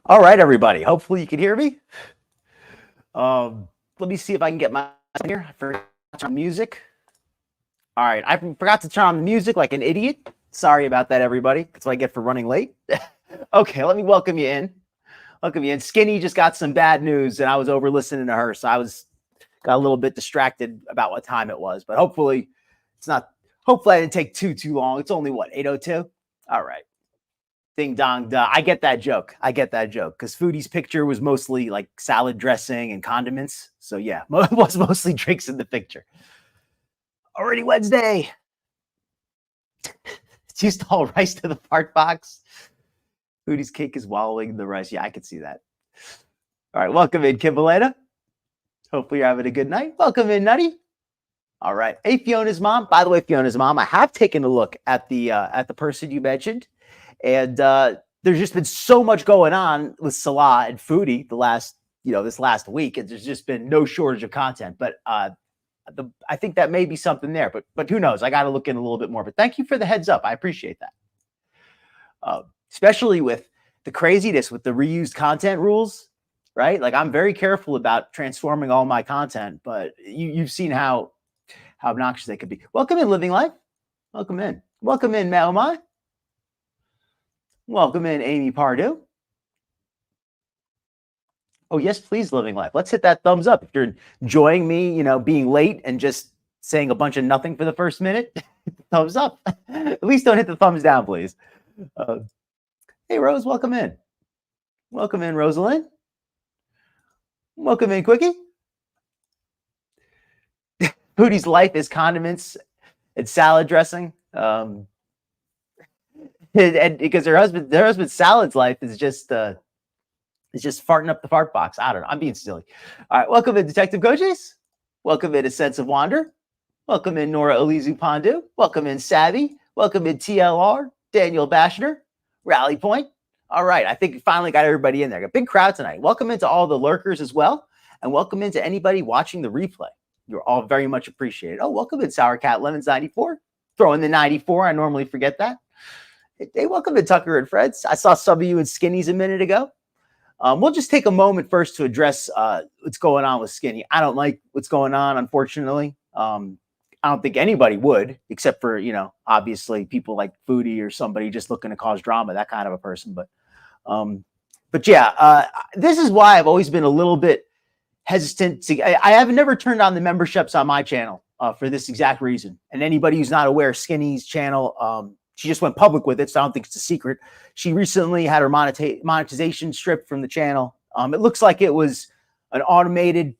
All right, everybody. Hopefully you can hear me. Let me see if I can get my here. I forgot to turn on music. All right, I forgot to turn on the music like an idiot. Sorry about that, everybody. That's what I get for running late. Okay, let me welcome you in. Welcome you in. Skinny just got some bad news, and I was over listening to her, so got a little bit distracted about what time it was. But hopefully, it's not. Hopefully, I didn't take too long. It's only what 8:02. All right. Ding dong duh. I get that joke. Because Foodie's picture was mostly like salad dressing and condiments. So yeah, it was mostly drinks in the picture. Already Wednesday. It's used to haul rice to the fart box. Foodie's cake is wallowing the rice. Yeah, I could see that. All right, welcome in, Kimbalena. Hopefully you're having a good night. Welcome in, Nutty. All right. Hey, Fiona's mom. By the way, Fiona's mom, I have taken a look at the person you mentioned. And there's just been so much going on with Salah and Foodie this last week. And there's just been no shortage of content. But I think that may be something there. But who knows? I got to look in a little bit more. But thank you for the heads up. I appreciate that. Especially with the craziness with the reused content rules, right? Like I'm very careful about transforming all my content. But you've seen how obnoxious they could be. Welcome in, Living Life. Welcome in. Welcome in, Maomai. Welcome in, Amy Pardue. Oh, yes, please, Living Life. Let's hit that thumbs up. If you're enjoying me, being late and just saying a bunch of nothing for the first minute, thumbs up. At least don't hit the thumbs down, please. Hey, Rose, welcome in. Welcome in, Rosalind. Welcome in, Quickie. Foodie's life is condiments and salad dressing. And because their husband's salad's life is just farting up the fart box. I don't know. I'm being silly. All right. Welcome in, Detective Coaches. Welcome in, A Sense of Wonder. Welcome in, Nora Elizu Pandu. Welcome in, Savvy. Welcome in, TLR. Daniel Bashner. Rally Point. All right. I think we finally got everybody in there. Got a big crowd tonight. Welcome into all the lurkers as well. And welcome into anybody watching the replay. You're all very much appreciated. Oh, welcome in, Sour Cat Lemons 94. Throw in the 94. I normally forget that. Hey, welcome to Tucker and Fred's. I saw some of you in Skinny's a minute ago. We'll just take a moment first to address what's going on with Skinny. I don't like what's going on, unfortunately. I don't think anybody would, except for, obviously people like Foodie or somebody just looking to cause drama, that kind of a person. But yeah, this is why I've always been a little bit hesitant I have never turned on the memberships on my channel for this exact reason. And anybody who's not aware, Skinny's channel, she just went public with it, so I don't think it's a secret. She recently had her monetization stripped from the channel. It looks like it was an automated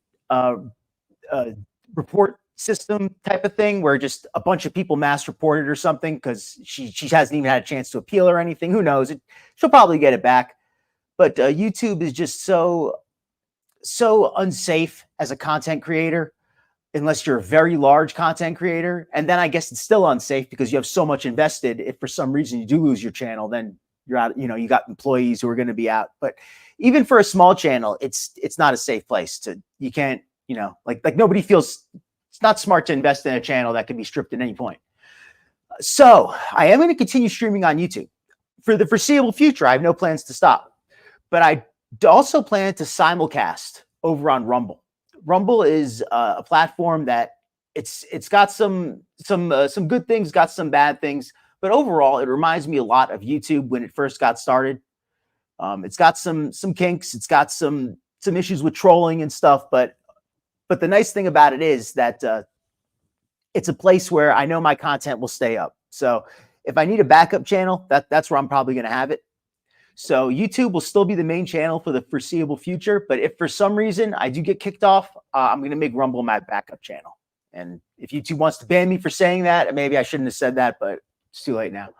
report system type of thing where just a bunch of people mass reported or something because she hasn't even had a chance to appeal or anything. Who knows? She'll probably get it back. But YouTube is just so unsafe as a content creator unless you're a very large content creator. And then I guess it's still unsafe because you have so much invested. If for some reason you do lose your channel, then you're out, you got employees who are going to be out. But even for a small channel, it's not a safe place you can't, like nobody feels it's not smart to invest in a channel that can be stripped at any point. So I am going to continue streaming on YouTube for the foreseeable future. I have no plans to stop, but I also plan to simulcast over on Rumble. Rumble is a platform that it's got some good things, got some bad things, but overall it reminds me a lot of YouTube when it first got started. It's got some kinks, it's got some issues with trolling and stuff, but the nice thing about it is that it's a place where I know my content will stay up. So if I need a backup channel, that's where I'm probably going to have it. So YouTube will still be the main channel for the foreseeable future. But if for some reason I do get kicked off, I'm going to make Rumble my backup channel. And if YouTube wants to ban me for saying that, maybe I shouldn't have said that, but it's too late now.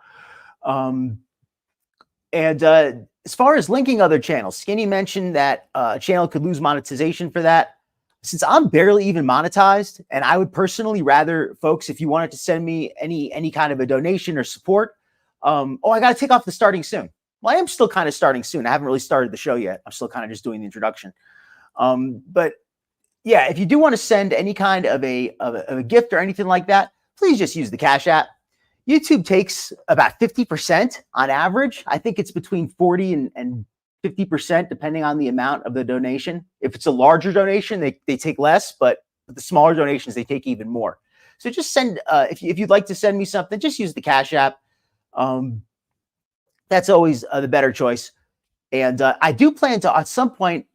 As far as linking other channels, Skinny mentioned that a channel could lose monetization for that. Since I'm barely even monetized, and I would personally rather, folks, if you wanted to send me any kind of a donation or support, I got to take off the starting soon. Well, I am still kind of starting soon. I haven't really started the show yet. I'm still kind of just doing the introduction. But yeah, if you do want to send any kind of a gift or anything like that, please just use the Cash App. YouTube takes about 50% on average. I think it's between 40 and 50%, depending on the amount of the donation. If it's a larger donation, they take less, but the smaller donations, they take even more. So just send, if you'd like to send me something, just use the Cash App. That's always the better choice. And I do plan to, at some point,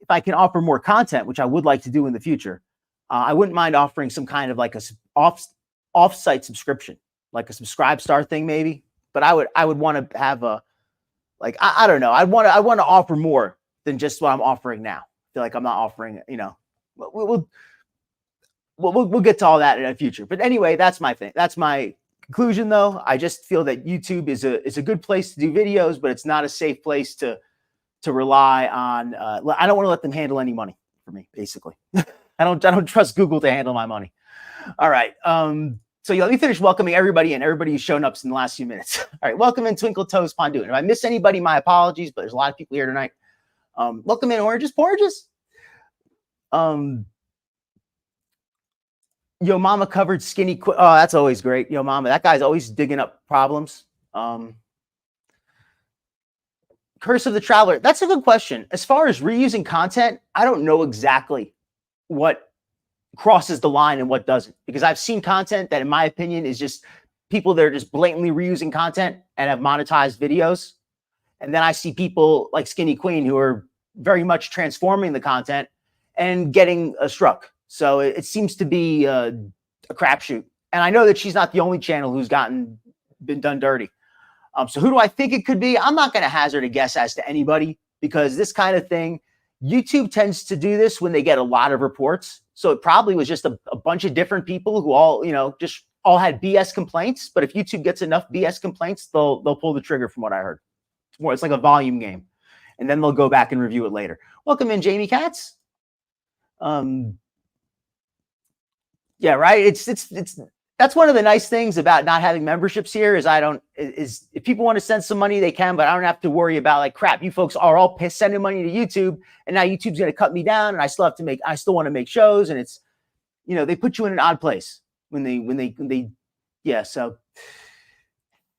if I can offer more content, which I would like to do in the future, I wouldn't mind offering some kind of like a off-site subscription, like a Subscribe Star thing, maybe. But I would want to have a, like, I don't know. I want to offer more than just what I'm offering now. I feel like I'm not offering, we'll get to all that in the future. But anyway, that's my thing. That's my conclusion, though. I just feel that YouTube is a good place to do videos, but it's not a safe place to rely on. I don't want to let them handle any money for me, basically. I don't trust Google to handle my money. All right. So let me finish welcoming everybody and everybody who's shown up in the last few minutes. All right. Welcome in Twinkle Toes Ponduin. If I miss anybody, my apologies, but there's a lot of people here tonight. Welcome in Oranges Porges. Yo Mama covered skinny. Oh, that's always great. Yo Mama, that guy's always digging up problems. Curse of the Traveler. That's a good question. As far as reusing content, I don't know exactly what crosses the line and what doesn't, because I've seen content that, in my opinion, is just people that are just blatantly reusing content and have monetized videos. And then I see people like Skinny Queen who are very much transforming the content and getting struck. So it seems to be a crapshoot. And I know that she's not the only channel who's been done dirty. So who do I think it could be? I'm not going to hazard a guess as to anybody, because this kind of thing, YouTube tends to do this when they get a lot of reports. So it probably was just a bunch of different people who all, just all had BS complaints. But if YouTube gets enough BS complaints, they'll pull the trigger, from what I heard. It's like a volume game. And then they'll go back and review it later. Welcome in, Jamie Katz. Yeah, right. It's that's one of the nice things about not having memberships here is if people want to send some money, they can, but I don't have to worry about, like, crap, you folks are all pissed sending money to YouTube, and now YouTube's going to cut me down, and I still want to make shows. And it's, they put you in an odd place when they, yeah. So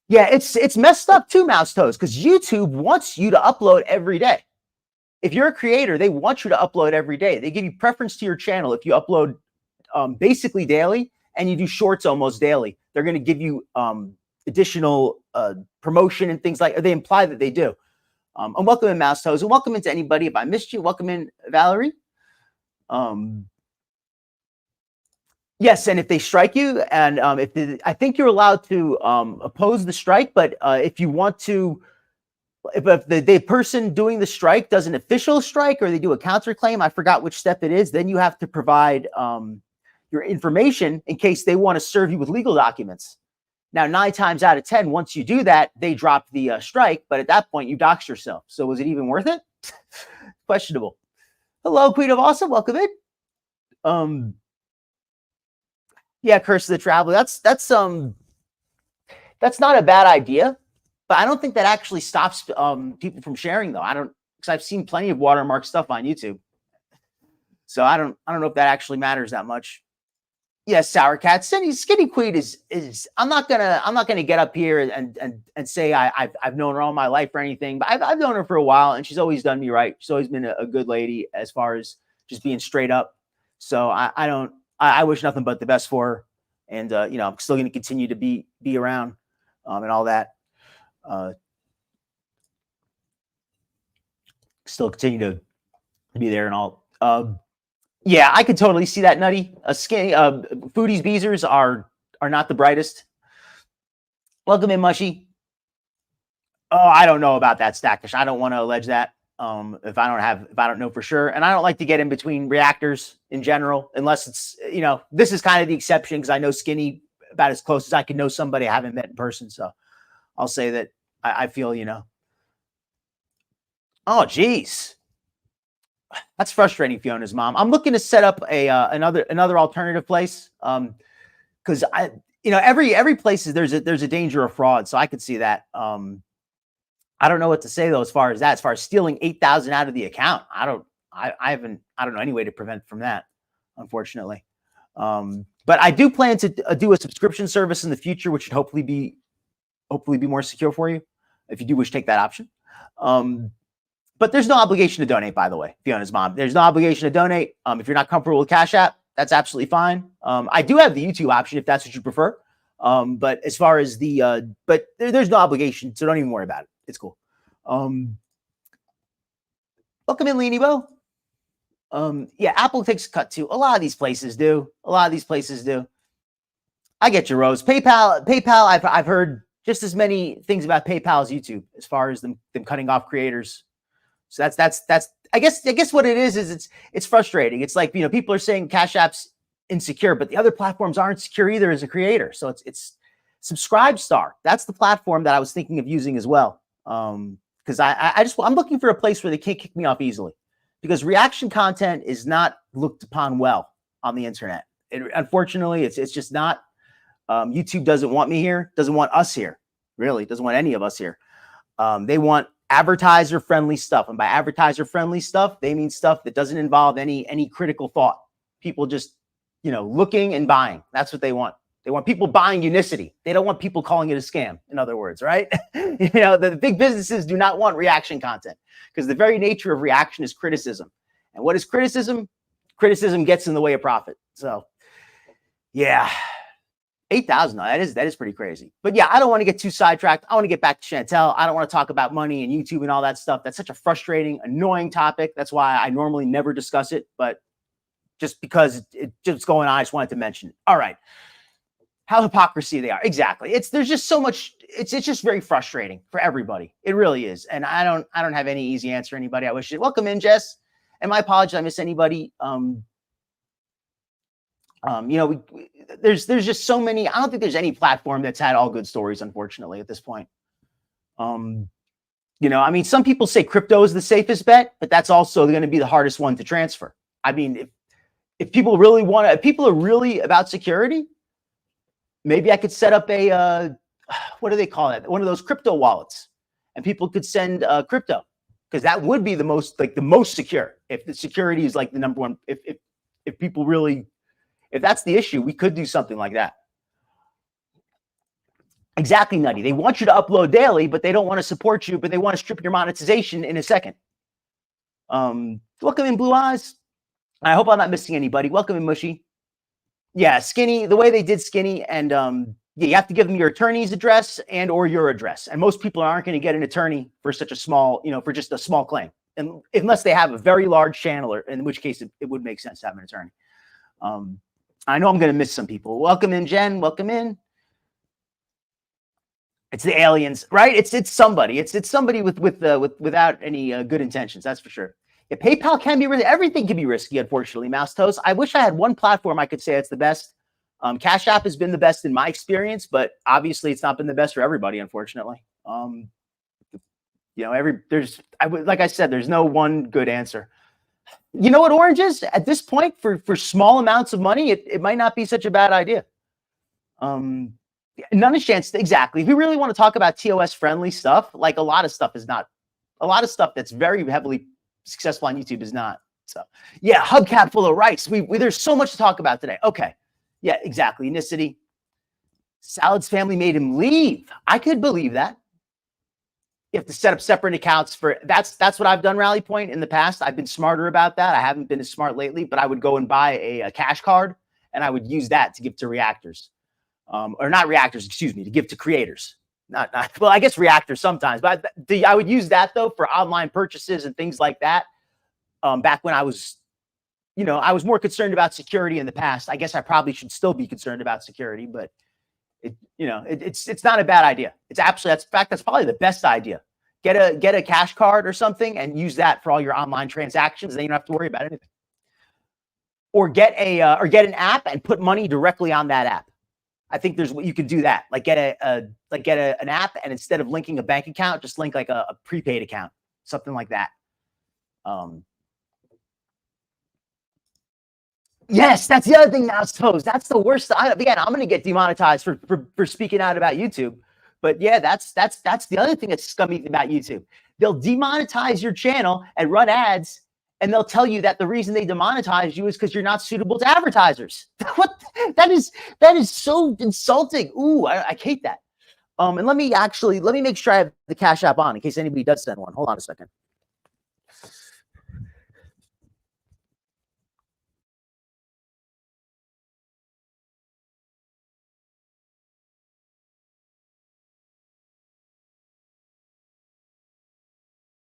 yeah, it's messed up too, Mouse Toes, because YouTube wants you to upload every day. If you're a creator, they want you to upload every day. They give you preference to your channel if you upload basically daily, and you do shorts almost daily. They're going to give you additional promotion and things like, or they imply that they do. And welcome in, Mouse Toes, and welcome into anybody. If I missed you, welcome in, Valerie. Yes, and if they strike you, and I think you're allowed to oppose the strike, but if you want to, if the person doing the strike does an official strike or they do a counterclaim, I forgot which step it is, then you have to provide your information in case they want to serve you with legal documents. Now, 9 times out of 10, once you do that, they drop the strike, but at that point, you doxed yourself. So was it even worth it? Questionable. Hello, Queen of Awesome. Welcome in. Yeah, Curse of the Traveler. That's not a bad idea, but I don't think that actually stops people from sharing, though. Because I've seen plenty of watermark stuff on YouTube. So I don't know if that actually matters that much. Yes, Sour Cat. Skinny Queen is I'm not gonna get up here and say I've known her all my life or anything, but I've known her for a while, and she's always done me right. She's always been a good lady as far as just being straight up. So I wish nothing but the best for her, and I'm still gonna continue to be around and all that. Still continue to be there and all. Yeah, I could totally see that, Nutty. Foodie's Beezers are not the brightest. Welcome in, Mushy. Oh, I don't know about that, Stackish. I don't want to allege that if I don't know for sure. And I don't like to get in between reactors in general, unless it's, this is kind of the exception, because I know Skinny about as close as I can know somebody I haven't met in person. So I'll say that I feel, Oh, geez. That's frustrating, Fiona's mom. I'm looking to set up another alternative place, because every place there's a danger of fraud, so I could see that. I don't know what to say though as far as stealing 8,000 out of the account. I don't know any way to prevent from that, unfortunately. But I do plan to do a subscription service in the future, which should hopefully be more secure for you if you do wish to take that option. But there's no obligation to donate, by the way, Fiona's mom. There's no obligation to donate. If you're not comfortable with Cash App, that's absolutely fine. I do have the YouTube option if that's what you prefer. But as far as but there's no obligation, so don't even worry about it. It's cool. Welcome in, Leany Bo. Yeah, Apple takes a cut too. A lot of these places do. I get your Rose. PayPal. I've heard just as many things about PayPal as YouTube, as far as them cutting off creators. So that's I guess what it is it's frustrating. It's like, people are saying Cash App's insecure, but the other platforms aren't secure either as a creator. So it's Subscribestar. That's the platform that I was thinking of using as well. Because I'm looking for a place where they can't kick me off easily, because reaction content is not looked upon well on the internet. Unfortunately, it's just not. YouTube doesn't want me here, doesn't want us here, really, doesn't want any of us here. They want advertiser-friendly stuff. And by advertiser-friendly stuff, they mean stuff that doesn't involve any critical thought. People just, looking and buying. That's what they want. They want people buying Unicity. They don't want people calling it a scam, in other words, right? The big businesses do not want reaction content, because the very nature of reaction is criticism. And what is criticism? Criticism gets in the way of profit. So, yeah. 8,000. That is pretty crazy. But yeah, I don't want to get too sidetracked. I want to get back to Chantal. I don't want to talk about money and YouTube and all that stuff. That's such a frustrating, annoying topic. That's why I normally never discuss it. But just because it's just going on, I just wanted to mention it. All right. How hypocrisy they are. Exactly. There's just so much. It's just very frustrating for everybody. It really is. And I don't have any easy answer for anybody. I wish it. Welcome in, Jess. And my apologies if I miss anybody. There's just so many. I don't think there's any platform that's had all good stories, unfortunately, at this point. Some people say crypto is the safest bet, but that's also going to be the hardest one to transfer. I mean, if people really if people are really about security, maybe I could set up a what do they call it? One of those crypto wallets, and people could send crypto, because that would be the most secure. If the security is like the number one, if people really. If that's the issue, we could do something like that. Exactly, Nutty. They want you to upload daily, but they don't want to support you, but they want to strip your monetization in a second. Welcome in, Blue Eyes. I hope I'm not missing anybody. Welcome in, Mushy. Yeah, Skinny, the way they did Skinny, and you have to give them your attorney's address and or your address. And most people aren't going to get an attorney for such a small, for just a small claim. And unless they have a very large channel, in which case it would make sense to have an attorney. I know I'm going to miss some people. Welcome in, Jen. Welcome in. It's the aliens, right? It's somebody. It's somebody without any good intentions. That's for sure. Yeah, PayPal can be risky. Everything can be risky, unfortunately. Mouse Toes. I wish I had one platform I could say it's the best. Cash App has been the best in my experience, but obviously it's not been the best for everybody, unfortunately. Like I said, there's no one good answer. You know what Orange is? At this point, for small amounts of money, it might not be such a bad idea. None of chance. Exactly. If you really want to talk about TOS friendly stuff, like a lot of stuff that's very heavily successful on YouTube is not. So yeah, hubcap full of rice. There's so much to talk about today. Okay. Yeah, exactly. Unicity. Salad's family made him leave. I could believe that. You have to set up separate accounts for that's what I've done, Rally Point, in the past. I've been smarter about that. I haven't been as smart lately, but I would go and buy a cash card, and I would use that to give to reactors, or not reactors, excuse me, to give to creators. Not well, I guess reactors sometimes, but I would use that though for online purchases and things like that. Back when I was, I was more concerned about security in the past. I guess I probably should still be concerned about security, but. It's not a bad idea. That's probably the best idea. Get a cash card or something and use that for all your online transactions. Then you don't have to worry about anything. Or get an app and put money directly on that app. I think you could do that. Like get an app, and instead of linking a bank account, just link like a prepaid account, something like that. Yes, that's the other thing now, suppose. That's the worst. Again, I'm going to get demonetized for speaking out about YouTube. But yeah, that's the other thing that's scummy about YouTube. They'll demonetize your channel and run ads, and they'll tell you that the reason they demonetize you is because you're not suitable to advertisers. That is so insulting. Ooh, I hate that. And let me make sure I have the Cash App on in case anybody does send one. Hold on a second.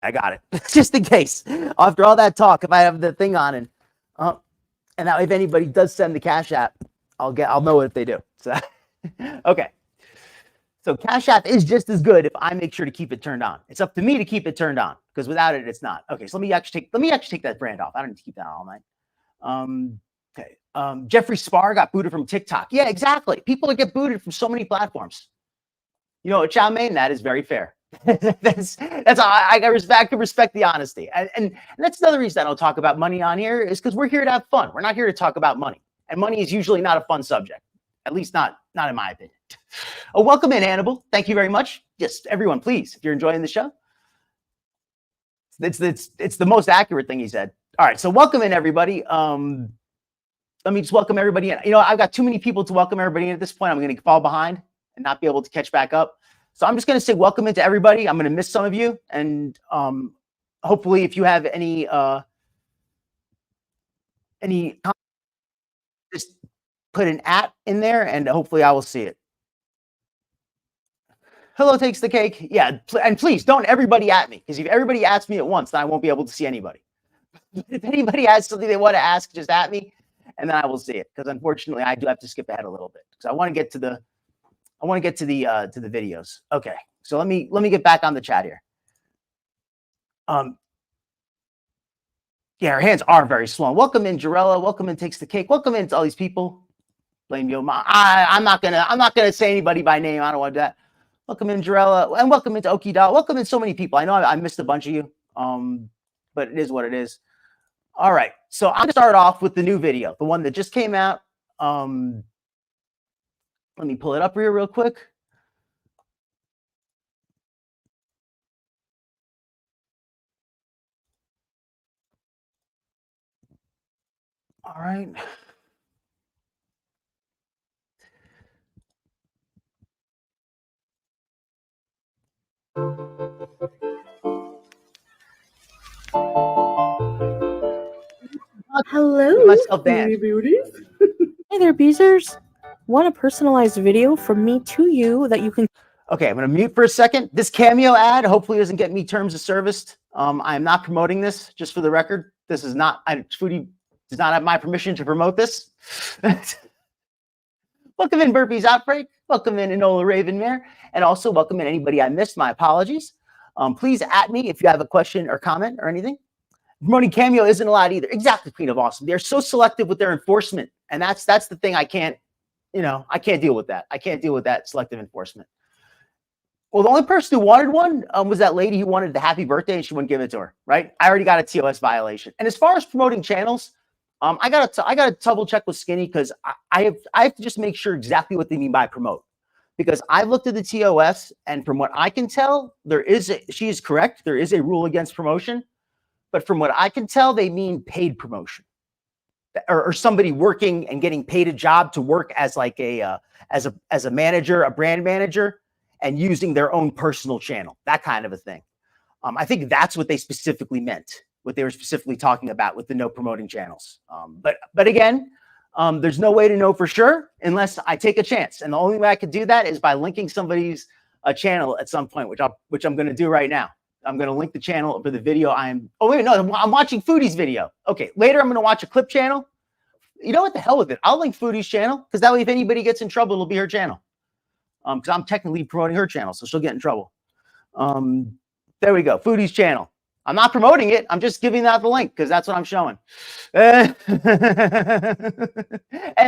I got it. Just in case. After all that talk, if I have the thing on and now if anybody does send the Cash App, I'll know what they do. So okay. So Cash App is just as good if I make sure to keep it turned on. It's up to me to keep it turned on because without it, it's not. Okay, so let me actually take that brand off. I don't need to keep that on all night. Okay. Jeffrey Spar got booted from TikTok. Yeah, exactly. People get booted from so many platforms. You know, Chow Mein, that is very fair. that's I respect the honesty. And that's another reason I don't talk about money on here is because we're here to have fun. We're not here to talk about money. And money is usually not a fun subject. At least not in my opinion. Oh, welcome in, Hannibal. Thank you very much. Yes, everyone, please, if you're enjoying the show. It's the most accurate thing he said. All right, so welcome in, everybody. Let me just welcome everybody in. You know, I've got too many people to welcome everybody in at this point. I'm going to fall behind and not be able to catch back up. So I'm just going to say welcome into everybody. I'm going to miss some of you. And hopefully if you have any just put an @ in there and hopefully I will see it. Hello takes the cake. Yeah. And please don't everybody @ me because if everybody @ me at once, then I won't be able to see anybody. If anybody has something they want to ask, just @ me and then I will see it. Because unfortunately I do have to skip ahead a little bit because I want to get to the videos. Okay. So let me get back on the chat here. Yeah, her hands are very swollen. Welcome in, Jarella. Welcome in, takes the cake. Welcome in to all these people. Blame you. I'm not gonna say anybody by name. I don't want that. Welcome in, Jarella, and welcome into Okida. Welcome in so many people. I know I missed a bunch of you, but it is what it is. All right, so I'm gonna start off with the new video, the one that just came out. Let me pull it up here real quick. All right. Hello, myself Dan. beauties. Hey there, Beezers. Want a personalized video from me to you that you can... Okay, I'm going to mute for a second. This Cameo ad hopefully doesn't get me terms of service. I am not promoting this, just for the record. This is not, Foodie does not have my permission to promote this. Welcome in, Burpees Outbreak. Welcome in, Enola Ravenmare. And also welcome in anybody I missed. My apologies. Please @ me if you have a question or comment or anything. Promoting Cameo isn't allowed either. Exactly, Queen of Awesome. They're so selective with their enforcement. And that's the thing I can't deal with that. I can't deal with that selective enforcement. Well, the only person who wanted one was that lady who wanted the happy birthday and she wouldn't give it to her, right? I already got a TOS violation. And as far as promoting channels, I got to double check with Skinny because I have to just make sure exactly what they mean by promote. Because I've looked at the TOS and from what I can tell, she is correct. There is a rule against promotion. But from what I can tell, they mean paid promotion. Or somebody working and getting paid a job to work as like as a manager, a brand manager, and using their own personal channel, that kind of a thing. I think that's what they specifically meant, what they were specifically talking about with the no promoting channels. But again, there's no way to know for sure unless I take a chance. And the only way I could do that is by linking somebody's channel at some point, which I'm going to do right now. I'm going to link the channel for the video. I'm watching Foodie's video. Okay, later I'm going to watch a clip channel. You know what, the hell with it. I'll link Foodie's channel because that way if anybody gets in trouble, it'll be her channel. Because I'm technically promoting her channel, so she'll get in trouble. There we go, Foodie's channel. I'm not promoting it. I'm just giving out the link because that's what I'm showing. And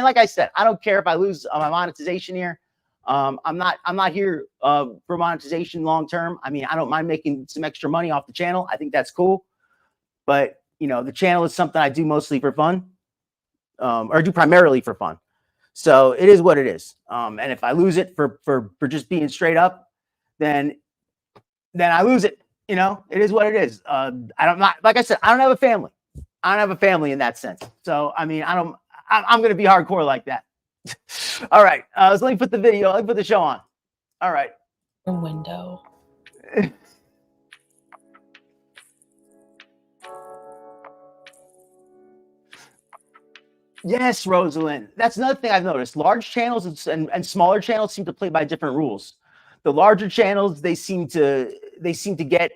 like I said, I don't care if I lose my monetization here. I'm not here for monetization long term. I mean, I don't mind making some extra money off the channel. I think that's cool. But you know, the channel is something I do mostly for fun, or do primarily for fun. So it is what it is. And if I lose it for just being straight up, then I lose it. You know, it is what it is. Like I said, I don't have a family. I don't have a family in that sense. So I mean, I'm going to be hardcore like that. All right. So let me put the video. Let me put the show on. All right. Window. Yes, Rosalind. That's another thing I've noticed. Large channels and smaller channels seem to play by different rules. The larger channels, they seem to get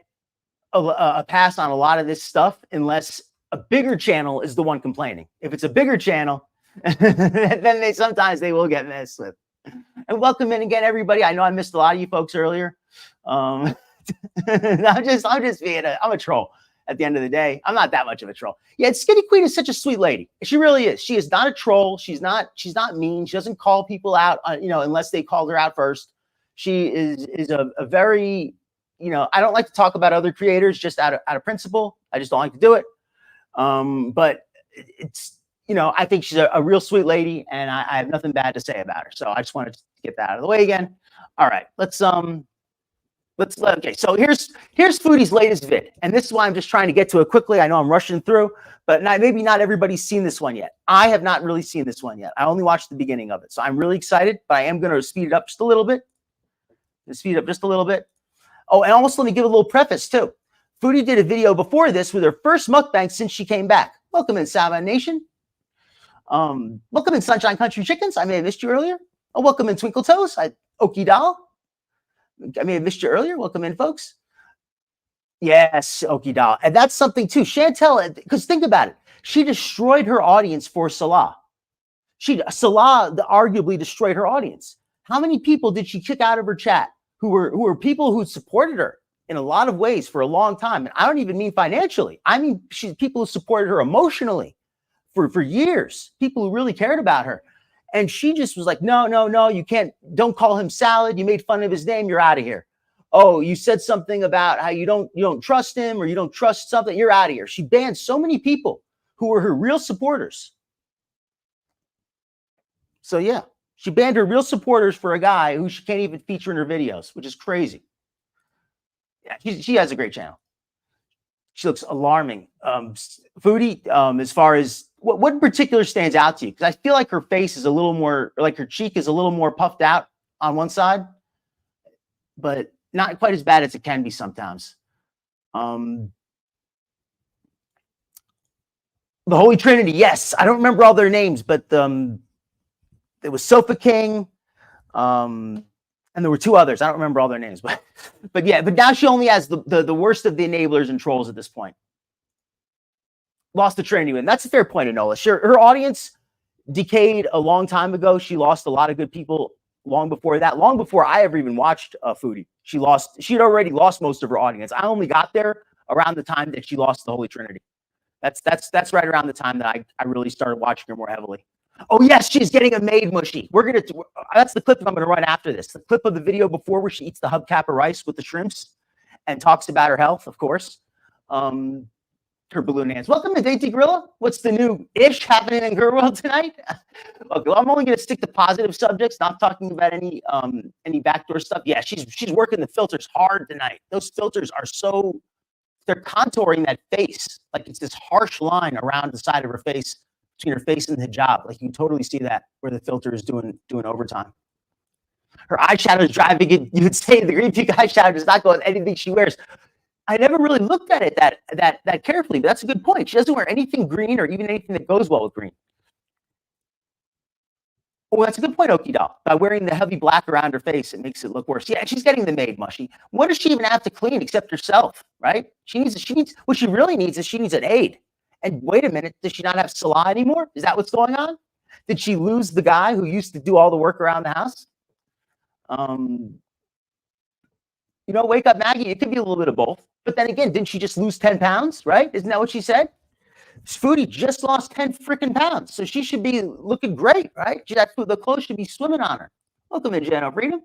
a pass on a lot of this stuff unless a bigger channel is the one complaining. If it's a bigger channel, then sometimes they will get messed with. And welcome in again, everybody. I know I missed a lot of you folks earlier. I'm just being I'm a troll at the end of the day. I'm not that much of a troll. Yeah, Skinny Queen is such a sweet lady. She really is. She is not a troll. She's not mean. She doesn't call people out, unless they called her out first. She is a very, I don't like to talk about other creators just out of principle. I just don't like to do it. But it's, I think she's a real sweet lady, and I have nothing bad to say about her. So I just wanted to get that out of the way again. All right, okay. So here's Foodie's latest vid, and this is why I'm just trying to get to it quickly. I know I'm rushing through, but maybe not everybody's seen this one yet. I have not really seen this one yet. I only watched the beginning of it, so I'm really excited. But I am going to speed it up just a little bit. Oh, and also let me give a little preface too. Foodie did a video before this with her first mukbang since she came back. Welcome in, Salah Nation. Welcome in, Sunshine Country Chickens. I may have missed you earlier. Oh, welcome in, Twinkle Toes. Okie Doll. I may have missed you earlier. Welcome in, folks. Yes, Okie Doll. And that's something too. Chantal, because think about it. She destroyed her audience for Salah. Salah arguably destroyed her audience. How many people did she kick out of her chat who were people who supported her in a lot of ways for a long time? And I don't even mean financially. I mean, people who supported her emotionally for years, people who really cared about her. And she just was like, no, you can't, don't call him Salad. You made fun of his name. You're out of here. Oh, you said something about how you don't trust him, or you don't trust something. You're out of here. She banned so many people who were her real supporters. So yeah, she banned her real supporters for a guy who she can't even feature in her videos, which is crazy. Yeah, she has a great channel. She looks alarming. Foodie, as far as what in particular stands out to you? Because I feel like her face is a little more, like her cheek is a little more puffed out on one side, but not quite as bad as it can be sometimes. The Holy Trinity, yes. I don't remember all their names, but it was Sofa King, and there were two others. I don't remember all their names, but yeah. But now she only has the worst of the enablers and trolls at this point. Lost the Trinity, and that's a fair point, Enola. Sure, her audience decayed a long time ago. She lost a lot of good people long before that. Long before I ever even watched Foodie, she had already lost most of her audience. I only got there around the time that she lost the Holy Trinity. That's right around the time that I really started watching her more heavily. Oh yes, she's getting a maid mushy. That's the clip I'm gonna run after this. The clip of the video before where she eats the hubcap of rice with the shrimps and talks about her health, of course. Her balloon hands. Welcome to Dainty Gorilla. What's the new ish happening in Girl World tonight? Okay, well, I'm only gonna stick to positive subjects, not talking about any backdoor stuff. Yeah, she's working the filters hard tonight. Those filters are they're contouring that face. Like it's this harsh line around the side of her face, between her face and the hijab. Like you can totally see that where the filter is doing overtime. Her eyeshadow is driving it. You would say the green pink eyeshadow does not go with anything she wears. I never really looked at it that carefully, but that's a good point. She doesn't wear anything green or even anything that goes well with green. Oh, that's a good point, Okie Doll. By wearing the heavy black around her face, it makes it look worse. Yeah, she's getting the maid mushy. What does she even have to clean except herself, right? What she really needs is she needs an aide. And wait a minute, does she not have Salah anymore? Is that what's going on? Did she lose the guy who used to do all the work around the house? Wake up, Maggie. It could be a little bit of both. But then again, didn't she just lose 10 pounds, right? Isn't that what she said? Foodie just lost 10 freaking pounds. So she should be looking great, right? The clothes should be swimming on her. Welcome in, Jano Freedom.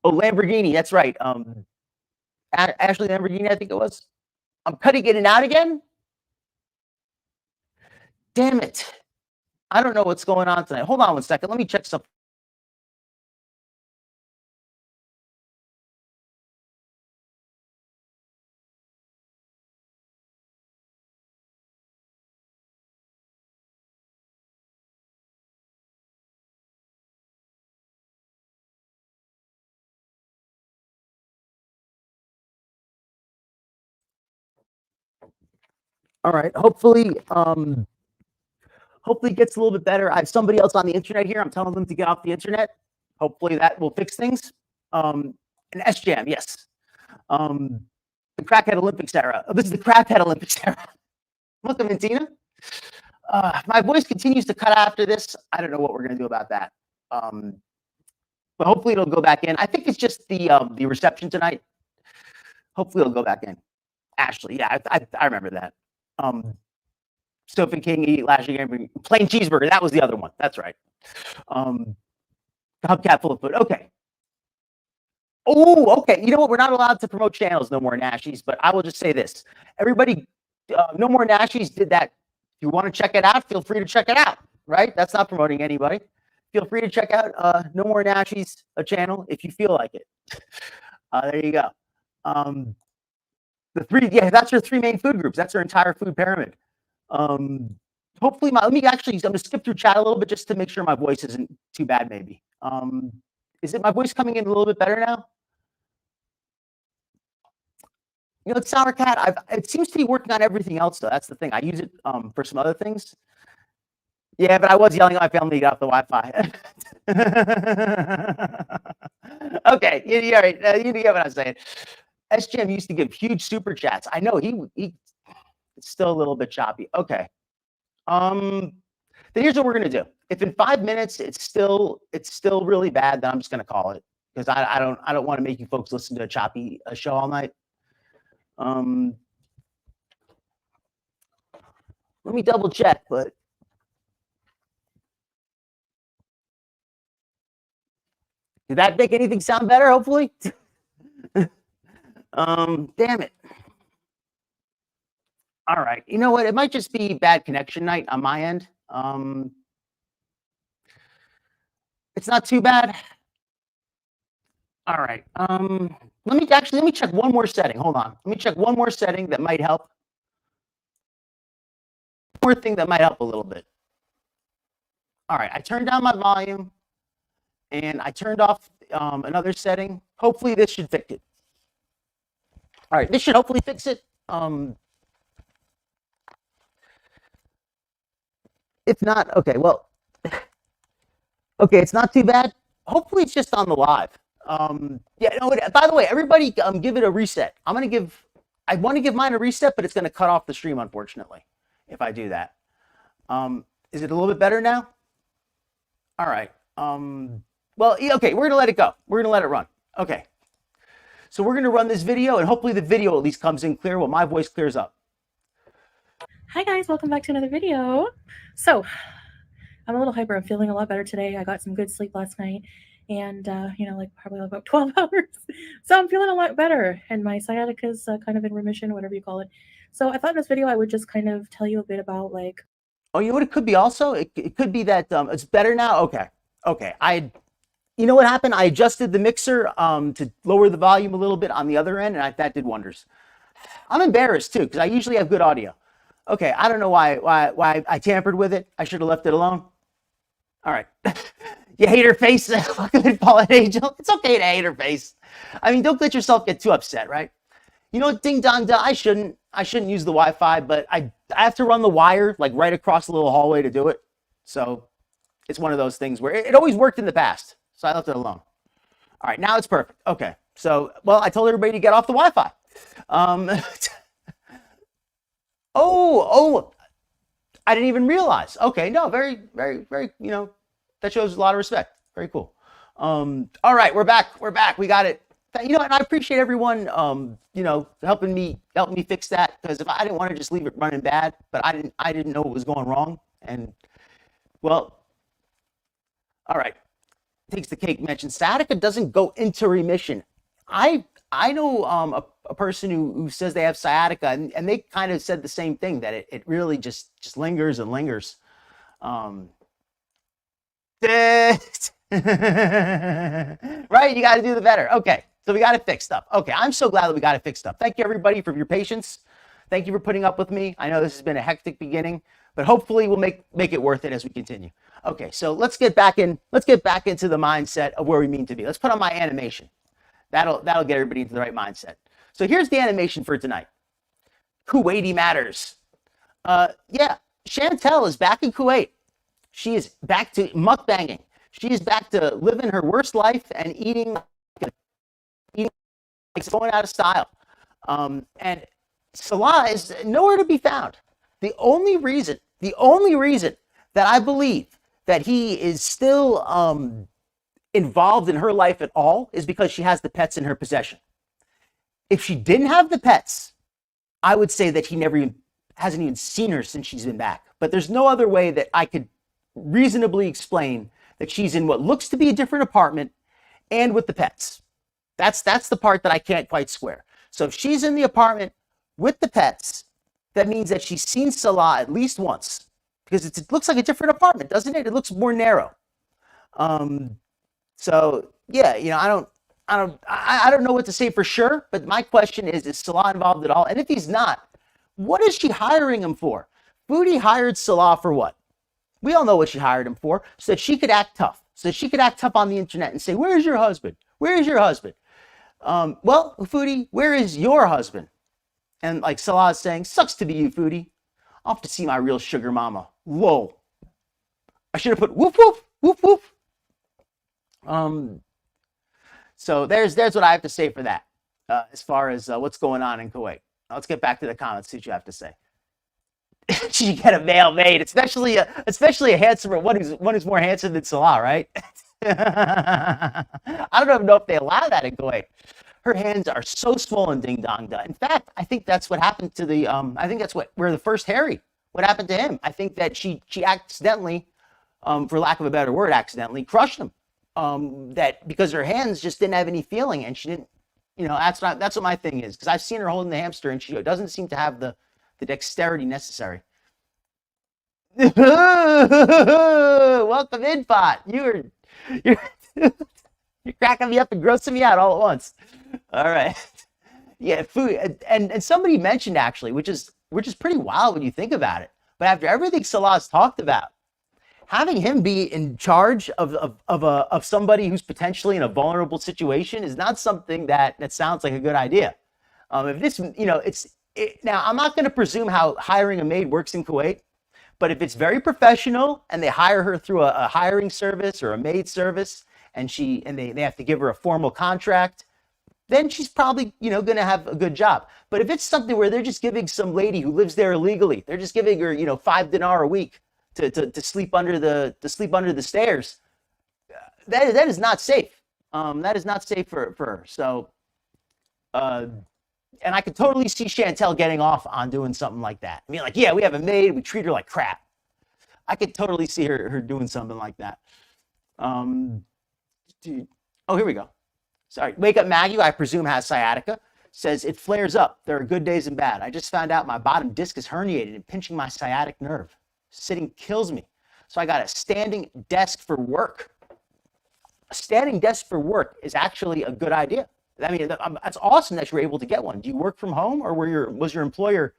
Oh, Lamborghini. That's right. Ashley Lamborghini, I think it was. I'm cutting in and out again. Damn it. I don't know what's going on tonight. Hold on one second. Let me check something. All right. Hopefully it gets a little bit better. I have somebody else on the internet here. I'm telling them to get off the internet. Hopefully that will fix things. And SJM, yes. The crackhead Olympics era. Oh, this is the craphead Olympics era. Welcome, Tina. My voice continues to cut after this. I don't know what we're going to do about that. But hopefully it'll go back in. I think it's just the reception tonight. Hopefully it'll go back in. Ashley, yeah, I remember that. Stephen King, eat last year, plain cheeseburger. That was the other one. That's right. Hubcap full of food. Okay. Oh, okay. You know what? We're not allowed to promote channels no more, Nashies, but I will just say this. Everybody, No More Nashies did that. If you want to check it out, feel free to check it out, right? That's not promoting anybody. Feel free to check out No More Nashies, a channel, if you feel like it. There you go. That's your three main food groups. That's our entire food pyramid. Hopefully, I'm going to skip through chat a little bit just to make sure my voice isn't too bad, maybe. Is it my voice coming in a little bit better now? You know, it's Sour Cat. It seems to be working on everything else, though. That's the thing. I use it for some other things. Yeah, but I was yelling at my family to get off the Wi-Fi. Okay, you get what I'm saying. SGM used to give huge super chats. I know it's still a little bit choppy. Okay. Then here's what we're gonna do. If in 5 minutes it's still really bad, then I'm just gonna call it because I don't want to make you folks listen to a choppy show all night. Let me double check, but did that make anything sound better? Hopefully. Damn it. All right. You know what? It might just be bad connection night on my end. It's not too bad. All right. Let me check one more setting. Hold on. Let me check one more setting that might help. One more thing that might help a little bit. All right. I turned down my volume and I turned off another setting. Hopefully this should fix it. All right. This should hopefully fix it. If not, okay, well, okay, it's not too bad. Hopefully it's just on the live. Yeah, no, by the way, everybody give it a reset. I want to give mine a reset, but it's going to cut off the stream, unfortunately, if I do that. Is it a little bit better now? All right. Well, okay, we're going to let it go. We're going to let it run. Okay. So we're going to run this video, and hopefully the video at least comes in clear while my voice clears up. Hi guys, welcome back to another video. So I'm a little hyper. I'm feeling a lot better today. I got some good sleep last night and like probably about 12 hours. So I'm feeling a lot better and my sciatica is kind of in remission, whatever you call it. So I thought in this video I would just kind of tell you a bit about like. Oh, you know what it could be also? It could be that it's better now. Okay. You know what happened? I adjusted the mixer to lower the volume a little bit on the other end, and that did wonders. I'm embarrassed too because I usually have good audio. Okay, I don't know why I tampered with it. I should have left it alone. All right. You hate her face? Welcome in, Paula Angel. It's okay to hate her face. I mean, don't let yourself get too upset, right? You know what? Ding dong dong. I shouldn't use the Wi-Fi, but I have to run the wire like right across the little hallway to do it. So it's one of those things where it always worked in the past. So I left it alone. All right, now it's perfect. Okay. So, well, I told everybody to get off the Wi-Fi. Oh, I didn't even realize. Okay, no, very, very, very, that shows a lot of respect. Very cool. All right, we're back. We got it. And I appreciate everyone, helping me fix that because if I didn't want to just leave it running bad, but I didn't know what was going wrong. And well, all right. Takes the cake mentioned. Sciatica doesn't go into remission. I know a person who says they have sciatica, and they kind of said the same thing, that it really just lingers and lingers. Right? You got to do the better. Okay, so we got it fixed up. Okay, I'm so glad that we got it fixed up. Thank you, everybody, for your patience. Thank you for putting up with me. I know this has been a hectic beginning, but hopefully we'll make it worth it as we continue. Okay, so let's get back into the mindset of where we mean to be. Let's put on my animation. That'll get everybody into the right mindset. So here's the animation for tonight. Kuwaiti matters. Yeah, Chantal is back in Kuwait. She is back to mukbanging. She is back to living her worst life and eating like it's going out of style. And Salah is nowhere to be found. The only reason that I believe that he is still involved in her life at all is because she has the pets in her possession. If she didn't have the pets, I would say that he never even hasn't even seen her since she's been back. But there's no other way that I could reasonably explain that she's in what looks to be a different apartment and with the pets. That's the part that I can't quite square. So if she's in the apartment with the pets, that means that she's seen Salah at least once, because it looks like a different apartment, doesn't it? It looks more narrow. So yeah, I don't know what to say for sure, but my question is Salah involved at all? And if he's not, what is she hiring him for? Foodie hired Salah for what? We all know what she hired him for, so that she could act tough. So that she could act tough on the internet and say, where's your husband? Where's your husband? Well, Foodie, where is your husband? And like Salah is saying, sucks to be you, Foodie. I'll have to see my real sugar mama. Whoa. I should have put woof, woof, woof, woof. So there's what I have to say for that, as far as what's going on in Kuwait. Let's get back to the comments, see what you have to say. She get a male maid, especially a handsomer one who's more handsome than Salah, right? I don't even know if they allow that in Kuwait. Her hands are so swollen, ding dong da. In fact, I think that's what happened to the I think that's where the first Harry. What happened to him? I think that she accidentally, for lack of a better word, accidentally crushed him. That because her hands just didn't have any feeling, and she didn't, that's what my thing is, because I've seen her holding the hamster and she doesn't seem to have the dexterity necessary. Welcome in, Pot. You're you're cracking me up and grossing me out all at once. All right. Yeah, food, and somebody mentioned actually, which is pretty wild when you think about it. But after everything Salah's talked about, having him be in charge of somebody who's potentially in a vulnerable situation is not something that sounds like a good idea. If this, now I'm not going to presume how hiring a maid works in Kuwait, but if it's very professional and they hire her through a hiring service or a maid service, and they have to give her a formal contract, then she's probably going to have a good job. But if it's something where they're just giving some lady who lives there illegally, they're just giving her $5 dinar a week to sleep under the stairs, that is not safe. That is not safe for her. So, and I could totally see Chantal getting off on doing something like that. I mean, like, yeah, we have a maid, we treat her like crap. I could totally see her doing something like that. Oh, here we go. Sorry, Wake Up Maggie, I presume has sciatica. Says it flares up. There are good days and bad. I just found out my bottom disc is herniated and pinching my sciatic nerve. Sitting kills me. So I got a standing desk for work. A standing desk for work is actually a good idea. I mean, that's awesome that you were able to get one. Do you work from home, or was your employer,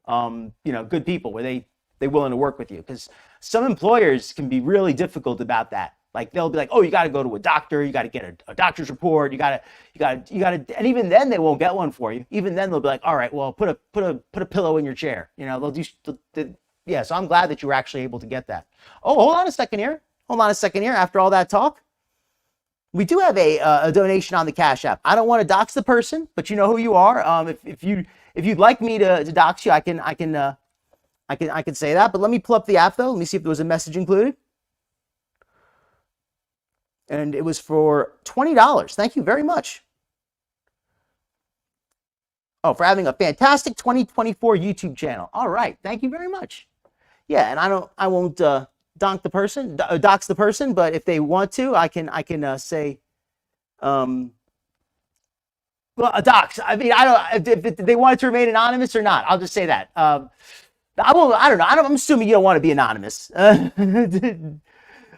good people? Were they willing to work with you? Because some employers can be really difficult about that. Like they'll be like, oh, you got to go to a doctor, you got to get a doctor's report, you got to, and even then they won't get one for you. Even then they'll be like, all right, well, put a pillow in your chair. Yeah. So I'm glad that you were actually able to get that. Oh, hold on a second here. After all that talk, we do have a donation on the Cash App. I don't want to dox the person, but you know who you are. If you'd like me to dox you, I can say that. But let me pull up the app though. Let me see if there was a message included. And it was for $20. Thank you very much. Oh, for having a fantastic 2024 YouTube channel. All right, thank you very much. Yeah, and I won't dox the person, but if they want to, I can say, well, a dox. I mean, I don't if they want it to remain anonymous or not. I'll just say that. I don't know. I'm assuming you don't want to be anonymous.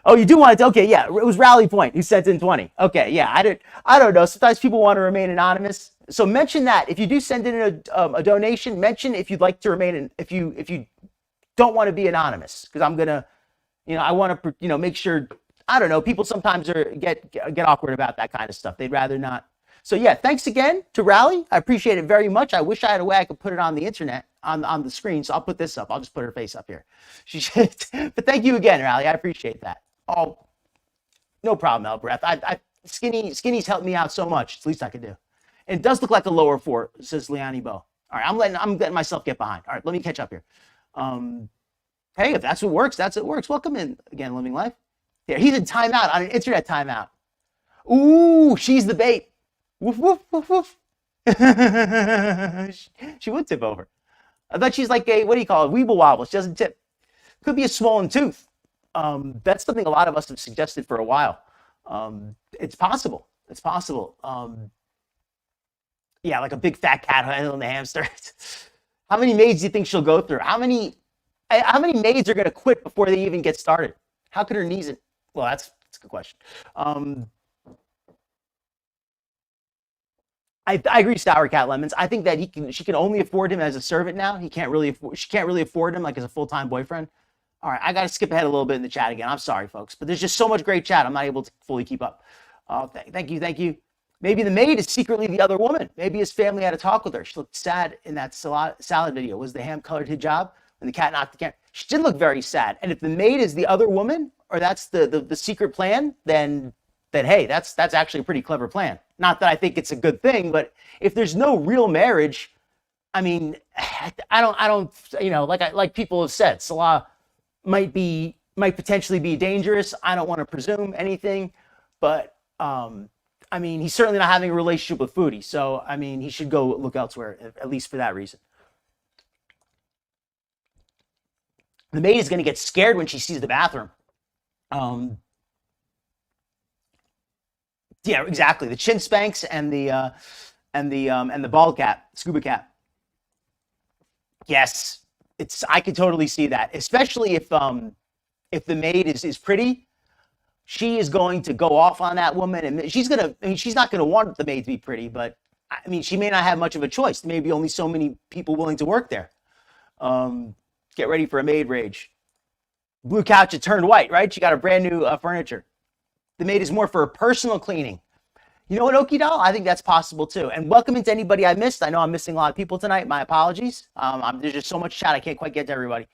Oh, you do want it to, okay, yeah, it was Rally Point who sent in 20. Okay, yeah, I don't know. Sometimes people want to remain anonymous. So mention that. If you do send in a donation, mention if you'd like to remain, if you don't want to be anonymous, because I'm going to, I want to, make sure, I don't know, people sometimes get awkward about that kind of stuff. They'd rather not. So yeah, thanks again to Rally. I appreciate it very much. I wish I had a way I could put it on the internet, on the screen. So I'll put this up. I'll just put her face up here. But thank you again, Rally. I appreciate that. Oh, no problem, Elbreth. Skinny's helped me out so much. It's the least I could do. And it does look like a lower 4, says Liani Bo. All right, I'm letting myself get behind. All right, let me catch up here. Hey, if that's what works, that's what works. Welcome in again, Living Life. Yeah, he's in timeout, on an internet timeout. Ooh, she's the bait. Woof, woof, woof, woof. She would tip over. I bet she's like a, what do you call it, weeble wobble. She doesn't tip. Could be a swollen tooth. That's something a lot of us have suggested for a while. It's possible. It's possible. Yeah, like a big fat cat handling the hamster. How many maids do you think she'll go through? How many maids are going to quit before they even get started? How could her knees? Well, that's a good question. I agree, Sour Cat Lemons. I think that she can only afford him as a servant now. She can't really afford him like as a full-time boyfriend. All right, I got to skip ahead a little bit in the chat again. I'm sorry, folks, but there's just so much great chat. I'm not able to fully keep up. Thank you. Maybe the maid is secretly the other woman. Maybe his family had a talk with her. She looked sad in that salad video. Was the ham-colored hijab when the cat knocked the camera? She did look very sad. And if the maid is the other woman, or that's the secret plan, then hey, that's actually a pretty clever plan. Not that I think it's a good thing, but if there's no real marriage, I mean, I don't, like people have said, Salah might potentially be dangerous. I don't want to presume anything, but I mean, he's certainly not having a relationship with Foodie, so I mean, he should go look elsewhere, at least for that reason. The maid is going to get scared when she sees the bathroom. Yeah, exactly. The chin spanks and the bald cap, scuba cap. Yes, I could totally see that, especially if the maid is pretty. She is going to go off on that woman, and she's not gonna want the maid to be pretty, but I mean, she may not have much of a choice. There may be only so many people willing to work there. Get ready for a maid rage. Blue couch, it turned white, right? She got a brand new furniture. The maid is more for personal cleaning. You know what, Okie Doll? I think that's possible too. And welcome into anybody I missed. I know I'm missing a lot of people tonight. My apologies. There's just so much chat. I can't quite get to everybody.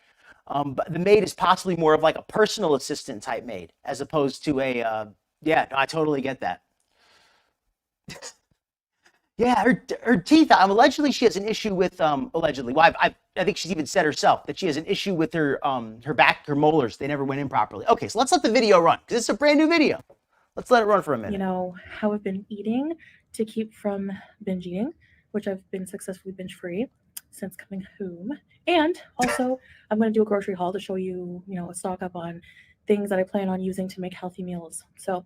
But the maid is possibly more of like a personal assistant type maid as opposed to a, yeah, no, I totally get that. Yeah, her teeth. Allegedly, she has an issue with allegedly. Well, I think she's even said herself that she has an issue with her her molars. They never went in properly. Okay, so let's let the video run because it's a brand new video. Let's let it run for a minute. You know how I've been eating to keep from binge eating, which I've been successfully binge free since coming home. And also, I'm going to do a grocery haul to show you, a stock up on things that I plan on using to make healthy meals. So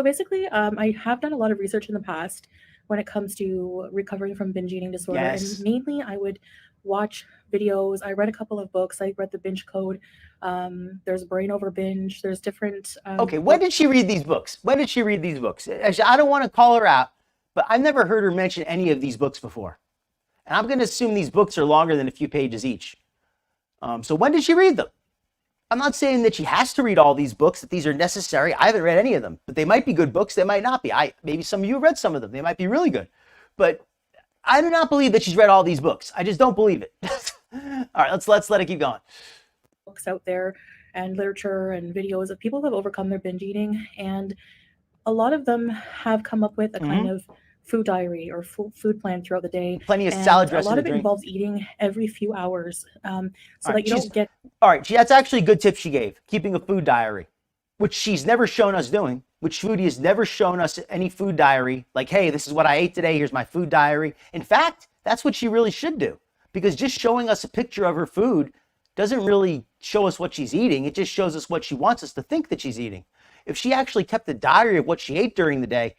basically, I have done a lot of research in the past when it comes to recovering from binge eating disorder. Yes. And mainly I would watch videos. I read a couple of books. I read the Binge Code. There's Brain Over Binge. There's different. Okay, when did she read these books? Actually, I don't want to call her out, but I've never heard her mention any of these books before. And I'm going to assume these books are longer than a few pages each. So when did she read them? I'm not saying that she has to read all these books, that these are necessary. I haven't read any of them, but they might be good books. They might not be. Maybe some of you have read some of them. They might be really good. But I do not believe that she's read all these books. I just don't believe it. All right, let's let it keep going. Books out there and literature and videos of people who have overcome their binge eating. And a lot of them have come up with a kind of food diary or food plan throughout the day. Plenty of salad dressing. A lot of it involves eating every few hours, so that you don't get. All right, that's actually a good tip she gave, keeping a food diary, which she's never shown us doing, which Foodie has never shown us any food diary, like, hey, this is what I ate today, here's my food diary. In fact, that's what she really should do, because just showing us a picture of her food doesn't really show us what she's eating. It just shows us what she wants us to think that she's eating. If she actually kept a diary of what she ate during the day,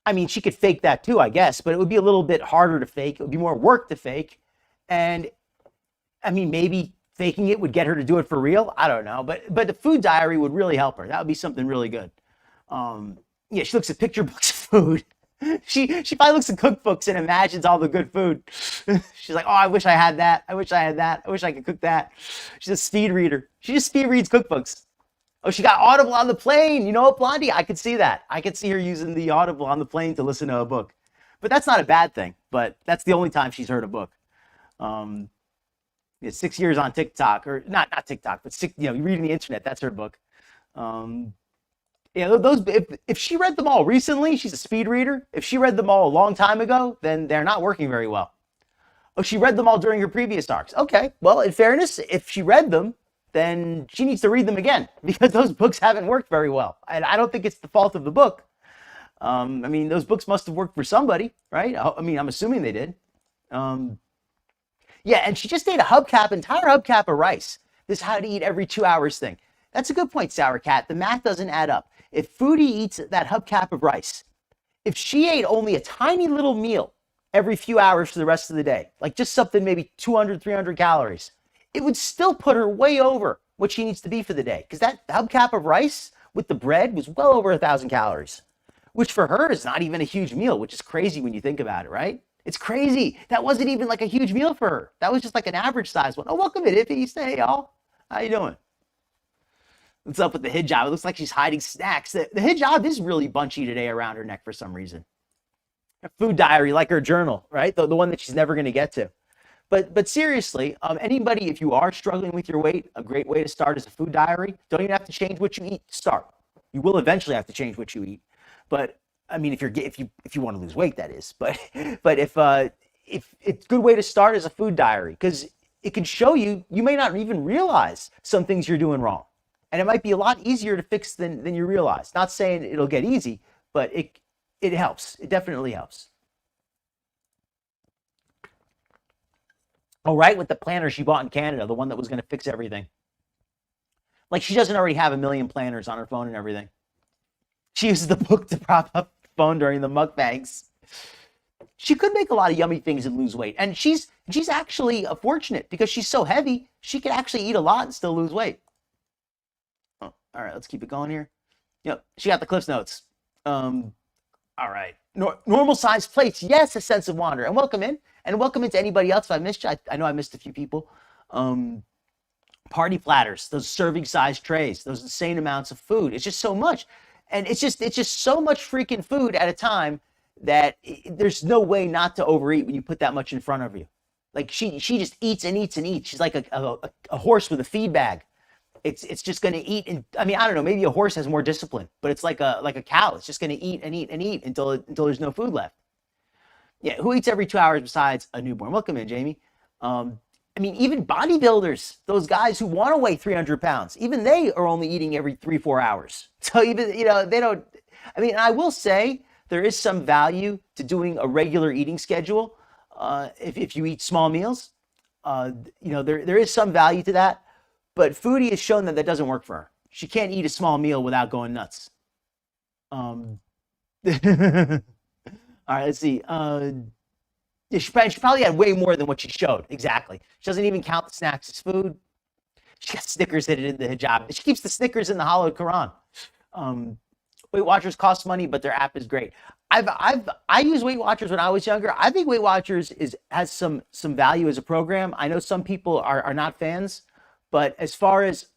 I mean, she could fake that too, I guess, but it would be a little bit harder to fake. It would be more work to fake. And I mean, maybe faking it would get her to do it for real. I don't know, but the food diary would really help her. That would be something really good. Yeah, she looks at picture books of food. She probably looks at cookbooks and imagines all the good food. She's like, oh, I wish I had that. I wish I had that. I wish I could cook that. She's a speed reader. She just speed reads cookbooks. Oh, she got Audible on the plane. You know what, Blondie? I could see that. I could see her using the Audible on the plane to listen to a book. But that's not a bad thing. But that's the only time she's heard a book. 6 years on TikTok, or not TikTok, but reading the internet. That's her book. Yeah, those if she read them all recently, she's a speed reader. If she read them all a long time ago, then they're not working very well. Oh, she read them all during her previous arcs. Okay, well, in fairness, if she read them, then she needs to read them again because those books haven't worked very well. And I don't think it's the fault of the book. I mean, those books must have worked for somebody, right? I mean, I'm assuming they did. Yeah, and she just ate entire hubcap of rice. This how to eat every 2 hours thing. That's a good point, Sour Cat. The math doesn't add up. If Foodie eats that hubcap of rice, if she ate only a tiny little meal every few hours for the rest of the day, like just something maybe 200, 300 calories, it would still put her way over what she needs to be for the day. Because that hubcap of rice with the bread was well over 1,000 calories, which for her is not even a huge meal, which is crazy when you think about it, right? It's crazy. That wasn't even like a huge meal for her. That was just like an average size one. Oh, welcome to Iffy. Hey, y'all. How you doing? What's up with the hijab? It looks like she's hiding snacks. The hijab is really bunchy today around her neck for some reason. A food diary, like her journal, right? The one that she's never going to get to. But seriously, anybody, if you are struggling with your weight, a great way to start is a food diary. Don't even have to change what you eat to start. You will eventually have to change what you eat. But I mean, if you want to lose weight, that is. But if it's a good way to start is a food diary, because it can show you may not even realize some things you're doing wrong. And it might be a lot easier to fix than you realize. Not saying it'll get easy, but it helps. It definitely helps. Oh, right, with the planner she bought in Canada, the one that was going to fix everything. Like, she doesn't already have a million planners on her phone and everything. She uses the book to prop up the phone during the mukbangs. She could make a lot of yummy things and lose weight. And she's actually fortunate because she's so heavy, she could actually eat a lot and still lose weight. Oh, all right, let's keep it going here. Yep, she got the Cliff's Notes. All right. Normal size plates. Yes, a sense of wonder. And welcome in. And welcome into anybody else if I missed you. I know I missed a few people. Party platters, those serving size trays, those insane amounts of food. It's just so much. And it's just so much freaking food at a time that there's no way not to overeat when you put that much in front of you. Like she just eats and eats and eats. She's like a horse with a feed bag. It's just going to eat. And I mean, I don't know, maybe a horse has more discipline, but it's like a cow. It's just going to eat and eat and eat until there's no food left. Yeah, who eats every 2 hours besides a newborn? Welcome in, Jamie. I mean, even bodybuilders, those guys who want to weigh 300 pounds, even they are only eating every 3-4 hours. So even, they don't, I mean, I will say there is some value to doing a regular eating schedule. If you eat small meals, there is some value to that. But Foodie has shown that doesn't work for her. She can't eat a small meal without going nuts. All right, let's see. Yeah, she probably had way more than what she showed. Exactly. She doesn't even count the snacks as food. She got Snickers hidden in the hijab. She keeps the Snickers in the hollowed Quran. Weight Watchers cost money, but their app is great. I used Weight Watchers when I was younger. I think Weight Watchers has some value as a program. I know some people are not fans, but as far as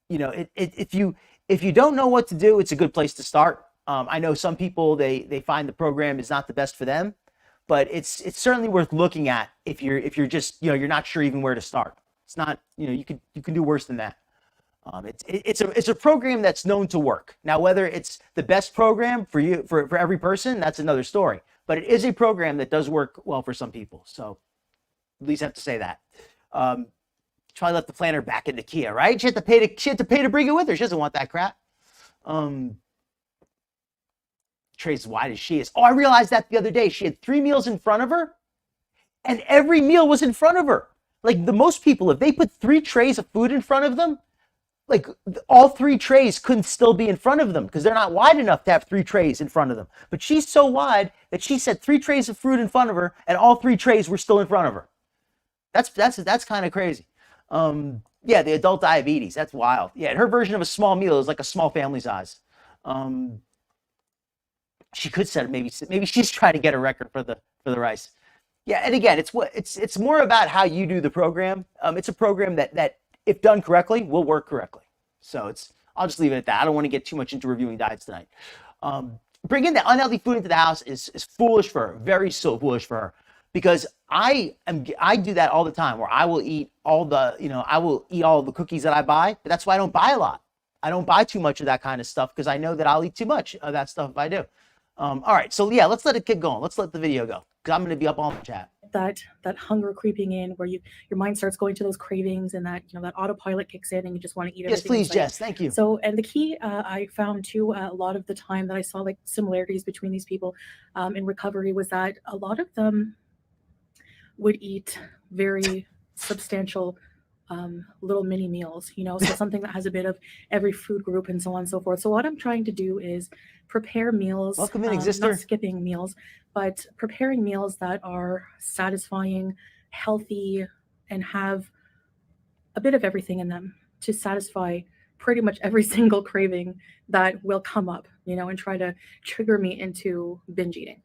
if you don't know what to do, it's a good place to start. I know some people they find the program is not the best for them, but it's certainly worth looking at if you're just you're not sure even where to start. It's not you can do worse than that. It's a program that's known to work. Now, whether it's the best program for you for every person, that's another story. But it is a program that does work well for some people. So at least I have to say that. She probably left the planner back in the Kia, right? She had to pay to bring it with her. She doesn't want that crap. Trey's as wide as she is. Oh, I realized that the other day. She had 3 meals in front of her, and every meal was in front of her. Like the most people, if they put 3 trays of food in front of them, like all 3 trays couldn't still be in front of them because they're not wide enough to have 3 trays in front of them. But she's so wide that she said 3 trays of fruit in front of her, and all 3 trays were still in front of her. That's kind of crazy. Yeah, the adult diabetes. That's wild. Yeah, her version of a small meal is like a small family size. She could set maybe she's trying to get a record for the rice. Yeah, and again, it's more about how you do the program. It's a program that if done correctly will work correctly. So I'll just leave it at that. I don't want to get too much into reviewing diets tonight. Bringing the unhealthy food into the house is foolish for her, very so foolish for her, because I do that all the time where I will eat all the cookies that I buy, but that's why I don't buy a lot. I don't buy too much of that kind of stuff because I know that I'll eat too much of that stuff if I do. All right, so yeah, let's let it get going. Let's let the video go because I'm going to be up on the chat. That hunger creeping in, where your mind starts going to those cravings, and that that autopilot kicks in, and you just want to eat everything. Yes, please, Jess. Thank you. So, and the key I found too, a lot of the time that I saw like similarities between these people in recovery was that a lot of them would eat very substantial little mini meals, so something that has a bit of every food group and so on and so forth. So what I'm trying to do is prepare meals, Welcome in, Exister. not skipping meals, but preparing meals that are satisfying, healthy, and have a bit of everything in them to satisfy pretty much every single craving that will come up, and try to trigger me into binge eating.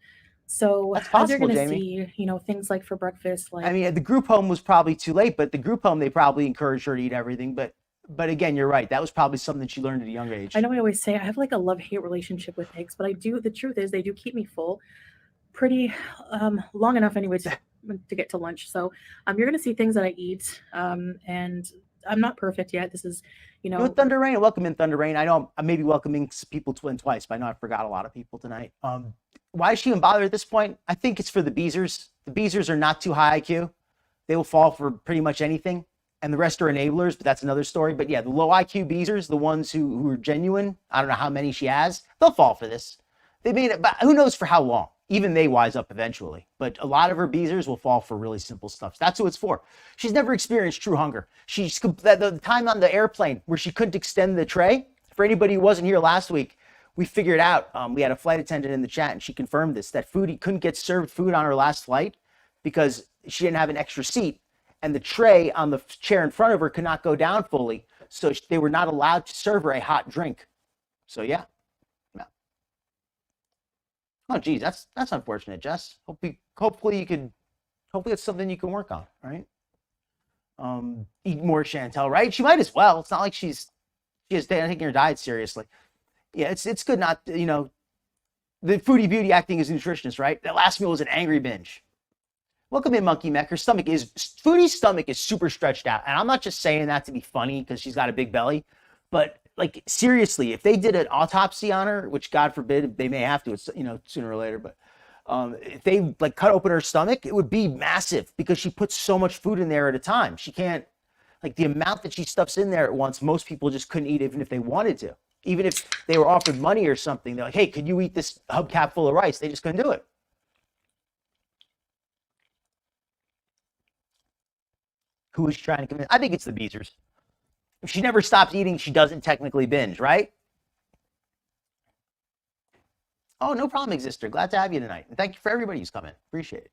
So That's possible, as you're going to Jamie. see, things like for breakfast, like I mean, the group home was probably too late, but the group home, they probably encouraged her to eat everything. But again, you're right. That was probably something she learned at a young age. I know I always say I have like a love-hate relationship with eggs, but the truth is they do keep me full pretty long enough anyways to get to lunch. So you're going to see things that I eat, and I'm not perfect yet. This is, Thunder Rain, welcome in, Thunder Rain. I know I'm maybe welcoming people twice, but I know I forgot a lot of people tonight. Why is she even bother at this point? I think it's for the Beezers. The Beezers are not too high IQ. They will fall for pretty much anything. And the rest are enablers, but that's another story. But yeah, the low IQ Beezers, the ones who are genuine, I don't know how many she has, they'll fall for this. They made it, but who knows for how long? Even they wise up eventually. But a lot of her Beezers will fall for really simple stuff. That's who it's for. She's never experienced true hunger. The time on the airplane where she couldn't extend the tray, for anybody who wasn't here last week, we figured out, we had a flight attendant in the chat and she confirmed this, that Foodie couldn't get served food on her last flight because she didn't have an extra seat and the tray on the chair in front of her could not go down fully. So they were not allowed to serve her a hot drink. So yeah. Oh, geez, that's unfortunate, Jess. Hopefully it's something you can work on, right? Eat more, Chantal, right? She might as well. It's not like she's taking her diet seriously. Yeah, it's good not, the Foodie Beauty acting as a nutritionist, right? That last meal was an angry binge. Welcome in, Monkey Mech. Foodie's stomach is super stretched out. And I'm not just saying that to be funny because she's got a big belly, but like seriously, if they did an autopsy on her, which God forbid they may have to, sooner or later, but if they like cut open her stomach, it would be massive because she puts so much food in there at a time. She can't, like the amount that she stuffs in there at once, most people just couldn't eat even if they wanted to. Even if they were offered money or something, they're like, hey, could you eat this hubcap full of rice? They just couldn't do it. Who is trying to convince? I think it's the Beezers. If she never stops eating, she doesn't technically binge, right? Oh, no problem, Exister. Glad to have you tonight. And thank you for everybody who's coming. Appreciate it.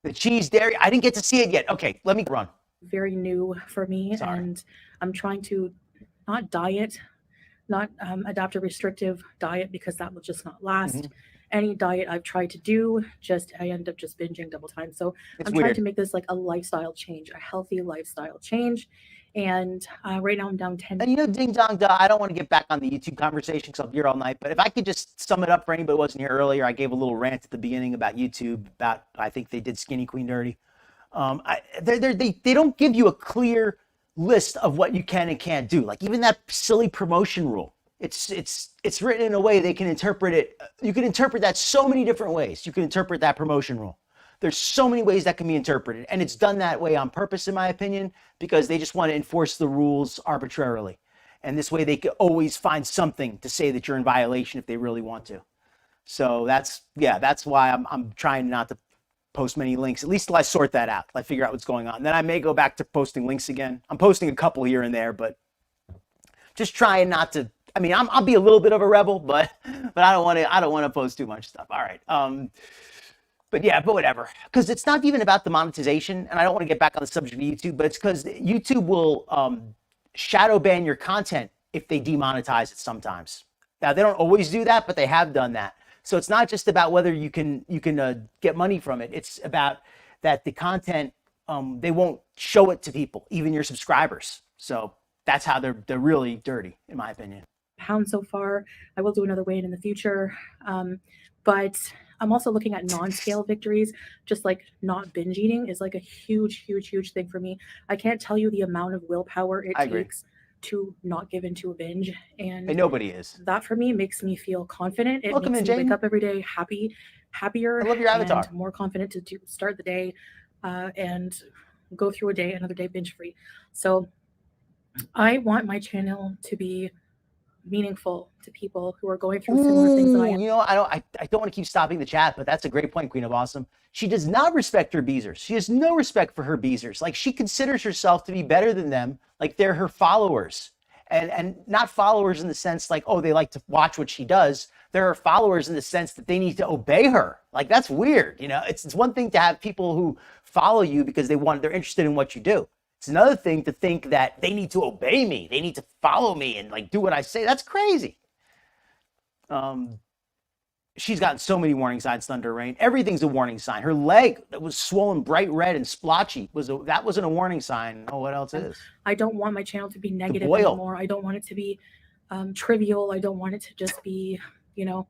The cheese dairy, I didn't get to see it yet. Okay, let me run. Very new for me. Sorry. And I'm trying to not diet, not adopt a restrictive diet because that will just not last. Mm-hmm. Any diet I've tried to do, I end up just binging double time. So I'm trying to make this like a lifestyle change, a healthy lifestyle change. And right now I'm down 10. And ding dong da, I don't want to get back on the YouTube conversation because I'll be here all night. But if I could just sum it up for anybody who wasn't here earlier, I gave a little rant at the beginning about YouTube, I think they did Skinny Queen dirty. They don't give you a clear list of what you can and can't do. Like even that silly promotion rule. It's written in a way they can interpret it. You can interpret that so many different ways. You can interpret that promotion rule. There's so many ways that can be interpreted. And it's done that way on purpose, in my opinion, because they just want to enforce the rules arbitrarily. And this way they can always find something to say that you're in violation if they really want to. So that's why I'm trying not to post many links, at least till I sort that out. I figure out what's going on. Then I may go back to posting links again. I'm posting a couple here and there, but just trying not to. I mean, I'll be a little bit of a rebel, but I don't want to post too much stuff. All right. But whatever, because it's not even about the monetization, and I don't want to get back on the subject of YouTube, but it's because YouTube will shadow ban your content if they demonetize it sometimes. Now, they don't always do that, but they have done that. So it's not just about whether you can get money from it. It's about that the content, they won't show it to people, even your subscribers. So that's how they're really dirty, in my opinion. Pound so far. I will do another weigh-in in the future. But I'm also looking at non-scale victories, just like not binge eating is like a huge, huge, huge thing for me. I can't tell you the amount of willpower it takes to not give into a binge, And and nobody is. that for me makes me feel confident. It Welcome makes in, me wake Jaden. up every day happier, I love your avatar. and more confident to start the day and go through another day binge free. So I want my channel to be meaningful to people who are going through similar things that I am. You know, I don't want to keep stopping the chat, but that's a great point, Queen of Awesome. She does not respect her beezers. She has no respect for her beezers. Like, she considers herself to be better than them. Like, they're her followers, and not followers in the sense like, oh, they like to watch what she does. They're her followers in the sense that they need to obey her. Like, that's weird. You know, it's one thing to have people who follow you because they're interested in what you do. It's another thing to think that they need to obey me. They need to follow me and like do what I say. That's crazy. She's gotten so many warning signs, thunder, rain. Everything's a warning sign. Her leg that was swollen bright red and splotchy that wasn't a warning sign. Oh, what else is? I don't want my channel to be negative anymore. I don't want it to be trivial. I don't want it to just be, you know,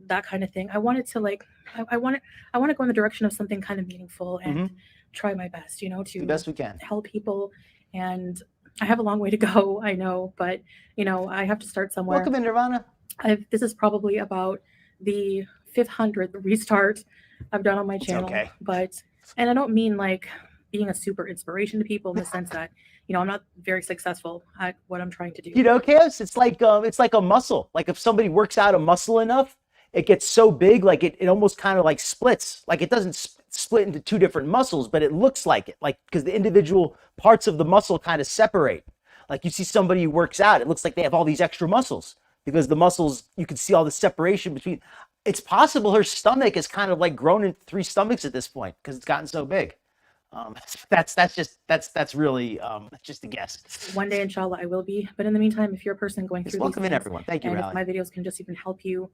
that kind of thing. I want it to like, I want to go in the direction of something kind of meaningful and try my best, you know, to the best we can help people. And I have a long way to go, I know, but you know, I have to start somewhere. Welcome in, Nirvana. This is probably about the 500th restart I've done on my channel. Okay. And I don't mean like being a super inspiration to people in the sense that, you know, I'm not very successful at what I'm trying to do. You know, Chaos, it's like a muscle. Like if somebody works out a muscle enough, it gets so big, like it almost kind of like splits. Like it doesn't split into two different muscles, but it looks like it, like because the individual parts of the muscle kind of separate. Like you see somebody who works out, it looks like they have all these extra muscles because the muscles, you can see all the separation between. It's possible her stomach is kind of like grown into 3 stomachs at this point because it's gotten so big. That's really just a guess. One day, inshallah, I will be. But in the meantime, if you're a person going through welcome these in, everyone. Thank you, and Riley. if my videos can just even help you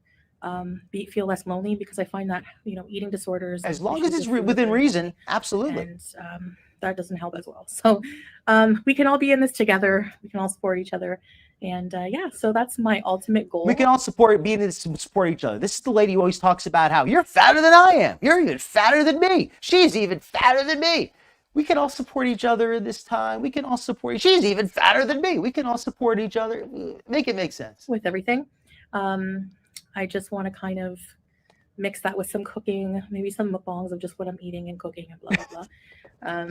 feel less lonely, because I find that, you know, eating disorders, as long as it's within reason, absolutely, and that doesn't help as well. So we can all be in this together. We can all support each other. And yeah, so that's my ultimate goal. We can all support each other. This is the lady who always talks about how you're fatter than I am. You're even fatter than me. She's even fatter than me. We can all support each other in this time. We can all support. She's even fatter than me. We can all support each other. Make it make sense. With everything. I just want to kind of mix that with some cooking, maybe some mukbangs of just what I'm eating and cooking and blah, blah, blah.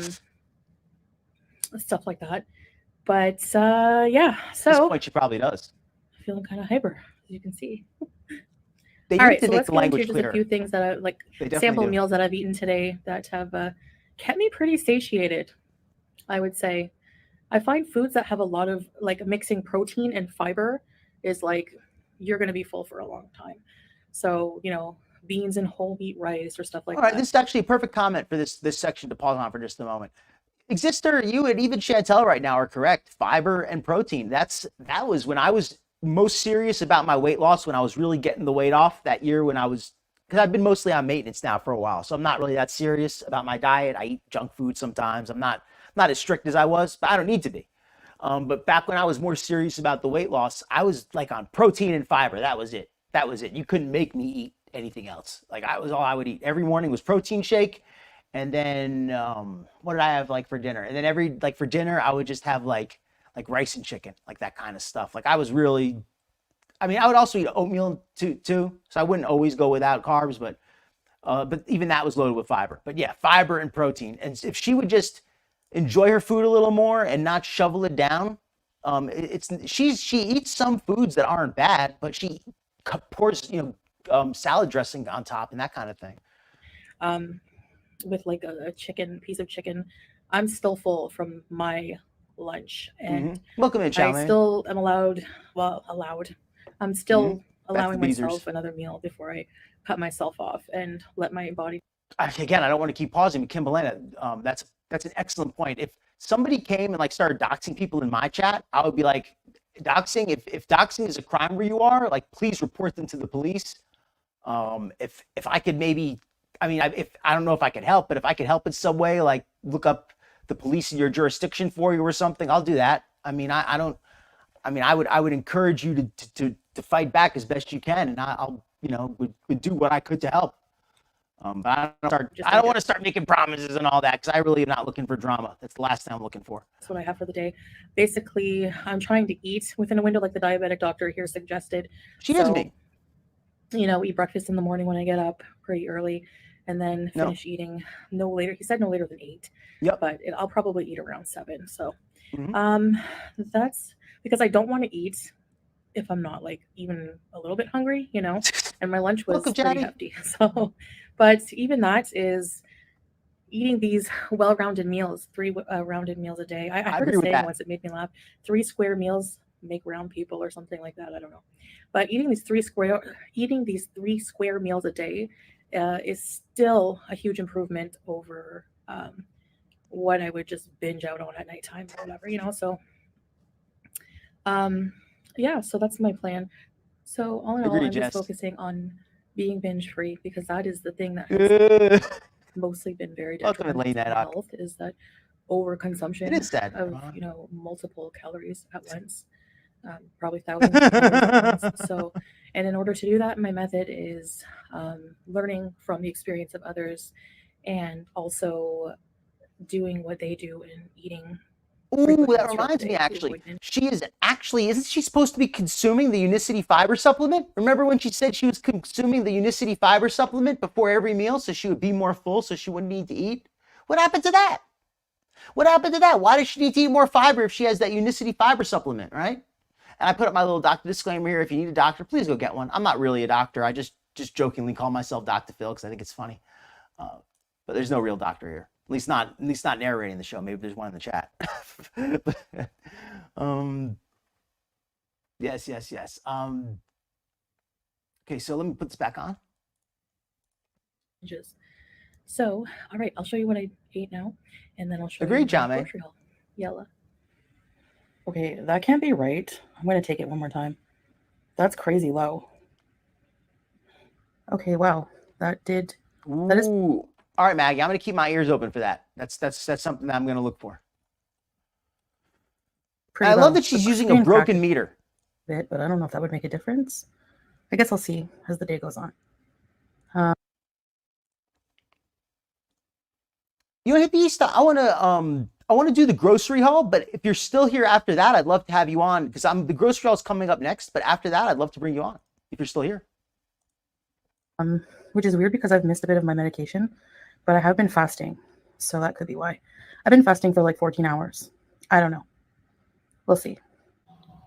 Stuff like that. But yeah, so. At this point, she probably does. Feeling kind of hyper, as you can see. They all right, so let's get into just a few things that I like, sample meals that I've eaten today that have kept me pretty satiated, I would say. I find foods that have a lot of like mixing protein and fiber is like, you're going to be full for a long time. So, you know, beans and whole wheat rice or stuff like that. All right, this is actually a perfect comment for this section to pause on for just a moment. Exister, you and even Chantal right now are correct. Fiber and protein. That was when I was most serious about my weight loss, when I was really getting the weight off that year because I've been mostly on maintenance now for a while. So I'm not really that serious about my diet. I eat junk food sometimes. I'm not as strict as I was, but I don't need to be. But back when I was more serious about the weight loss, I was like on protein and fiber. That was it. You couldn't make me eat anything else. Like I was all I would eat every morning was protein shake. And then what did I have like for dinner? And then for dinner, I would just have like rice and chicken, like that kind of stuff. Like I was really, I mean, I would also eat oatmeal too. So I wouldn't always go without carbs, but even that was loaded with fiber. But yeah, fiber and protein. And if she would just enjoy her food a little more and not shovel it down, she eats some foods that aren't bad, but she pours salad dressing on top and that kind of thing. With like a piece of chicken, I'm still full from my lunch, and welcome in, Chantal. I still am I'm still allowing myself another meal before I cut myself off and let my body. Again, I don't want to keep pausing, but Kimberlina, that's an excellent point. If somebody came and like started doxing people in my chat, I would be like, doxing. If doxing is a crime where you are, like, please report them to the police. If I could maybe. I mean, I don't know if I could help, but if I could help in some way, like look up the police in your jurisdiction for you or something, I'll do that. I mean, I would encourage you to fight back as best you can, and I'll would do what I could to help. But I don't want to start making promises and all that because I really am not looking for drama. That's the last thing I'm looking for. That's what I have for the day. Basically, I'm trying to eat within a window like the diabetic doctor here suggested. She does me. Eat breakfast in the morning when I get up pretty early, and then finish eating no later. He said no later than 8. Yep. But I'll probably eat around 7. So, Mm-hmm. that's because I don't want to eat if I'm not like even a little bit hungry, And my lunch was pretty hefty. So, but even that is eating these well-rounded meals, 3 rounded meals a day. I heard a saying once, it made me laugh. 3 square meals make round people or something like that. I don't know. But eating these 3 square meals a day is still a huge improvement over what I would just binge out on at nighttime or whatever, So, so that's my plan. So all in all, I'm just focusing on being binge free because that is the thing that has mostly been very detrimental to my health, is that overconsumption of multiple calories at once, probably thousands of calories at once. So, and in order to do that, my method is learning from the experience of others and also doing what they do and eating. Ooh, that reminds me, actually. Isn't she supposed to be consuming the Unicity fiber supplement? Remember when she said she was consuming the Unicity fiber supplement before every meal so she would be more full so she wouldn't need to eat? What happened to that? Why does she need to eat more fiber if she has that Unicity fiber supplement, right? And I put up my little doctor disclaimer here. If you need a doctor, please go get one. I'm not really a doctor. I just jokingly call myself Dr. Phil because I think it's funny. But there's no real doctor here. At least not narrating the show. Maybe there's one in the chat. Yes. Okay, so let me put this back on. So, all right, I'll show you what I ate now, and then I'll show you. Great job, man. Yella. Okay, that can't be right. I'm going to take it one more time. That's crazy low. Okay, wow. That is. All right, Maggie, I'm going to keep my ears open for that. That's something that I'm going to look for. I love that she's using a broken meter. But I don't know if that would make a difference. I guess I'll see as the day goes on. Hippista, I want to do the grocery haul, but if you're still here after that, I'd love to have you on because the grocery haul is coming up next. But after that, I'd love to bring you on if you're still here. Which is weird because I've missed a bit of my medication, but I have been fasting, so that could be why. I've been fasting for like 14 hours. I don't know. We'll see.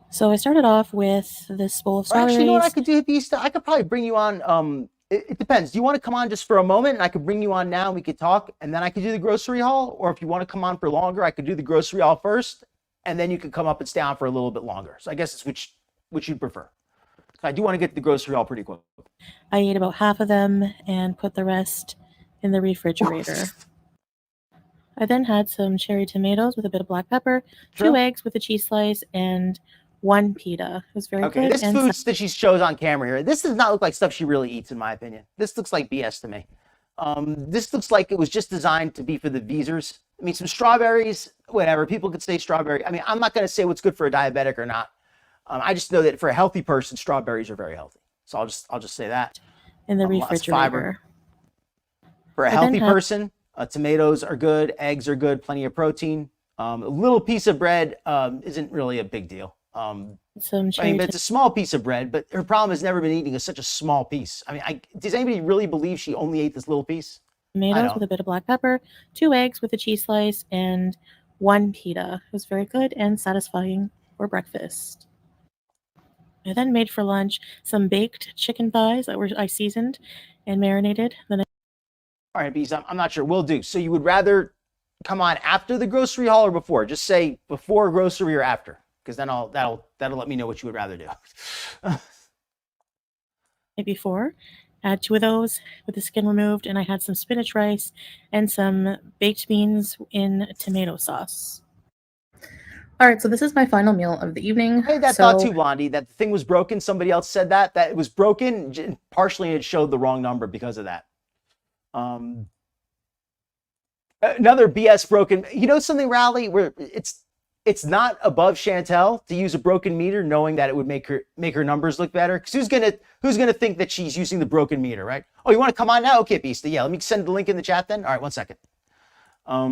So I started off with this bowl of strawberries. Actually, you know what I could do, Hippista? I could probably bring you on. It depends. Do you want to come on just for a moment and I could bring you on now and we could talk and then I could do the grocery haul? Or if you want to come on for longer, I could do the grocery haul first and then you could come up and stay on for a little bit longer. So I guess it's which you'd prefer. I do want to get to the grocery haul pretty quick. I ate about half of them and put the rest in the refrigerator. I then had some cherry tomatoes with a bit of black pepper, 2 eggs with a cheese slice, and 1 pita. It was very good. Okay, this food that she shows on camera here, this does not look like stuff she really eats, in my opinion. This looks like BS to me. This looks like it was just designed to be for the Visers. I mean, some strawberries, whatever. People could say strawberry. I mean, I'm not going to say what's good for a diabetic or not. I just know that for a healthy person, strawberries are very healthy. So I'll just say that. In the refrigerator. For a healthy person, tomatoes are good, eggs are good, plenty of protein. A little piece of bread isn't really a big deal. It's a small piece of bread, but her problem has never been eating such a small piece. I mean, does anybody really believe she only ate this little piece? Tomatoes with a bit of black pepper, 2 eggs with a cheese slice, and 1 pita. It was very good and satisfying for breakfast. I then made for lunch some baked chicken thighs that I seasoned and marinated. All right, Bees, I'm not sure. We'll do. So you would rather come on after the grocery haul or before? Just say before grocery or after, because then that'll let me know what you would rather do. Before, I had 2 of those with the skin removed, and I had some spinach rice and some baked beans in tomato sauce. All right, so this is my final meal of the evening. I had that thought too, Blondie, that the thing was broken. Somebody else said that it was broken. Partially, it showed the wrong number because of that. Another BS broken. You know something, Raleigh, where it's it's not above Chantal to use a broken meter, knowing that it would make her numbers look better. Because who's gonna think that she's using the broken meter, right? Oh, you want to come on now? Okay, Beasta. Yeah, let me send the link in the chat then. All right, 1 second. All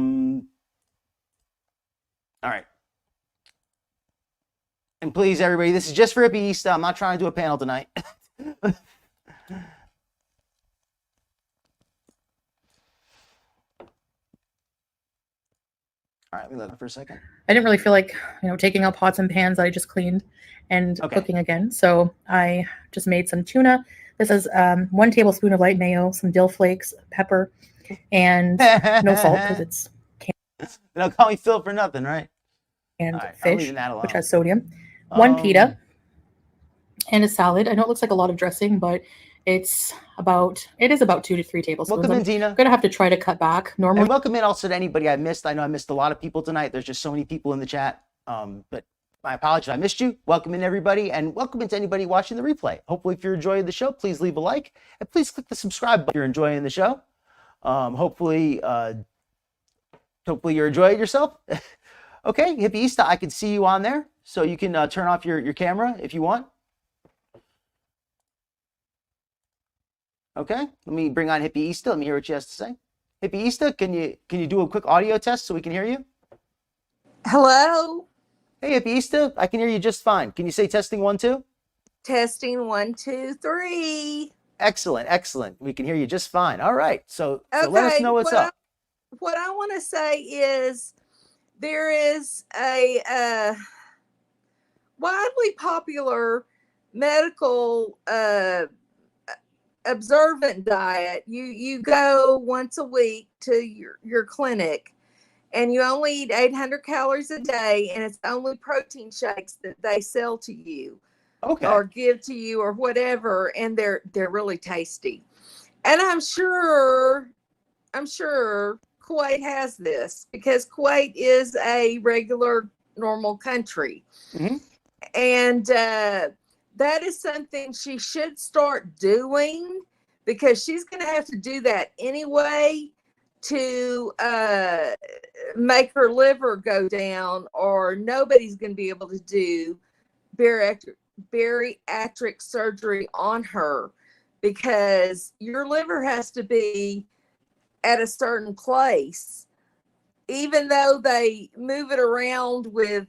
right. And please, everybody, this is just for Beasta. I'm not trying to do a panel tonight. All right, let me look for a second. I didn't really feel like, taking out pots and pans that I just cleaned and cooking again. So I just made some tuna. This is 1 tablespoon of light mayo, some dill flakes, pepper, and no salt because it's canned. They'll call me Phil for nothing, right? And fish, which has sodium. 1 pita and a salad. I know it looks like a lot of dressing, but it is about 2 to 3 tablespoons. Welcome in, Dina. I'm gonna have to try to cut back. Normally, and welcome in also to anybody I missed. I know I missed a lot of people tonight. There's just so many people in the chat. But my apologies, I missed you. Welcome in, everybody, and welcome into anybody watching the replay. Hopefully, if you're enjoying the show, please leave a like and please click the subscribe button if you're enjoying the show. Hopefully you're enjoying yourself. Okay, Hippieista, I can see you on there, so you can turn off your camera if you want. Okay, let me bring on Hippieista. Let me hear what she has to say. Hippieista, can you do a quick audio test so we can hear you? Hello. Hey, Hippieista, I can hear you just fine. Can you say testing 1, 2? Testing 1, 2, 3. Excellent, excellent. We can hear you just fine. All right, so let us know what's up. What I want to say is there is a widely popular medical observant diet. You go once a week to your clinic and you only eat 800 calories a day, and it's only protein shakes that they sell to you or give to you or whatever, and they're really tasty. And I'm sure Kuwait has this because Kuwait is a regular normal country. Mm-hmm. And that is something she should start doing, because she's going to have to do that anyway to make her liver go down, or nobody's going to be able to do bariatric surgery on her, because your liver has to be at a certain place, even though they move it around with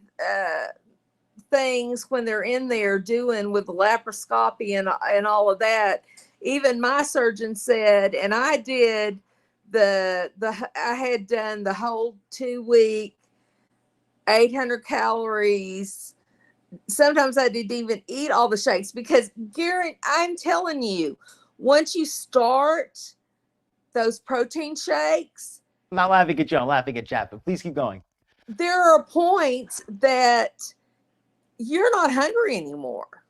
things when they're in there doing with the laparoscopy and all of that. Even my surgeon said, and I did I had done the whole 2-week 800 calories. Sometimes I didn't even eat all the shakes, because Gary, I'm telling you, once you start those protein shakes, I'm not laughing at you, I'm laughing at chat, but please keep going. There are points that you're not hungry anymore.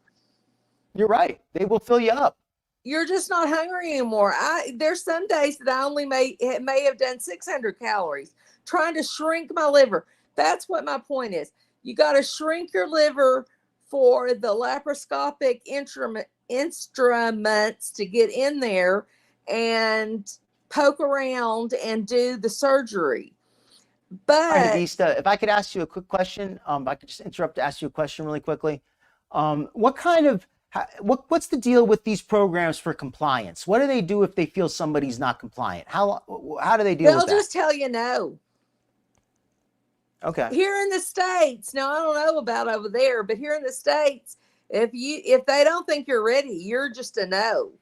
You're right. They will fill you up. You're just not hungry anymore. There's some days that I only may have done 600 calories trying to shrink my liver. That's what my point is. You got to shrink your liver for the laparoscopic instruments to get in there and poke around and do the surgery. But right, Adista, if I could ask you a quick question, I could just interrupt to ask you a question really quickly. What's the deal with these programs for compliance? What do they do if they feel somebody's not compliant? How do they deal with that? They'll just tell you no. Okay. Here in the States, now I don't know about over there, but here in the States, if they don't think you're ready, you're just a no.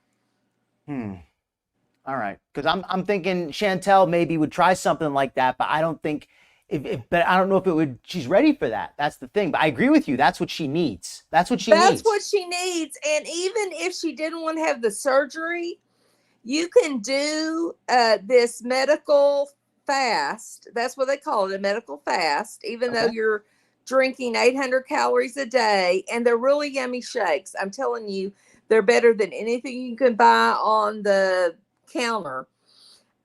All right, because I'm thinking Chantal maybe would try something like that, but I don't think but I don't know if it would. She's ready for that. That's the thing. But I agree with you. That's what she needs. That's what she needs. That's what she needs. And even if she didn't want to have the surgery, you can do this medical fast. That's what they call it, a medical fast, even though you're drinking 800 calories a day, and they're really yummy shakes. I'm telling you, they're better than anything you can buy on the counter.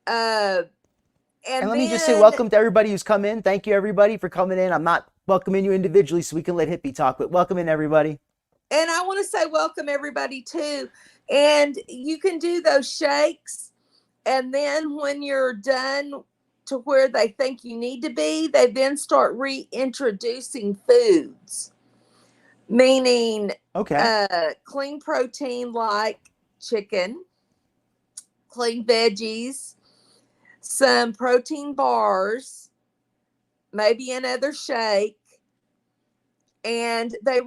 And let me just say welcome to everybody who's come in. Thank you, everybody, for coming in. I'm not welcoming you individually so we can let Hippie talk, but welcome in, everybody. And I want to say welcome, everybody, too. And you can do those shakes. And then when you're done to where they think you need to be, they then start reintroducing foods, meaning Okay. clean protein like chicken, clean veggies, some protein bars, maybe another shake, and they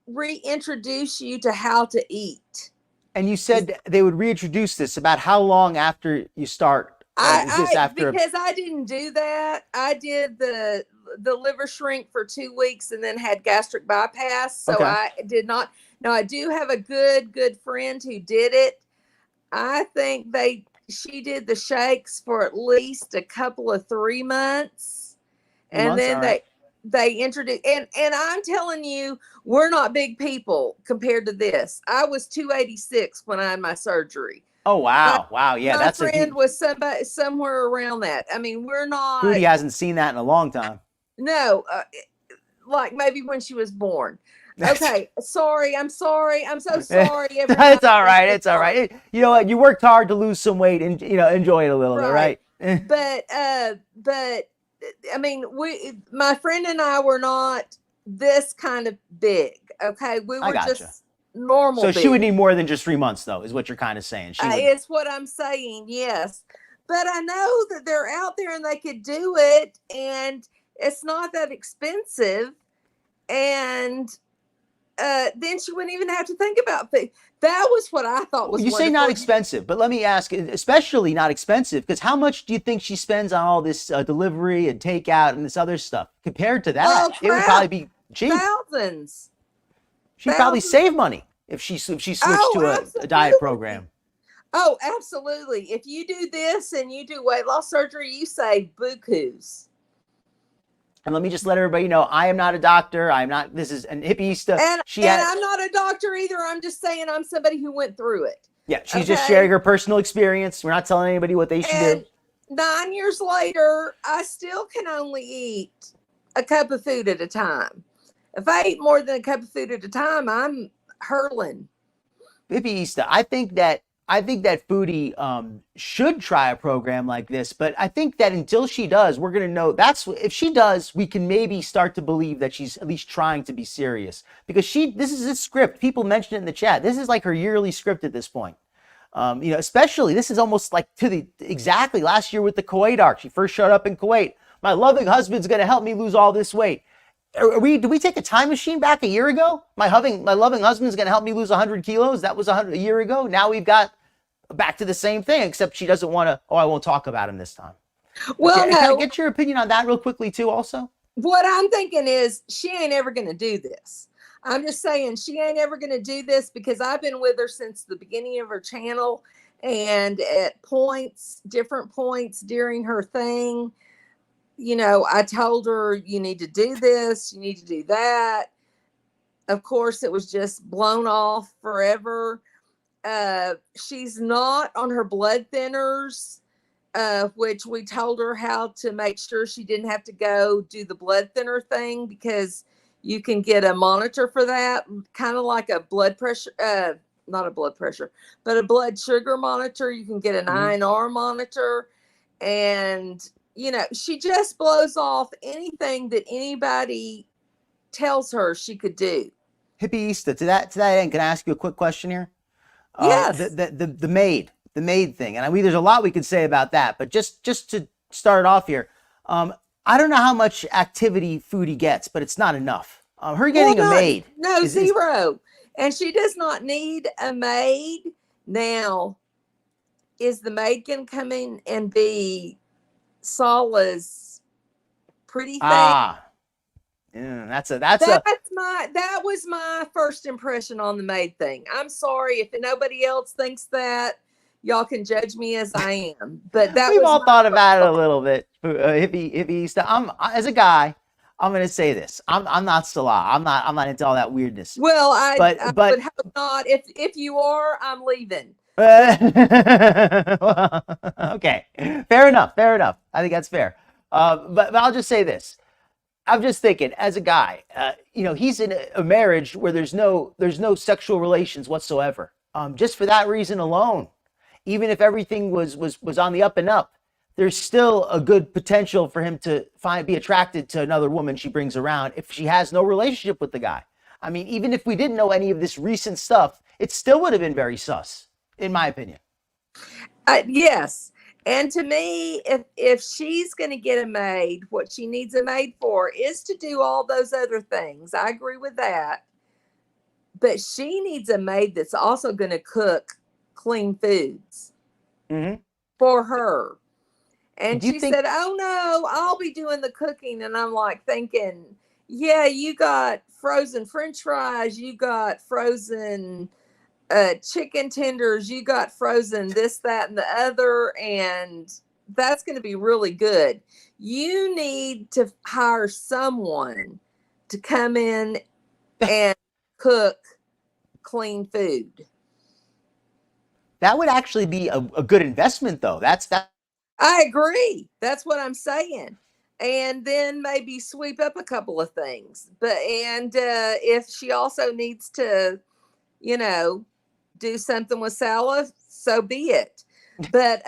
reintroduce you to how to eat. And you said they would reintroduce this about how long after you start? Is this after? Because I didn't do that. I did the liver shrink for 2 weeks and then had gastric bypass. So Okay. I did not. Now I do have a good friend who did it. I think she did the shakes for at least a couple of 3 months, and then they introduced, and I'm telling you, we're not big people compared to this. I was 286 when I had my surgery. Oh wow, wow, yeah, My that's friend was somewhere around that. I mean, we're not. Foodie hasn't seen that in a long time. No, like maybe when she was born. Okay, sorry. I'm so sorry. Everybody. It's all right. It's all right. You know what? You worked hard to lose some weight, and enjoy it a little bit, right? But I mean, my friend and I were not this kind of big. Okay, we were just normal. So she would need more than just 3 months, though, is what you're kind of saying. It's what I'm saying. Yes, but I know that they're out there and they could do it, and it's not that expensive, and then she wouldn't even have to think about things. That was what I thought was. You say not expensive, but let me ask, especially not expensive, because how much do you think she spends on all this delivery and takeout and this other stuff? Compared to that, it would probably be cheap. Thousands. She'd probably save money if she switched to a diet program. Oh, absolutely. If you do this and you do weight loss surgery, you save bukus. And let me just let everybody know, I am not a doctor. This is an hippieista. And I'm not a doctor either. I'm just saying I'm somebody who went through it. Yeah, she's just sharing her personal experience. We're not telling anybody what they should do. 9 years later, I still can only eat a cup of food at a time. If I eat more than a cup of food at a time, I'm hurling. Hippieista, I think that Foodie should try a program like this, but I think that until she does, we're going to know. If she does, we can maybe start to believe that she's at least trying to be serious, because this is a script. People mentioned it in the chat. This is like her yearly script at this point. Especially this is almost like exactly last year with the Kuwait arc. She first showed up in Kuwait. My loving husband's going to help me lose all this weight. Did we take a time machine back a year ago? My loving husband's going to help me lose 100 kilos. That was a year ago. Now we've got back to the same thing, except she doesn't want to. Oh, I won't talk about him this time. Well, Can I get your opinion on that real quickly too? Also, what I'm thinking is she ain't ever going to do this. I'm just saying she ain't ever going to do this, because I've been with her since the beginning of her channel, and at different points during her thing, I told her, you need to do this, you need to do that. Of course, it was just blown off forever. She's not on her blood thinners, which we told her how to make sure she didn't have to go do the blood thinner thing, because you can get a monitor for that, kind of like a blood pressure, not a blood pressure, but a blood sugar monitor. You can get an INR monitor, and she just blows off anything that anybody tells her she could do. Hippieista, to that end, can I ask you a quick question here? Yes. The maid thing, and there's a lot we could say about that, but just to start off here, I don't know how much activity Foodie gets, but it's not enough. Her getting a maid, zero, and she does not need a maid. Now, is the maid going to come in and be Salah's pretty thing? Yeah, that was my first impression on the maid thing. I'm sorry if nobody else thinks that. Y'all can judge me as I am, but we've all thought about it a little bit. Hippie, as a guy, I'm going to say this. I'm not Salah. I'm not into all that weirdness. Well, I would hope not. If you are, I'm leaving. Well, okay, fair enough. I think that's fair. But I'll just say this. I'm just thinking, as a guy, he's in a marriage where there's no sexual relations whatsoever. Just for that reason alone, even if everything was on the up and up, there's still a good potential for him to be attracted to another woman she brings around if she has no relationship with the guy. I mean, even if we didn't know any of this recent stuff, it still would have been very sus, in my opinion. Yes. And to me, if she's going to get a maid, what she needs a maid for is to do all those other things. I agree with that. But she needs a maid that's also going to cook clean foods for her. And she said, oh, no, I'll be doing the cooking. And I'm like thinking, yeah, you got frozen French fries. You got frozen chicken tenders, you got frozen this, that, and the other, and that's going to be really good. You need to hire someone to come in and cook clean food. That would actually be a good investment, though. That's that. I agree. That's what I'm saying. And then maybe sweep up a couple of things. But if she also needs to, do something with Salah, so be it. But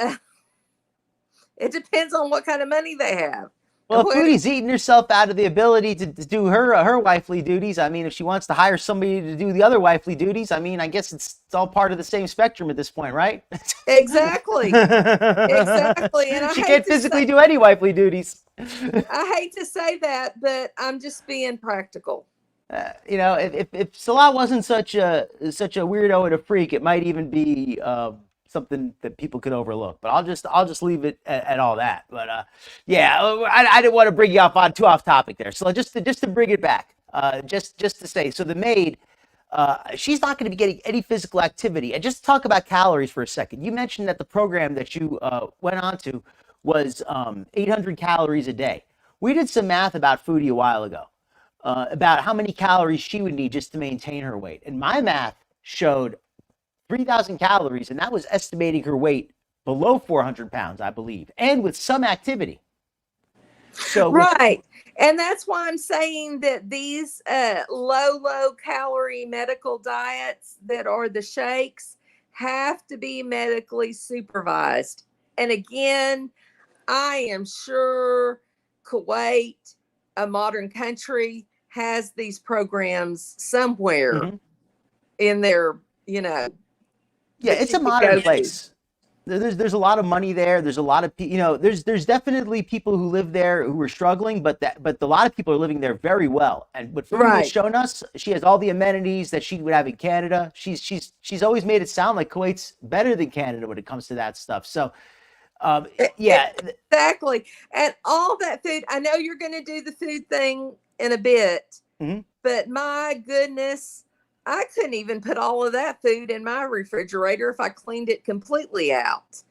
it depends on what kind of money they have. Well, if Foodie's eating herself out of the ability to do her wifely duties, I mean, if she wants to hire somebody to do the other wifely duties, I mean, I guess it's all part of the same spectrum at this point, right? Exactly. Exactly. And she can't physically do any wifely duties. I hate to say that, but I'm just being practical. If Salah wasn't such a weirdo and a freak, it might even be something that people could overlook. But I'll just leave it at all that. But I didn't want to bring you too off topic there. So just to bring it back, just to say, so the maid, she's not going to be getting any physical activity. And just to talk about calories for a second, you mentioned that the program that you went on to was 800 calories a day. We did some math about Foodie a while ago. About how many calories she would need just to maintain her weight. And my math showed 3,000 calories, and that was estimating her weight below 400 pounds, I believe, and with some activity. So right. And that's why I'm saying that these low calorie medical diets that are the shakes have to be medically supervised. And again, I am sure Kuwait, a modern country, has these programs somewhere in their, Yeah, it's a modern place. There's a lot of money there. There's a lot of there's definitely people who live there who are struggling, but a lot of people are living there very well. And what Foodie has shown us, she has all the amenities that she would have in Canada. She's always made it sound like Kuwait's better than Canada when it comes to that stuff. So exactly. And all that food, I know you're going to do the food thing in a bit, but my goodness, I couldn't even put all of that food in my refrigerator if I cleaned it completely out.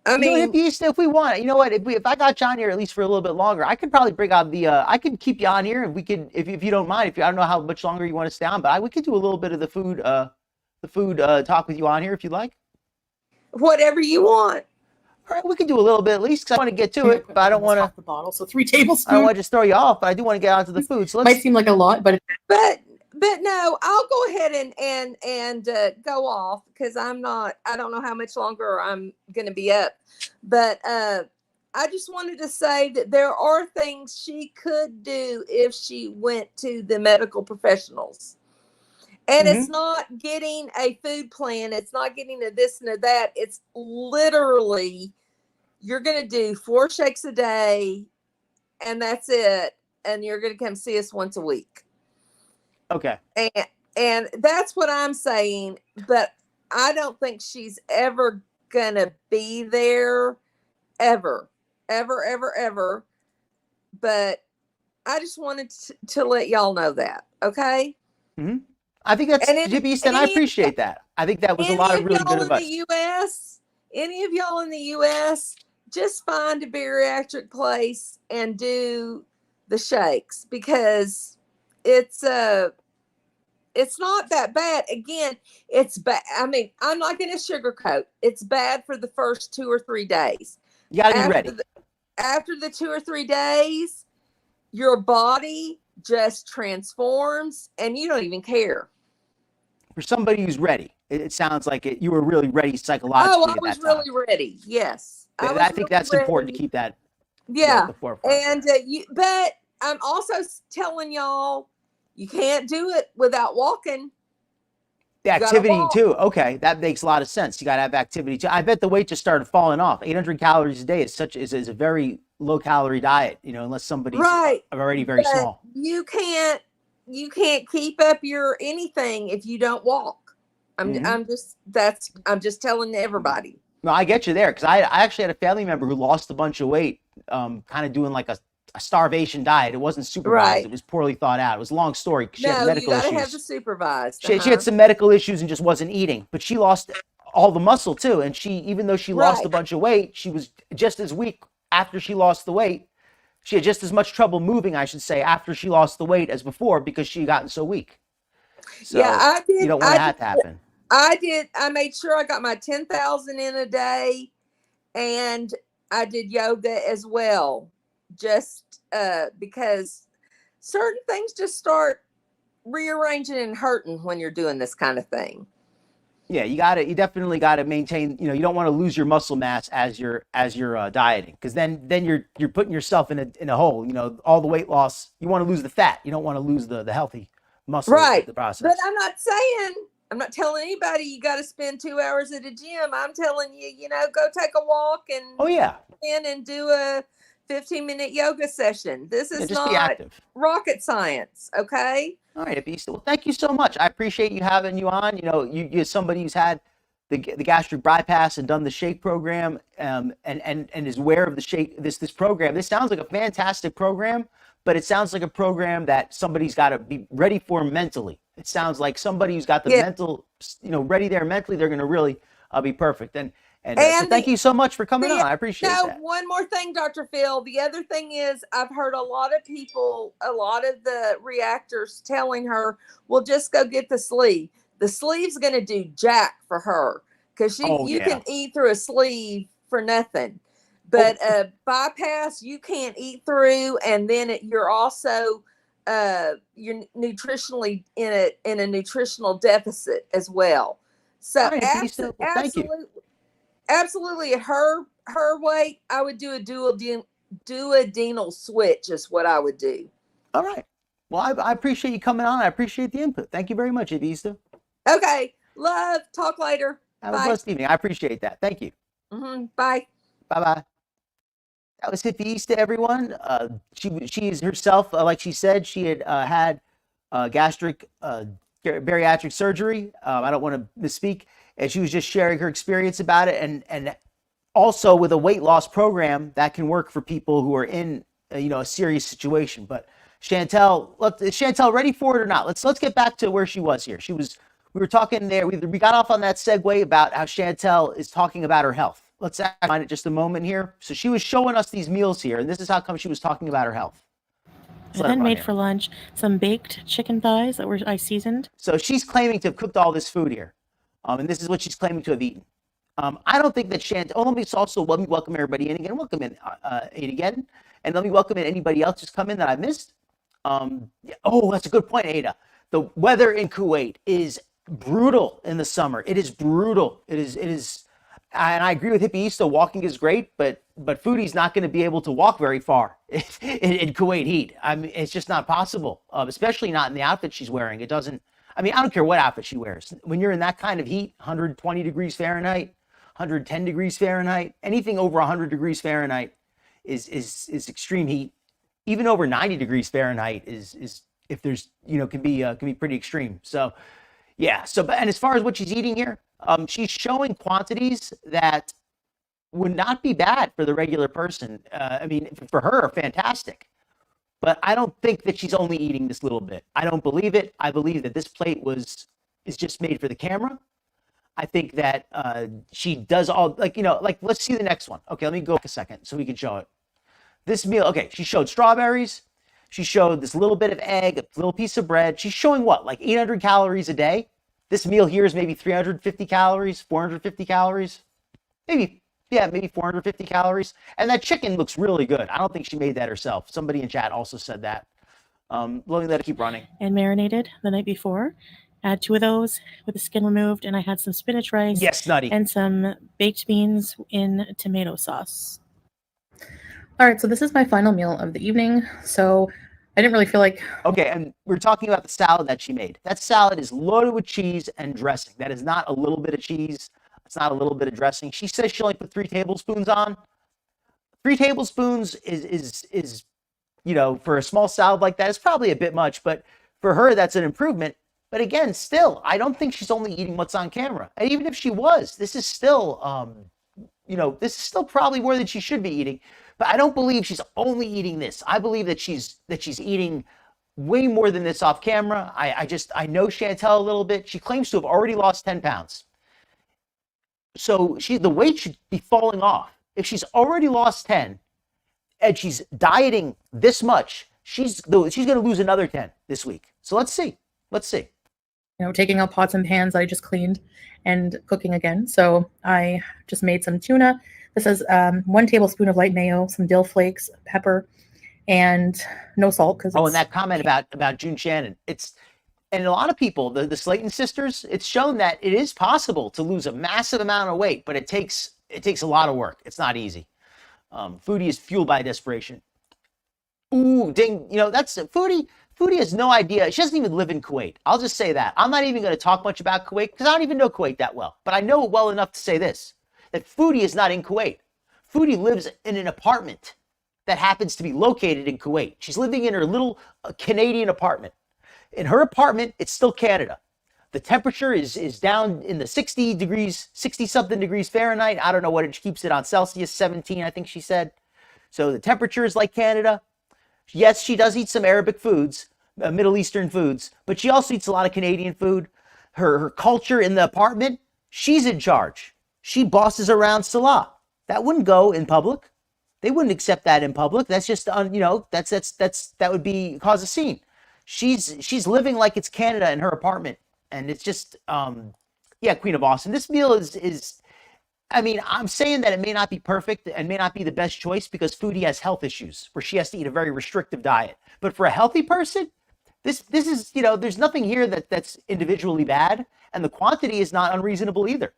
I mean, if we want, you know what, if I got you on here at least for a little bit longer, I could probably bring out I could keep you on here, and we could, if you don't mind, I don't know how much longer you want to stay on, but we could do a little bit of the food talk with you on here if you like. Whatever you want. All right, we can do a little bit at least because I want to get to it, but I don't want to. The bottle, so 3 tablespoons. I don't want to just throw you off, but I do want to get onto the food. So might seem like a lot, but no, I'll go ahead and go off because I don't know how much longer I'm going to be up, but I just wanted to say that there are things she could do if she went to the medical professionals. And it's not getting a food plan. It's not getting a this and a that. It's literally, you're going to do 4 shakes a day and that's it. And you're going to come see us once a week. Okay. And that's what I'm saying. But I don't think she's ever going to be there ever. But I just wanted to let y'all know that. Okay. I think that's Beast, and I appreciate that. I think that was a lot of really good advice. Any of y'all in the US, just find a bariatric place and do the shakes because it's not that bad. Again, it's bad. I mean, I'm not going to sugarcoat. It's bad for the first 2 or 3 days. You got to be ready. After the 2 or 3 days, your body just transforms and you don't even care. For somebody who's ready, it sounds like you were really ready psychologically. Oh, I was really ready. Yes. I think that's important to keep that at the forefront. And but I'm also telling y'all, you can't do it without walking. The activity too. Okay, that makes a lot of sense. You got to have activity too. I bet the weight just started falling off. 800 calories a day is a very low calorie diet, unless somebody's already very small. You can't keep up your anything if you don't walk. I'm just telling everybody. No, I get you there, because I actually had a family member who lost a bunch of weight, kind of doing like a starvation diet. It wasn't supervised. It was poorly thought out. It was a long story. She had medical issues. You gotta have the supervised. She had some medical issues and just wasn't eating, but she lost all the muscle too. And even though she lost a bunch of weight, she was just as weak after she lost the weight. She had just as much trouble moving, I should say, after she lost the weight as before, because she had gotten so weak. So I did. You don't want that to happen. I made sure I got my 10,000 in a day, and I did yoga as well. Just because certain things just start rearranging and hurting when you're doing this kind of thing. Yeah, you definitely got to maintain, you don't want to lose your muscle mass as you're dieting, because then you're putting yourself in a hole. All the weight loss, you want to lose the fat. You don't want to lose the healthy muscle in the process. But I'm not telling anybody you got to spend 2 hours at a gym. I'm telling you, go take a walk and in and do a 15-minute yoga session. This is not rocket science, okay? All right, Abisa. Well, thank you so much. I appreciate you having you on. You're somebody who's had the gastric bypass and done the shake program, and is aware of the shake this program. This sounds like a fantastic program, but it sounds like a program that somebody's got to be ready for mentally. It sounds like somebody who's got the mental, ready there mentally. They're going to really be perfect. And so thank you so much for coming on. I appreciate that. One more thing, Dr. Phil. The other thing is, I've heard a lot of the reactors telling her, well, just go get the sleeve. The sleeve's going to do jack for her, because you can eat through a sleeve for nothing. But bypass, you can't eat through, and then you're also you're nutritionally in a nutritional deficit as well. So absolutely, at her weight, I would do a duodenal switch is what I would do. All right. Well, I appreciate you coming on. I appreciate the input. Thank you very much, Avisa. Okay. Love. Talk later. Have a blessed evening. I appreciate that. Thank you. Bye. Bye-bye. That was Hippie everyone. She is herself, like she said, she had had gastric bariatric surgery. I don't want to misspeak. And she was just sharing her experience about it, and also with a weight loss program that can work for people who are in a serious situation. But Chantal, is Chantal ready for it or not? Let's get back to where she was here. We were talking there. We got off on that segue about how Chantal is talking about her health. Let's find it just a moment here. So she was showing us these meals here, and this is how come she was talking about her health. I then made for lunch some baked chicken thighs that I seasoned. So she's claiming to have cooked all this food here. And this is what she's claiming to have eaten. I don't think that Chantal. Let me welcome everybody in again. Welcome in, Ada again, and let me welcome in anybody else who's come in that I missed. That's a good point, Ada. The weather in Kuwait is brutal in the summer. It is brutal. It is, and I agree with Hippie. Walking is great, but Foodie's not going to be able to walk very far in Kuwait heat. I mean, it's just not possible, especially not in the outfit she's wearing. It doesn't. I mean, I don't care what outfit she wears. When you're in that kind of heat, 120 degrees Fahrenheit, 110 degrees Fahrenheit, anything over 100 degrees Fahrenheit is extreme heat. Even over 90 degrees Fahrenheit is if there's, can be pretty extreme. So, yeah. And as far as what she's eating here, she's showing quantities that would not be bad for the regular person. I mean, for her, fantastic. But I don't think that she's only eating this little bit. I don't believe it. I believe that this plate is just made for the camera. I think that she does all, let's see the next one. Okay, let me go back a second so we can show it. This meal, okay, she showed strawberries. She showed this little bit of egg, a little piece of bread. She's showing what, like 800 calories a day? This meal here is maybe 350 calories, 450 calories, maybe 450 calories. And that chicken looks really good. I don't think she made that herself. Somebody in chat also said that. Let me let it keep running. And marinated the night before. I had 2 of those with the skin removed, and I had some spinach rice Yes, nutty. and some baked beans in tomato sauce. All right, so this is my final meal of the evening. So I didn't really feel like... Okay, and we're talking about the salad that she made. That salad is loaded with cheese and dressing. That is not a little bit of cheese. It's not a little bit of dressing. She says she only put 3 tablespoons on. 3 tablespoons is you know, for a small salad like that, it's probably a bit much, but for her, that's an improvement. But again, still, I don't think she's only eating what's on camera. And even if she was, this is still, you know, this is still probably more than she should be eating. But I don't believe she's only eating this. I believe that she's eating way more than this off camera. I know Chantal a little bit. She claims to have already lost 10 pounds. So the weight should be falling off. If she's already lost 10 and she's dieting this much, she's going to lose another 10 this week. So let's see. You know, taking out pots and pans that I just cleaned and cooking again. So I just made some tuna. This is 1 tablespoon of light mayo, some dill flakes, pepper, and no salt. And that comment about June Shannon, and a lot of people, the Slayton sisters, it's shown that it is possible to lose a massive amount of weight, but it takes a lot of work. It's not easy. Foodie is fueled by desperation. Ooh, ding! You know, that's Foodie. Foodie has no idea. She doesn't even live in Kuwait. I'll just say that. I'm not even going to talk much about Kuwait because I don't even know Kuwait that well. But I know it well enough to say this, that Foodie is not in Kuwait. Foodie lives in an apartment that happens to be located in Kuwait. She's living in her little Canadian apartment. In her apartment, it's still Canada. The temperature is down in the 60-something degrees Fahrenheit. I don't know what it keeps it on Celsius, 17, I think she said. So the temperature is like Canada. Yes, she does eat some Arabic foods, Middle Eastern foods, but she also eats a lot of Canadian food. Her culture in the apartment, she's in charge. She bosses around Salah. That wouldn't go in public. They wouldn't accept that in public. That's just, you know, that would be cause a scene. She's living like it's Canada in her apartment. And it's just, yeah, Queen of Awesome. This meal is, I mean, I'm saying that it may not be perfect and may not be the best choice because Foodie has health issues where she has to eat a very restrictive diet. But for a healthy person, this is, you know, there's nothing here that's individually bad, and the quantity is not unreasonable either.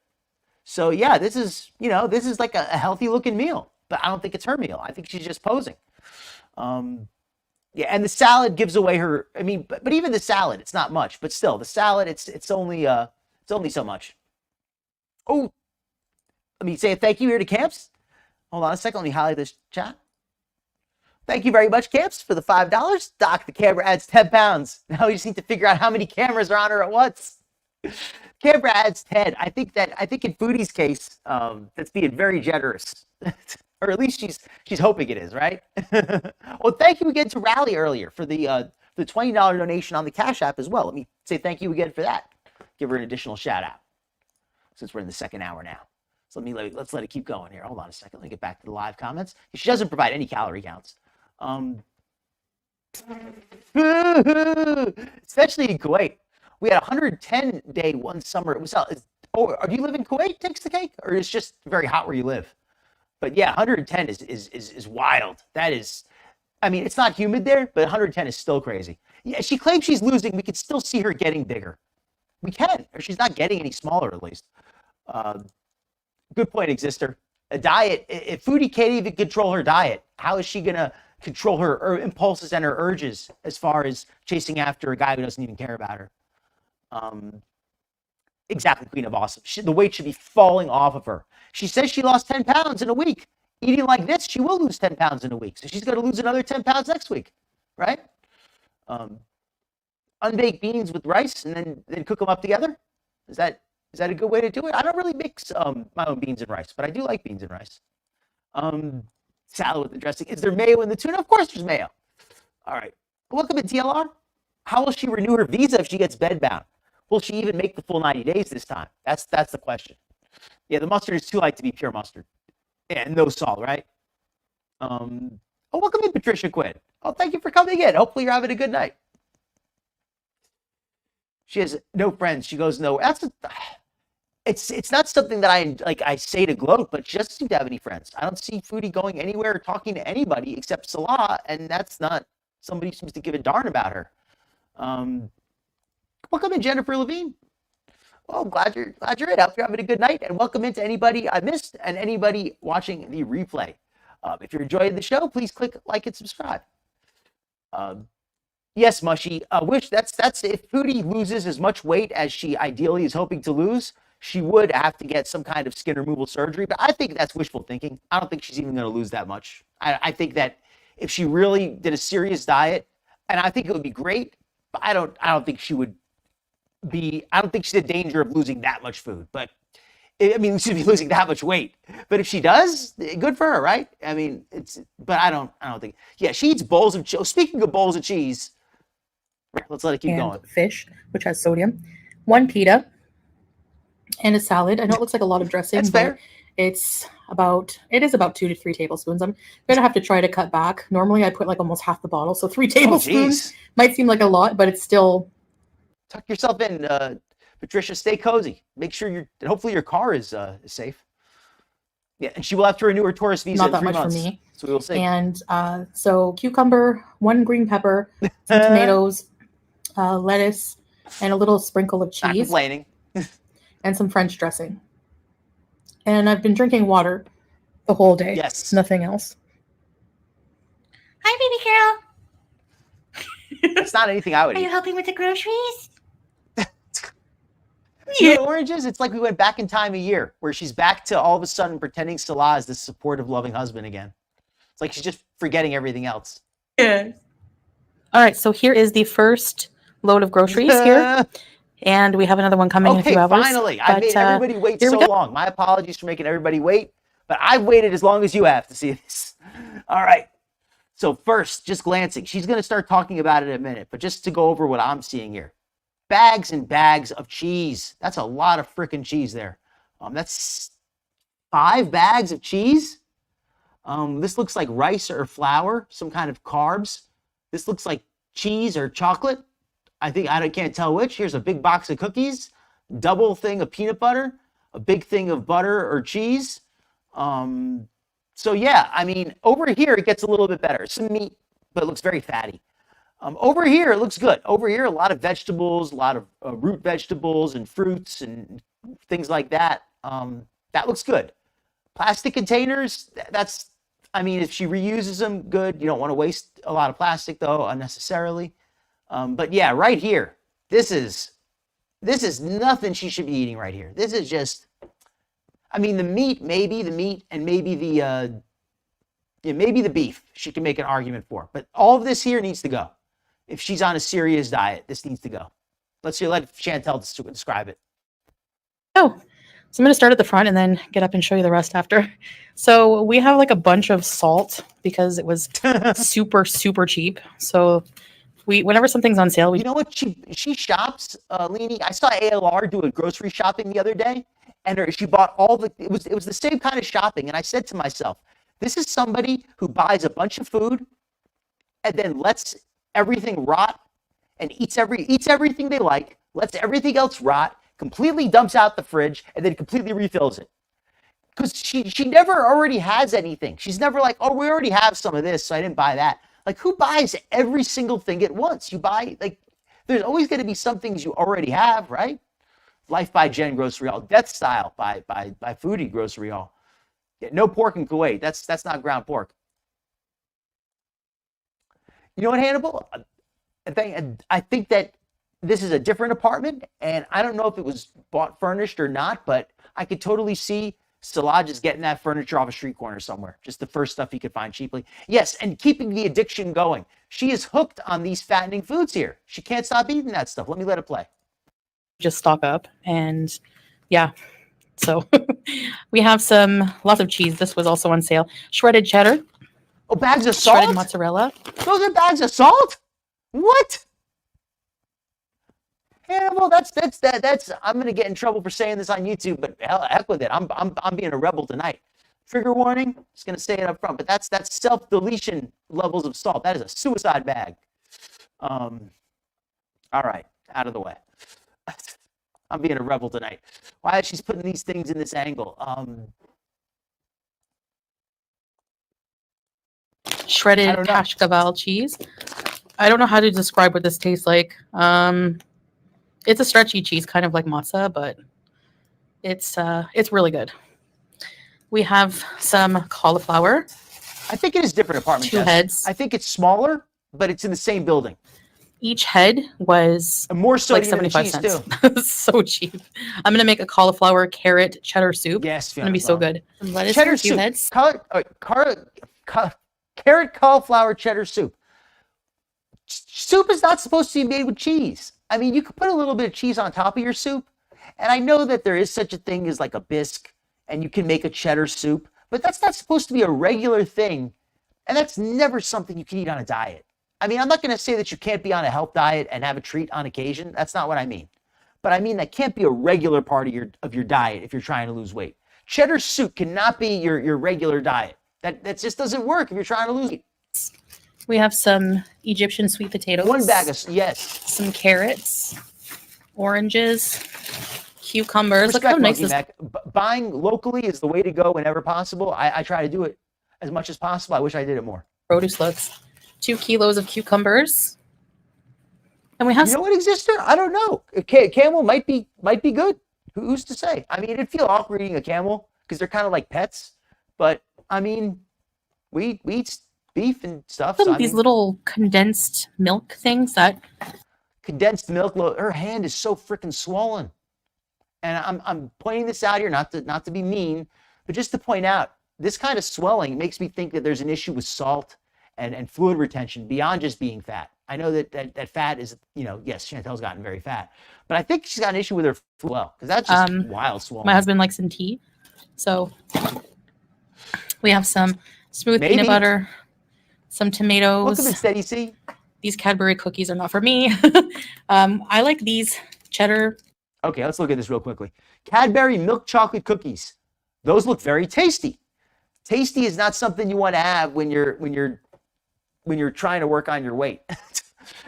So yeah, this is like a healthy looking meal, but I don't think it's her meal. I think she's just posing. Yeah, and the salad gives away her. I mean, but even the salad, it's not much. But still, the salad, it's only so much. Oh, let me say a thank you here to Camps. Hold on a second. Let me highlight this chat. Thank you very much, Camps, for the $5. Doc, the camera adds 10 pounds. Now we just need to figure out how many cameras are on her at once. Camera adds 10. I think in Foodie's case, that's being very generous. Or at least she's hoping it is, right? Well, thank you again to Rally earlier for the $20 donation on the Cash App as well. Let me say thank you again for that. Give her an additional shout out since we're in the second hour now. So let's let it keep going here. Hold on a second. Let me get back to the live comments. She doesn't provide any calorie counts. Especially in Kuwait. We had a 110-day one summer. It was do you live in Kuwait? Takes the cake, or it's just very hot where you live? But yeah, 110 is wild. That is, I mean, it's not humid there, but 110 is still crazy. Yeah, she claims she's losing. We can still see her getting bigger. We can, or she's not getting any smaller at least. Good point, Exister. A diet, if Foodie can't even control her diet, how is she going to control her impulses and her urges as far as chasing after a guy who doesn't even care about her? Exactly, Queen of Awesome. The weight should be falling off of her. She says she lost 10 pounds in a week. Eating like this, she will lose 10 pounds in a week. So she's going to lose another 10 pounds next week, right? Unbaked beans with rice and then cook them up together. Is that a good way to do it? I don't really mix my own beans and rice, but I do like beans and rice. Salad with the dressing. Is there mayo in the tuna? Of course there's mayo. All right. Welcome to TLR. How will she renew her visa if she gets bedbound? Will she even make the full 90 days this time? That's the question. Yeah, the mustard is too light to be pure mustard. Yeah, no salt, right? Welcome in, Patricia Quinn. Oh, thank you for coming in. Hopefully you're having a good night. She has no friends. She goes nowhere. It's not something that I say to gloat, but she doesn't seem to have any friends. I don't see Foodie going anywhere or talking to anybody except Salah, and that's not somebody who seems to give a darn about her. Welcome in, Jennifer Levine. Well, glad you're in. I hope you're having a good night, and welcome into anybody I missed and anybody watching the replay. If you're enjoying the show, please click like and subscribe. Yes, Mushy. Wish that's if Foodie loses as much weight as she ideally is hoping to lose, she would have to get some kind of skin removal surgery. But I think that's wishful thinking. I don't think she's even going to lose that much. I think that if she really did a serious diet, and I think it would be great, but I don't think she would be. I don't think she's in danger of losing that much food. But I mean, she'd be losing that much weight. But if she does, good for her, right? I mean, but I don't think. Yeah, she eats bowls of cheese. Speaking of bowls of cheese, let's let it keep going. Fish, which has sodium, 1 pita, and a salad. I know it looks like a lot of dressing, That's but fair. it is about 2 to 3 tablespoons. I'm gonna have to try to cut back. Normally, I put like almost half the bottle, so 3 tablespoons might seem like a lot, but it's still. Tuck yourself in, Patricia. Stay cozy. Make sure hopefully your car is safe. Yeah, and she will have to renew her tourist visa. Not that in 3 much months, for me. so we will see. And so cucumber, 1 green pepper, some tomatoes, lettuce, and a little sprinkle of Not cheese, complaining. and some French dressing. And I've been drinking water the whole day. Yes. Nothing else. Hi, baby girl. It's not anything I would Are you eat. helping with the groceries? You know, oranges, it's like we went back in time a year where she's back to all of a sudden pretending Salah is this supportive, loving husband again. It's like she's just forgetting everything else. Yeah. All right, so here is the first load of groceries here. And we have another one coming in a Okay, few hours. finally. I made everybody wait so long. My apologies for making everybody wait, but I've waited as long as you have to see this. All right. So first, just glancing. She's going to start talking about it in a minute, but just to go over what I'm seeing here. Bags and bags of cheese. That's a lot of freaking cheese there. That's 5 bags of cheese. This looks like rice or flour, some kind of carbs. This looks like cheese or chocolate. I can't tell which. Here's a big box of cookies, double thing of peanut butter, a big thing of butter or cheese. So yeah, I mean, over here it gets a little bit better. Some meat, but it looks very fatty. Over here it looks good. Over here, a lot of vegetables, a lot of root vegetables and fruits and things like that. That looks good. Plastic containers, I mean, if she reuses them, good. You don't want to waste a lot of plastic though, unnecessarily. But yeah, right here, this is nothing she should be eating right here. This is just, I mean, maybe the meat and maybe maybe the beef she can make an argument for. But all of this here needs to go. If she's on a serious diet, this needs to go. Let Chantal describe it. Oh, so I'm going to start at the front and then get up and show you the rest after. So we have like a bunch of salt because it was super, super cheap. So whenever something's on sale, You know what? She shops, Leanie. I saw ALR do a grocery shopping the other day, and she bought it was the same kind of shopping. And I said to myself, this is somebody who buys a bunch of food and then lets everything rot and eats everything they like, lets everything else rot, completely dumps out the fridge, and then completely refills it. Because she never already has anything. She's never like, oh, we already have some of this, so I didn't buy that. Like, who buys every single thing at once? You buy, like, there's always going to be some things you already have, right? Life by Jen Grocery Hall. Death Style by Foodie Grocery Hall. Yeah, no pork in Kuwait. That's not ground pork. You know what, Hannibal? I think that this is a different apartment, and I don't know if it was bought furnished or not, but I could totally see Salah just getting that furniture off a street corner somewhere. Just the first stuff he could find cheaply. Yes, and keeping the addiction going. She is hooked on these fattening foods here. She can't stop eating that stuff. Let it play. just stock up. And yeah, so we have lots of cheese. This was also on sale. Shredded cheddar. Oh, bags of salt? Shredded mozzarella. Those are bags of salt? What? Yeah, well, that's I'm gonna get in trouble for saying this on YouTube, but heck with it. I'm being a rebel tonight. Trigger warning. Just gonna say it up front, but that's self-deletion levels of salt. That is a suicide bag. All right, out of the way. I'm being a rebel tonight. Why is she putting these things in this angle? Shredded Kashkaval cheese. I don't know how to describe what this tastes like. It's a stretchy cheese, kind of like mozza, but it's really good. We have some cauliflower, I think it is different apartment. 2 Jess. heads. I think it's smaller, but it's in the same building. Each head was And more so like even than 75 cheese cents. too. So cheap. I'm gonna make a cauliflower carrot cheddar soup. Yes, It's gonna be so good. Some lettuce Cheddar for a few soup. heads. Carrot cauliflower cheddar soup. Soup is not supposed to be made with cheese. I mean, you could put a little bit of cheese on top of your soup. And I know that there is such a thing as like a bisque and you can make a cheddar soup, but that's not supposed to be a regular thing. And that's never something you can eat on a diet. I mean, I'm not going to say that you can't be on a health diet and have a treat on occasion. That's not what I mean. But I mean, that can't be a regular part of your diet if you're trying to lose weight. Cheddar soup cannot be your regular diet. That just doesn't work if you're trying to lose weight. We have some Egyptian sweet potatoes. 1 bag of, yes. Some carrots, oranges, cucumbers. Look Respect, how nice Monkey this Mac. Buying locally is the way to go whenever possible. I try to do it as much as possible. I wish I did it more. produce looks. 2 kilos of cucumbers. And we have You know what exists there? I don't know. Camel might be good. Who's to say? I mean, it'd feel awkward eating a camel because they're kind of like pets. But I mean, we eat beef and stuff. So, these little condensed milk things that condensed milk. Her hand is so freaking swollen, and I'm pointing this out here not to be mean, but just to point out this kind of swelling makes me think that there's an issue with salt and fluid retention beyond just being fat. I know that fat is, yes, Chantal's gotten very fat, but I think she's got an issue with her fluid well, because that's just wild swollen. my husband likes in tea. So we have some smooth Maybe. peanut butter, some tomatoes. Look at the steady C. These Cadbury cookies are not for me. I like these cheddar. Okay, let's look at this real quickly. Cadbury milk chocolate cookies. Those look very tasty. Tasty is not something you want to have when you're trying to work on your weight.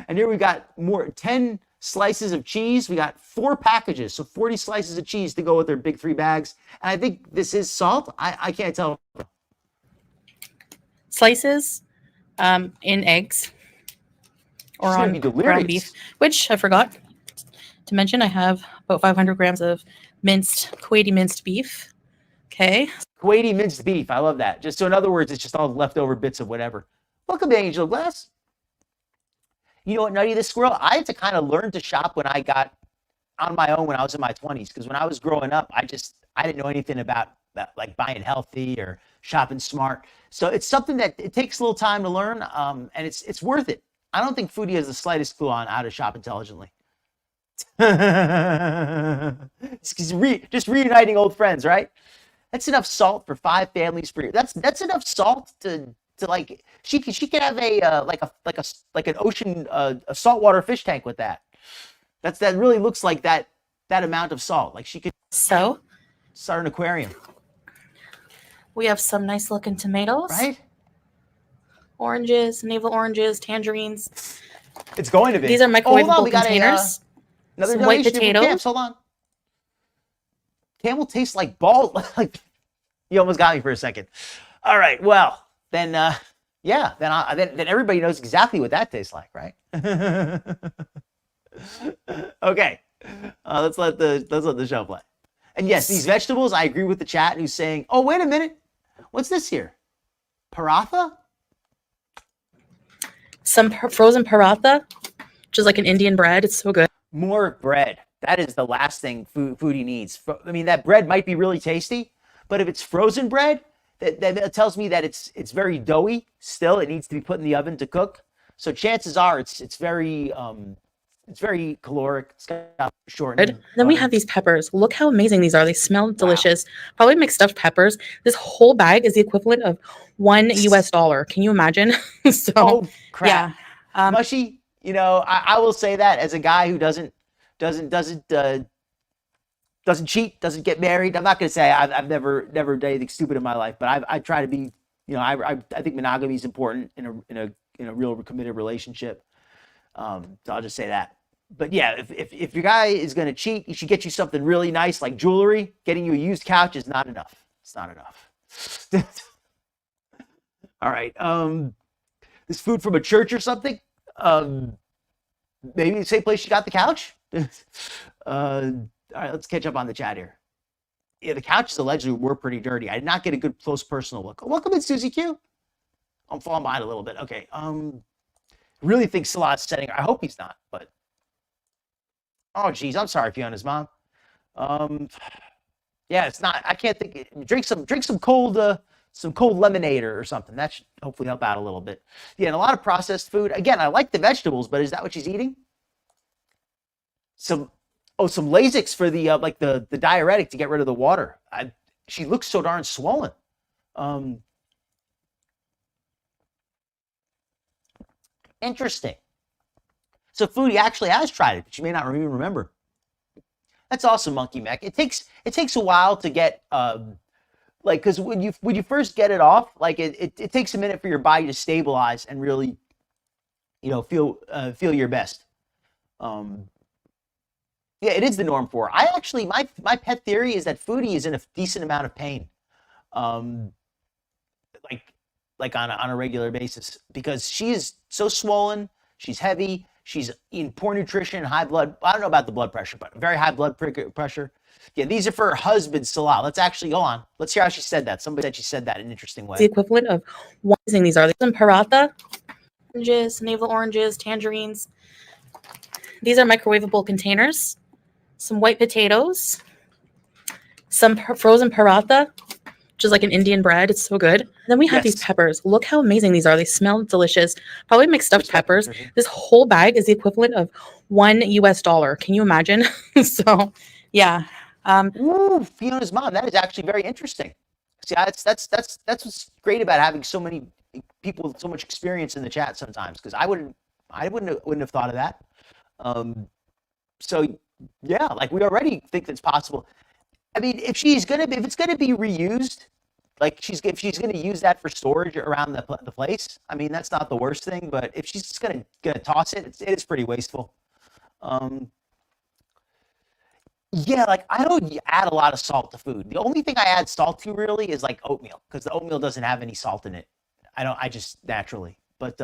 And here we got 10 slices of cheese. We got 4 packages, so 40 slices of cheese to go with their big 3 bags. And I think this is salt. I can't tell. Slices in eggs or She's gonna on be ground delirious. beef, which I forgot to mention. I have about 500 grams of Kuwaiti minced beef. Okay. Kuwaiti minced beef. I love that. Just so in other words, it's just all leftover bits of whatever. Welcome to Angel Glass. You know what, Nutty the Squirrel? I had to kind of learn to shop when I got on my own when I was in my 20s. Because when I was growing up, I didn't know anything about like buying healthy or shopping smart. So it's something that it takes a little time to learn, and it's worth it. I don't think Foodie has the slightest clue on how to shop intelligently. Just reuniting old friends, right? That's enough salt for 5 families per year. That's enough salt to like she could have an ocean a saltwater fish tank with that. That really looks like that amount of salt. Like she could So start an aquarium. we have some nice looking tomatoes, Right? oranges, navel oranges, tangerines. It's going to be. These are hold on, microwavable we got containers. another Some white donation from potatoes. Camps. Hold on. Camel tastes like ball. Like you almost got me for a second. All right. Well, then, yeah. Then everybody knows exactly what that tastes like, right? Okay. Let's let the show play. And yes, these vegetables. I agree with the chat who's saying, "Oh, wait a minute. What's this here? Paratha? Some frozen paratha, which is like an Indian bread. It's so good. More bread. That is the last thing Foodie needs. I mean, that bread might be really tasty, but if it's frozen bread, that tells me that it's very doughy. Still, it needs to be put in the oven to cook. So chances are it's very caloric. It's got shortened. Then we have these peppers. Look how amazing these are. They smell delicious. Probably make stuffed peppers. This whole bag is the equivalent of $1 US. Can you imagine? So Oh crap! yeah. Mushy. I will say that as a guy who doesn't cheat, doesn't get married. I'm not going to say I've never done anything stupid in my life, but I try to be. I think monogamy is important in a real committed relationship. So I'll just say that. But yeah, if your guy is going to cheat, he should get you something really nice like jewelry. Getting you a used couch is not enough. It's not enough. All right. This food from a church or something. Maybe the same place you got the couch. All right, let's catch up on the chat here. Yeah, the couches allegedly were pretty dirty. I did not get a good close personal look. Welcome in, Susie Q. I'm falling behind a little bit. Okay. Really think Salah's setting. I hope he's not, but oh geez, I'm sorry, Fiona's mom. Yeah, it's not. I can't think. Drink some cold lemonade or something. That should hopefully help out a little bit. Yeah, and a lot of processed food. Again, I like the vegetables, but is that what she's eating? Some Lasix for the like the diuretic to get rid of the water. She looks so darn swollen. Interesting. So Foodie actually has tried it, but you may not even remember. That's awesome, Monkey Mech. It takes a while to get like, because when you first get it off, like it takes a minute for your body to stabilize and really, feel your best. Yeah, it is the norm for her. I actually, my pet theory is that Foodie is in a decent amount of pain, like on a regular basis, because she is so swollen. She's heavy. She's eating poor nutrition, high blood. I don't know about the blood pressure, but very high blood pressure. Yeah, these are for her husband, Salah. Let's actually go on. Let's hear how she said that. Somebody said she said that in an interesting way. The equivalent of one thing these are. These are paratha, oranges, navel oranges, tangerines. These are microwavable containers. Some white potatoes, some frozen paratha, which is like an Indian bread. It's so good. Then we have these peppers. Look how amazing these are. They smell delicious. Probably mixed stuffed peppers. This whole bag is the equivalent of $1 US. Can you imagine? So, yeah. Ooh, Fiona's mom. That is actually very interesting. See, that's what's great about having so many people with so much experience in the chat sometimes, because I wouldn't have thought of that. So yeah, like we already think that's possible. I mean, if it's gonna be reused, like if she's gonna use that for storage around the place, I mean, that's not the worst thing. But if she's just gonna toss it, it is pretty wasteful. Yeah, like I don't add a lot of salt to food. The only thing I add salt to really is like oatmeal, because the oatmeal doesn't have any salt in it. I just naturally. But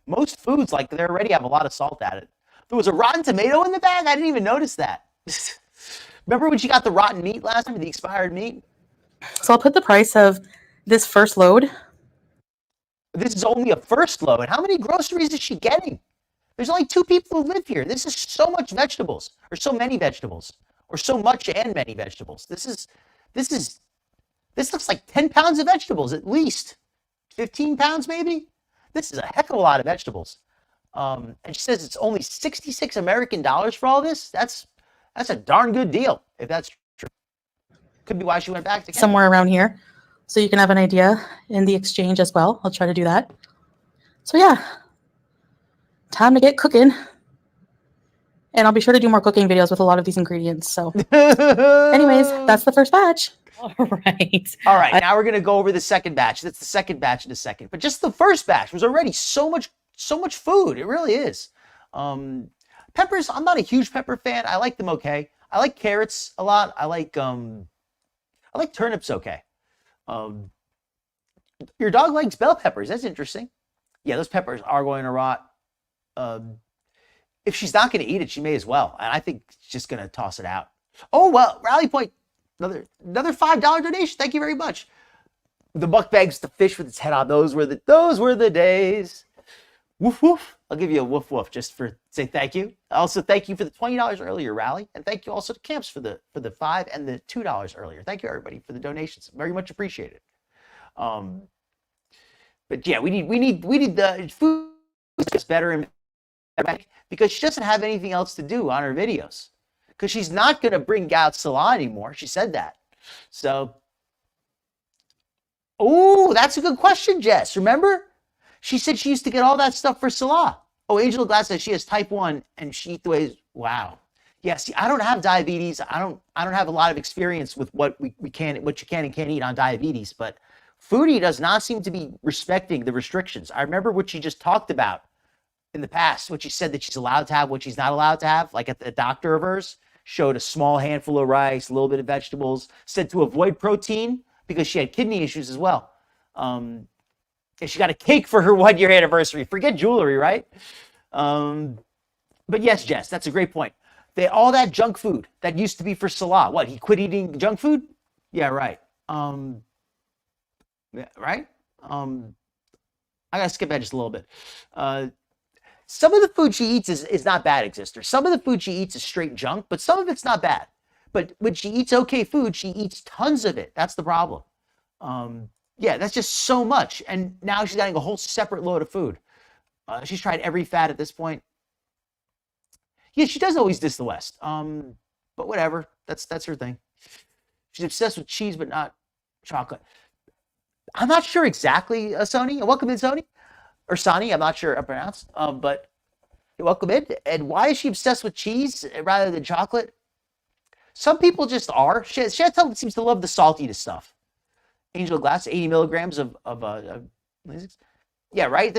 most foods, like they already have a lot of salt added. There was a rotten tomato in the bag. I didn't even notice that. Remember when she got the rotten meat last time, the expired meat? So I'll put the price of this first load. This is only a first load. How many groceries is she getting? There's only 2 people who live here. This is so much vegetables, or so many vegetables, or so much and many vegetables. This looks like 10 pounds of vegetables at least. 15 pounds maybe? This is a heck of a lot of vegetables. And she says it's only 66 American dollars for all this. That's a darn good deal, if that's true. Could be why she went back to Canada. Somewhere around here, so you can have an idea in the exchange as well. I'll try to do that. So yeah, time to get cooking. And I'll be sure to do more cooking videos with a lot of these ingredients. So anyways, that's the first batch. All right. Now we're going to go over the second batch. That's the second batch in a second. But just the first batch was already so much food. It really is. Peppers, I'm not a huge pepper fan. I like them okay. I like carrots a lot. I like turnips okay. Your dog likes bell peppers. That's interesting. Yeah, those peppers are going to rot. If she's not going to eat it, she may as well. And I think she's just going to toss it out. Oh, well, Rally Point, another $5 donation. Thank you very much. The buck begs the fish with its head on. Those were the days. Woof woof. I'll give you a woof woof just for say thank you. Also, thank you for the $20 earlier, Rally, and thank you also to Camps for the $5 and the $2 earlier. Thank you everybody for the donations. Very much appreciated. But yeah, we need the food is better and better because she doesn't have anything else to do on her videos because she's not going to bring out Salah anymore. She said that. So, oh, that's a good question, Jess. Remember? She said she used to get all that stuff for Salah. Oh, Angel Glass says she has type 1 and she eats the ways. Wow. Yeah, see, I don't have diabetes. I don't have a lot of experience with what you can and can't eat on diabetes, but Foodie does not seem to be respecting the restrictions. I remember what she just talked about in the past, what she said that she's allowed to have, what she's not allowed to have, like at the doctor of hers, showed a small handful of rice, a little bit of vegetables, said to avoid protein because she had kidney issues as well. And she got a cake for her 1-year anniversary. Forget jewelry, right? But yes, Jess, that's a great point. all that junk food that used to be for Salah. What, he quit eating junk food? Yeah, right. Right? I gotta skip that just a little bit. Some of the food she eats is not bad, Exister. Some of the food she eats is straight junk, but some of it's not bad. But when she eats okay food, she eats tons of it. That's the problem. Yeah, that's just so much. And now she's getting a whole separate load of food. She's tried every fad at this point. Yeah, she does always diss the West. But whatever. That's her thing. She's obsessed with cheese, but not chocolate. I'm not sure exactly, Sony. Welcome in, Sony. Or Sani, I'm not sure how to pronounce. But welcome in. And why is she obsessed with cheese rather than chocolate? Some people just are. Chantal seems to love the salty stuff. Angel Glass, 80 milligrams of yeah, right?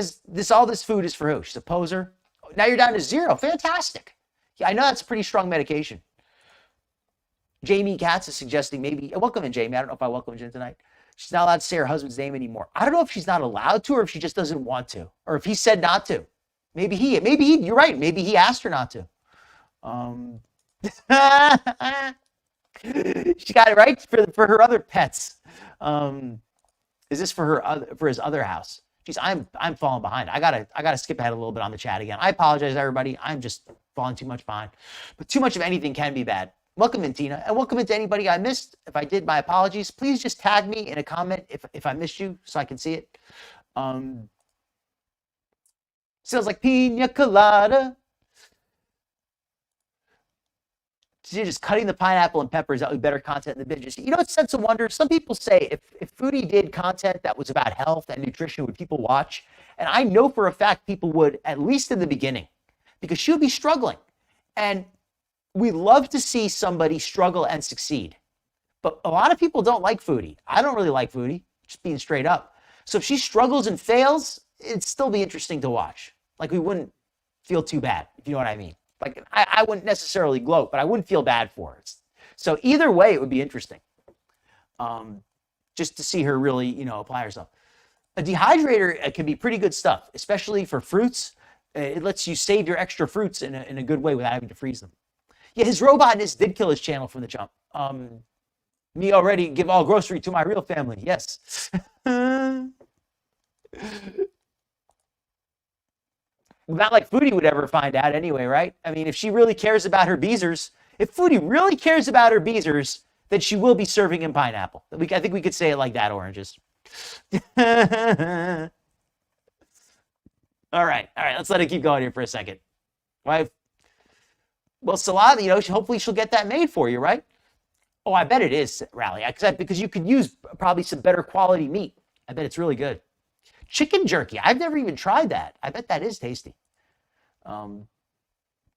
All this food is for who? She's a poser. Now you're down to 0. Fantastic. Yeah, I know that's a pretty strong medication. Jamie Katz is suggesting maybe, welcome in, Jamie. I don't know if I welcome in tonight. She's not allowed to say her husband's name anymore. I don't know if she's not allowed to or if she just doesn't want to. Or if he said not to. Maybe you're right. Maybe he asked her not to. She got it right for her other pets. Is this for his other house? Jeez, I'm falling behind. I gotta skip ahead a little bit on the chat again. I apologize, everybody. I'm just falling too much behind. But too much of anything can be bad. Welcome in, Tina, and welcome into anybody I missed. If I did, my apologies. Please just tag me in a comment if I missed you so I can see it. Sounds like pina colada. So you're just cutting the pineapple and peppers. That would be better content in the binges. You know what, sense of wonder? Some people say if Foodie did content that was about health and nutrition, would people watch? And I know for a fact people would, at least in the beginning, because she would be struggling. And we love to see somebody struggle and succeed. But a lot of people don't like Foodie. I don't really like Foodie, just being straight up. So if she struggles and fails, it'd still be interesting to watch. Like, we wouldn't feel too bad, if you know what I mean. Like, I wouldn't necessarily gloat, but I wouldn't feel bad for her. So either way, it would be interesting. Just to see her really, apply herself. A dehydrator can be pretty good stuff, especially for fruits. It lets you save your extra fruits in a good way without having to freeze them. Yeah, his robotness did kill his channel from the jump. Me already give all grocery to my real family. Yes. Not like Foodie would ever find out anyway, right? I mean, if she really cares about her beezers, if Foodie really cares about her beezers, then she will be serving him pineapple. I think we could say it like that, Oranges. All right. Let's let it keep going here for a second. Why? Well, Salah, hopefully she'll get that made for you, right? Oh, I bet it is, Rally, because you could use probably some better quality meat. I bet it's really good. Chicken jerky. I've never even tried that. I bet that is tasty. All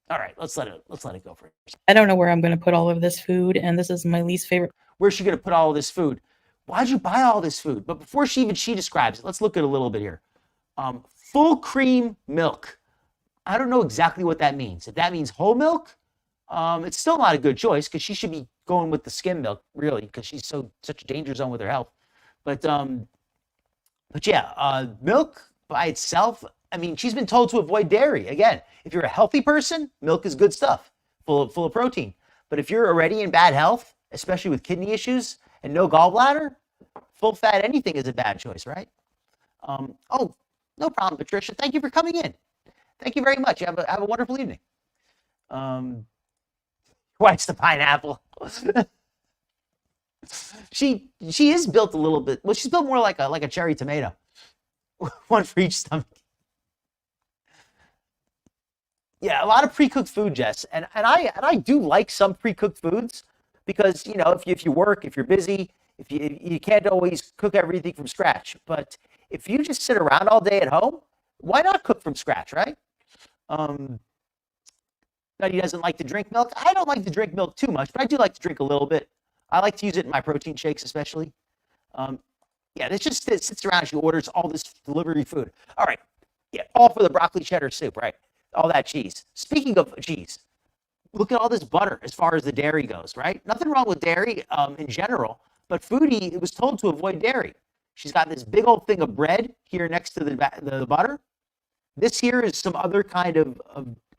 right, let's let it go for a second. I don't know where I'm going to put all of this food, and this is my least favorite. Where's she going to put all of this food? Why'd you buy all this food? But before she describes it, let's look at a little bit here. Full cream milk. I don't know exactly what that means. If that means whole milk, it's still not a good choice because she should be going with the skim milk, really, because she's such a danger zone with her health. But yeah, milk by itself, I mean, she's been told to avoid dairy. Again, if you're a healthy person, milk is good stuff, full of protein. But if you're already in bad health, especially with kidney issues and no gallbladder, full fat anything is a bad choice, right? Oh, no problem, Patricia. Thank you for coming in. Thank you very much. Have a wonderful evening. What's the pineapple? She is built a little bit. Well, she's built more like a cherry tomato. One for each stomach. Yeah, a lot of pre-cooked food, Jess, and I do like some pre-cooked foods because if you work, if you're busy, if you can't always cook everything from scratch. But if you just sit around all day at home, why not cook from scratch, right? Nutty doesn't like to drink milk. I don't like to drink milk too much, but I do like to drink a little bit. I like to use it in my protein shakes, especially. Yeah, it sits around. She orders all this delivery food. All right. Yeah, all for the broccoli cheddar soup, right? All that cheese. Speaking of cheese, look at all this butter as far as the dairy goes, right? Nothing wrong with dairy in general, but Foodie was told to avoid dairy. She's got this big old thing of bread here next to the butter. This here is some other kind of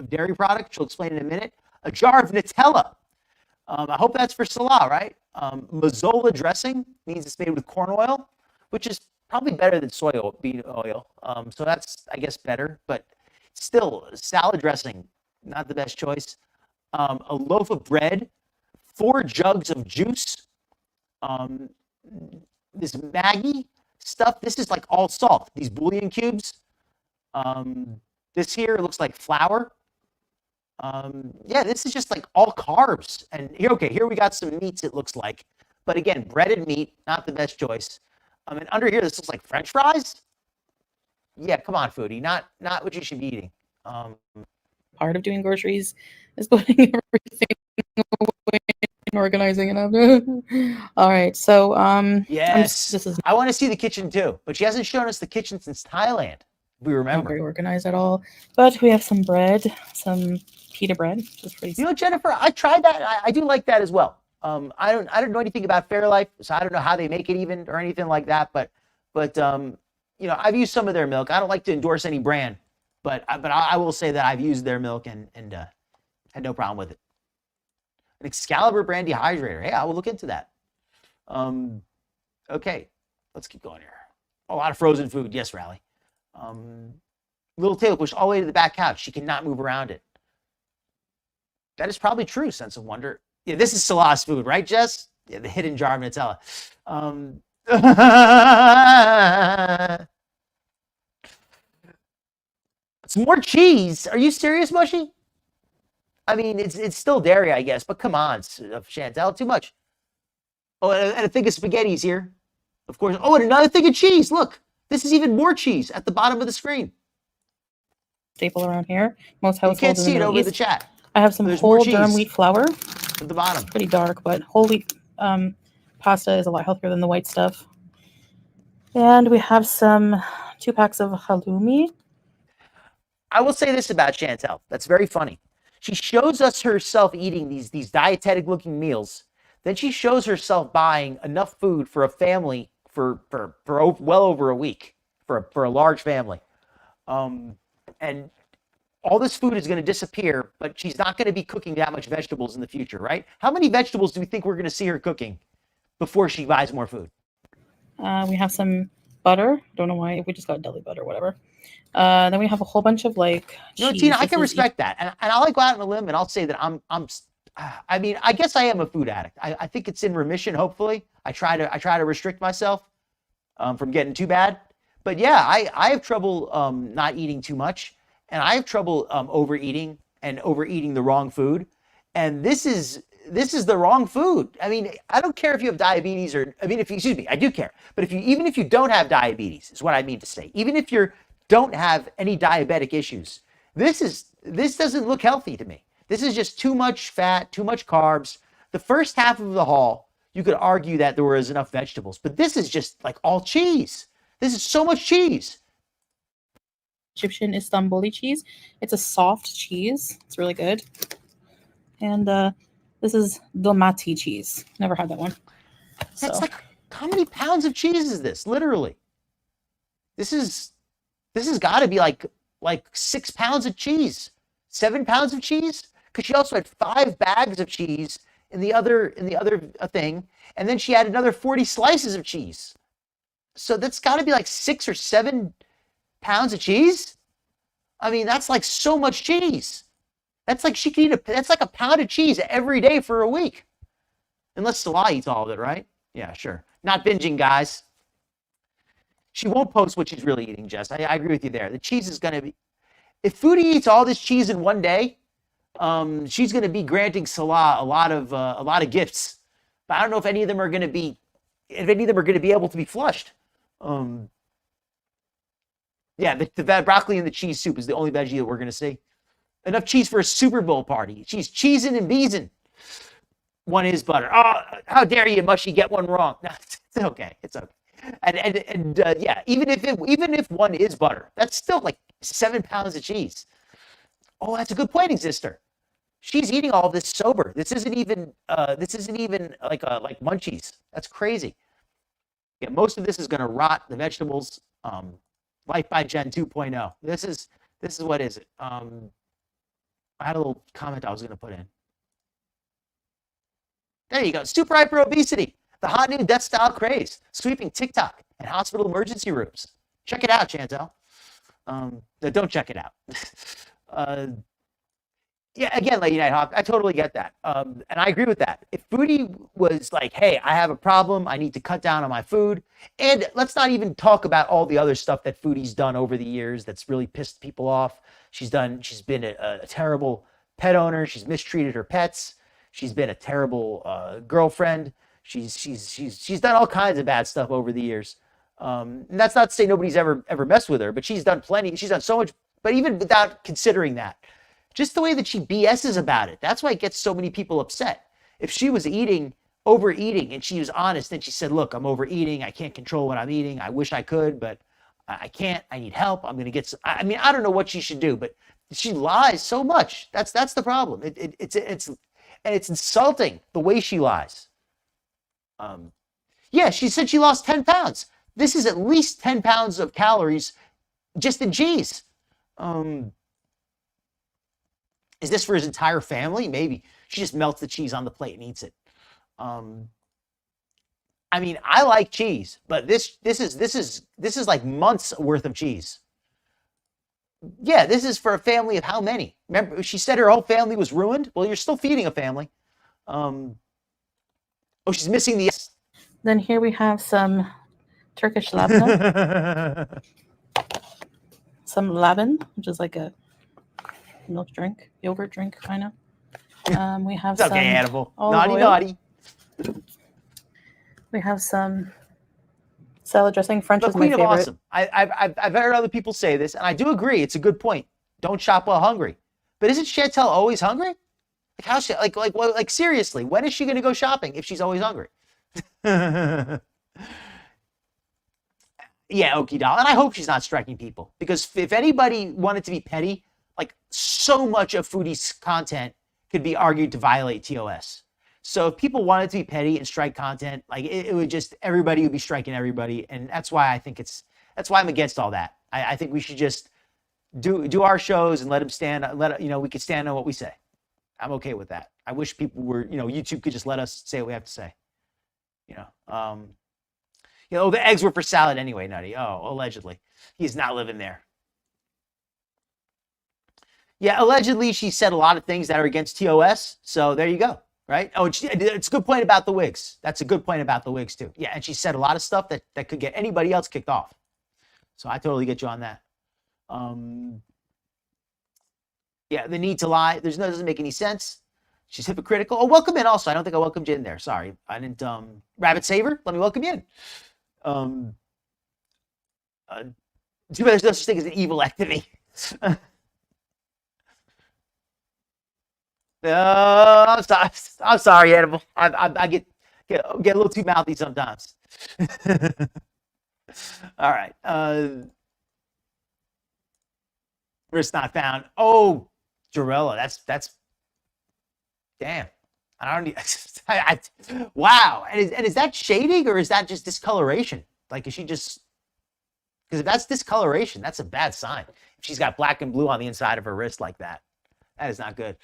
dairy product. She'll explain in a minute. A jar of Nutella. I hope that's for Salah, right? Mazola dressing means it's made with corn oil, which is probably better than bean oil. So that's, I guess, better. But still, salad dressing, not the best choice. A loaf of bread, 4 jugs of juice. This Maggie stuff, this is like all salt. These bouillon cubes. This here looks like flour. Yeah, this is just like all carbs. And here, okay, here we got some meats, it looks like. But again, breaded meat, not the best choice. And under here, this looks like French fries. Yeah, come on, Foodie, not what you should be eating. Part of doing groceries is putting everything away and organizing it up. All right, so yes, I want to see the kitchen too, but she hasn't shown us the kitchen since Thailand. We not remember. very organized at all. But we have some bread, some pita bread, which is pretty. You know, Jennifer, I tried that. I do like that as well. I don't know anything about Fairlife, so I don't know how they make it even or anything like that. But you know, I've used some of their milk. I don't like to endorse any brand, but I will say that I've used their milk and had no problem with it. An Excalibur brand dehydrator. Hey, I will look into that. Okay, let's keep going here. A lot of frozen food. Yes, Rally. Little table pushed all the way to the back couch. She cannot move around it. That is probably true, sense of wonder. Yeah, this is Salah's food, right, Jess? Yeah, the hidden jar of Nutella. It's more cheese. Are you serious, Mushy? I mean, it's still dairy, I guess, but come on, Chantal, too much. Oh, and a thing of spaghetti's here. Of course. Oh, and another thing of cheese. Look, this is even more cheese at the bottom of the screen. Staple around here. Most households. You can't see in it the over East. the chat. I have some whole durum wheat flour at the bottom. It's pretty dark, but whole wheat pasta is a lot healthier than the white stuff. And we have 2 packs of halloumi. I will say this about Chantal. That's very funny. She shows us herself eating these dietetic looking meals. Then she shows herself buying enough food for a family for well over a week for a large family. And all this food is going to disappear, but she's not going to be cooking that much vegetables in the future, right? How many vegetables do we think we're going to see her cooking before she buys more food? We have some butter. Don't know why. We just got deli butter, whatever. Then we have a whole bunch of like. You know, Tina, I can respect that, and I'll go out on a limb and I'll say that I mean, I guess I am a food addict. I think it's in remission. Hopefully, I try to restrict myself from getting too bad. But yeah, I have trouble not eating too much, and I have trouble overeating and overeating the wrong food. And this is the wrong food. I mean, I don't care if you have diabetes or excuse me, I do care. But even if you don't have diabetes, is what I mean to say. Even if you don't have any diabetic issues, this doesn't look healthy to me. This is just too much fat, too much carbs. The first half of the haul, you could argue that there was enough vegetables, but this is just like all cheese. This is so much cheese. Egyptian Istanbuli cheese. It's a soft cheese. It's really good. And this is domati cheese. Never had that one. That's like, how many pounds of cheese is this? Literally. This has got to be like 6 pounds of cheese, 7 pounds of cheese. Because she also had 5 bags of cheese in the other thing, and then she had another 40 slices of cheese. So that's got to be like 6 or 7 pounds of cheese. I mean, that's like so much cheese. That's like she could eat that's like a pound of cheese every day for a week. Unless Salah eats all of it, right? Yeah, sure. Not binging, guys. She won't post what she's really eating, Jess. I agree with you there. The cheese is going to be... If Foodie eats all this cheese in one day, she's going to be granting Salah a lot of gifts. But I don't know if any of them are going to be able to be flushed. Yeah, the broccoli and the cheese soup is the only veggie that we're going to see. Enough cheese for a Super Bowl party. She's cheesing and beezing. One is butter. Oh, how dare you, Mushy, get one wrong? No, it's okay. It's okay. And yeah, even if one is butter, that's still like 7 pounds of cheese. Oh, that's a good point, Exister. She's eating all this sober. This isn't even like munchies. That's crazy. Yeah, most of this is going to rot the vegetables. Life by Jen 2.0. This is what is it? I had a little comment I was going to put in. There you go. Super hyper obesity, the hot new death style craze, sweeping TikTok and hospital emergency rooms. Check it out, Chantal. No, don't check it out. Yeah, again, Lady Nighthawk, I totally get that. And I agree with that. If Foodie was like, hey, I have a problem, I need to cut down on my food, and let's not even talk about all the other stuff that Foodie's done over the years that's really pissed people off. She's been a terrible pet owner. She's mistreated her pets. She's been a terrible girlfriend. She's done all kinds of bad stuff over the years. And that's not to say nobody's ever messed with her, but she's done plenty. She's done so much. But even without considering that, just the way that she BS's about it, that's why it gets so many people upset. If she was overeating, and she was honest, and she said, look, I'm overeating. I can't control what I'm eating. I wish I could, but I can't. I need help. I'm going to get some. I mean, I don't know what she should do, but she lies so much. That's the problem. It's insulting the way she lies. Yeah, she said she lost 10 pounds. This is at least 10 pounds of calories just in cheese. Is this for his entire family? Maybe. She just melts the cheese on the plate and eats it. I mean, I like cheese, but this is like months worth of cheese. Yeah, this is for a family of how many? Remember, she said her whole family was ruined. Well, you're still feeding a family. Oh, she's missing the. Then here we have some Turkish labna, some laban, which is like a milk drink, yogurt drink, kind of. We have It's some okay, edible. olive oil. Naughty. We have some salad dressing. French The is my Queen of favorite. Awesome. I've heard other people say this, and I do agree. It's a good point. Don't shop while hungry. But isn't Chantal always hungry? Like how she like seriously? When is she going to go shopping if she's always hungry? Yeah, Okie doll. And I hope she's not striking people, because if anybody wanted to be petty, like so much of Foodie's content could be argued to violate TOS. So if people wanted to be petty and strike content, like it would just, everybody would be striking everybody. And that's why I think that's why I'm against all that. I think we should just do our shows and let them stand, we could stand on what we say. I'm okay with that. I wish people were, YouTube could just let us say what we have to say. The eggs were for salad anyway, Nutty. Oh, allegedly. He's not living there. Yeah, allegedly she said a lot of things that are against TOS. So there you go, right? Oh, it's a good point about the wigs. That's a good point about the wigs too. Yeah, and she said a lot of stuff that could get anybody else kicked off. So I totally get you on that. Yeah, the need to lie. Doesn't make any sense. She's hypocritical. Oh, welcome in also. I don't think I welcomed you in there. Sorry. I didn't. Rabbit Saver, let me welcome you in. Too bad there's no such thing as an evil activity. I'm sorry, Edible. I get a little too mouthy sometimes. All right. Wrist not found. Oh, Jarella. That's damn. I don't need. Wow. And is that shading or is that just discoloration? Like, is she just? Because if that's discoloration, that's a bad sign. If she's got black and blue on the inside of her wrist like that, that is not good.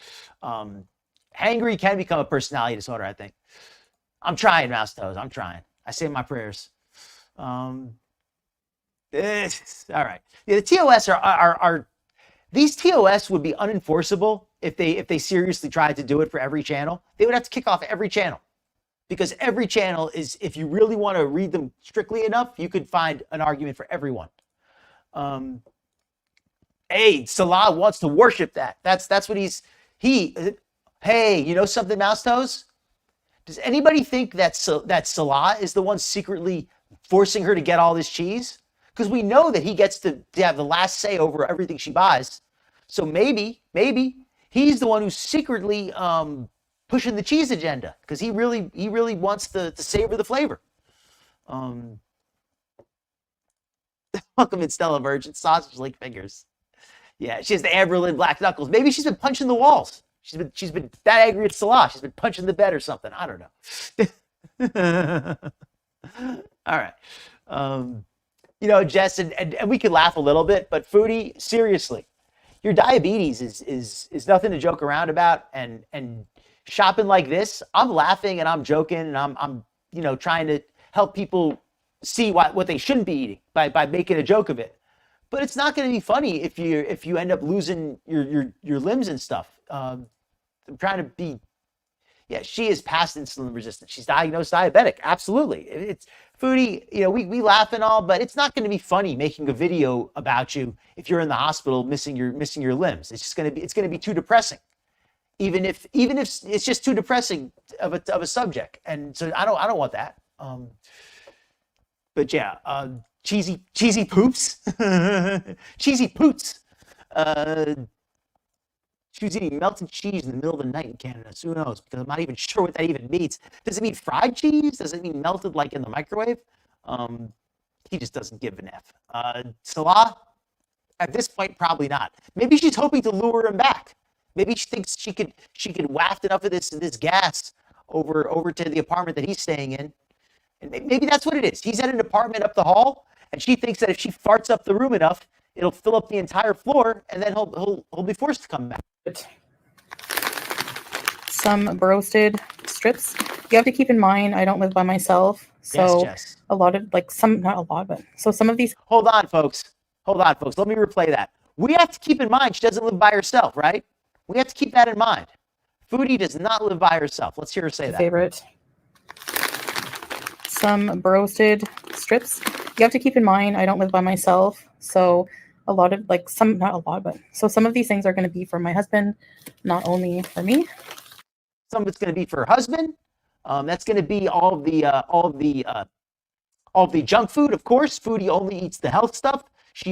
Hangry can become a personality disorder, I think. I'm trying, Mouse Toes. I'm trying. I say my prayers. All right. Yeah, the TOS are these TOS would be unenforceable if they seriously tried to do it for every channel. They would have to kick off every channel, because every channel is, if you really want to read them strictly enough, you could find an argument for everyone. Hey, Salah wants to worship that. That's what hey, you know something, Mouse Toes? Does anybody think that Salah is the one secretly forcing her to get all this cheese? Because we know that he gets to have the last say over everything she buys. So maybe he's the one who's secretly pushing the cheese agenda, because he really wants to savor the flavor. Welcome in, Stella Virgin. Sausage Lake Fingers. Yeah, she has the Amberlin black knuckles. Maybe she's been punching the walls. She's been that angry at Salah. She's been punching the bed or something. I don't know. All right. Jess, and we could laugh a little bit, but Foodie, seriously, your diabetes is nothing to joke around about, and shopping like this, I'm laughing and I'm joking and I'm trying to help people see what they shouldn't be eating by making a joke of it. But it's not going to be funny if you end up losing your limbs and stuff. I'm trying to be. Yeah, she is past insulin resistant. She's diagnosed diabetic. Absolutely. It's Foodie, we laugh and all, but it's not going to be funny making a video about you if you're in the hospital missing your limbs. It's just going to be too depressing. Even if it's just too depressing of a subject. And so I don't want that. But yeah, cheesy poops. Cheesy poots. She was eating melted cheese in the middle of the night in Canada. So who knows? Because I'm not even sure what that even means. Does it mean fried cheese? Does it mean melted like in the microwave? He just doesn't give an F. Salah, at this point, probably not. Maybe she's hoping to lure him back. Maybe she thinks she could waft enough of this gas over to the apartment that he's staying in. And maybe that's what it is. He's at an apartment up the hall, and she thinks that if she farts up the room enough, it'll fill up the entire floor, and then he'll be forced to come back. Some roasted strips. You have to keep in mind, I don't live by myself, so Yes. a lot of not a lot, but so some of these. Hold on, folks. Let me replay that. We have to keep in mind she doesn't live by herself, right? We have to keep that in mind. Foodie does not live by herself. Let's hear her say that. Favorite. Some roasted strips. You have to keep in mind, I don't live by myself, so a lot of not a lot, but so some of these things are going to be for my husband, not only for me. Some of it's going to be for her husband. That's going to be all of the junk food, of course. Foodie only eats the health stuff.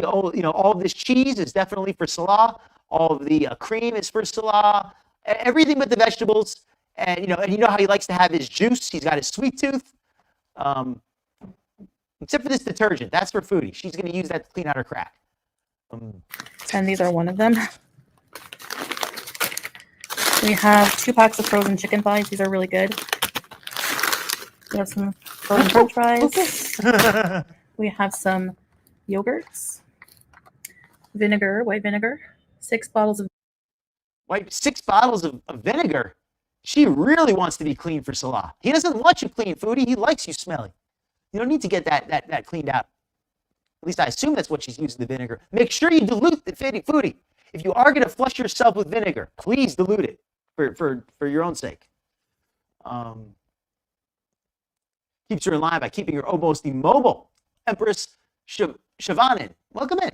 All of this cheese is definitely for Salah. All of the cream is for Salah. Everything but the vegetables. And you know how he likes to have his juice. He's got his sweet tooth. Except for this detergent. That's for Foodie. She's going to use that to clean out her crack. And these are one of them. We have 2 packs of frozen chicken thighs. These are really good. We have some frozen french fries. We have some yogurts, vinegar, white vinegar, 6 bottles of 6 bottles of vinegar. She really wants to be clean for Salah. He doesn't want you clean, Foodie. He likes you smelly. You don't need to get that cleaned out. At least I assume that's what she's using the vinegar. Make sure you dilute the Foodie. If you are going to flush yourself with vinegar, please dilute it for your own sake. Keeps her in line by keeping her almost immobile. Empress Shavanin, welcome in.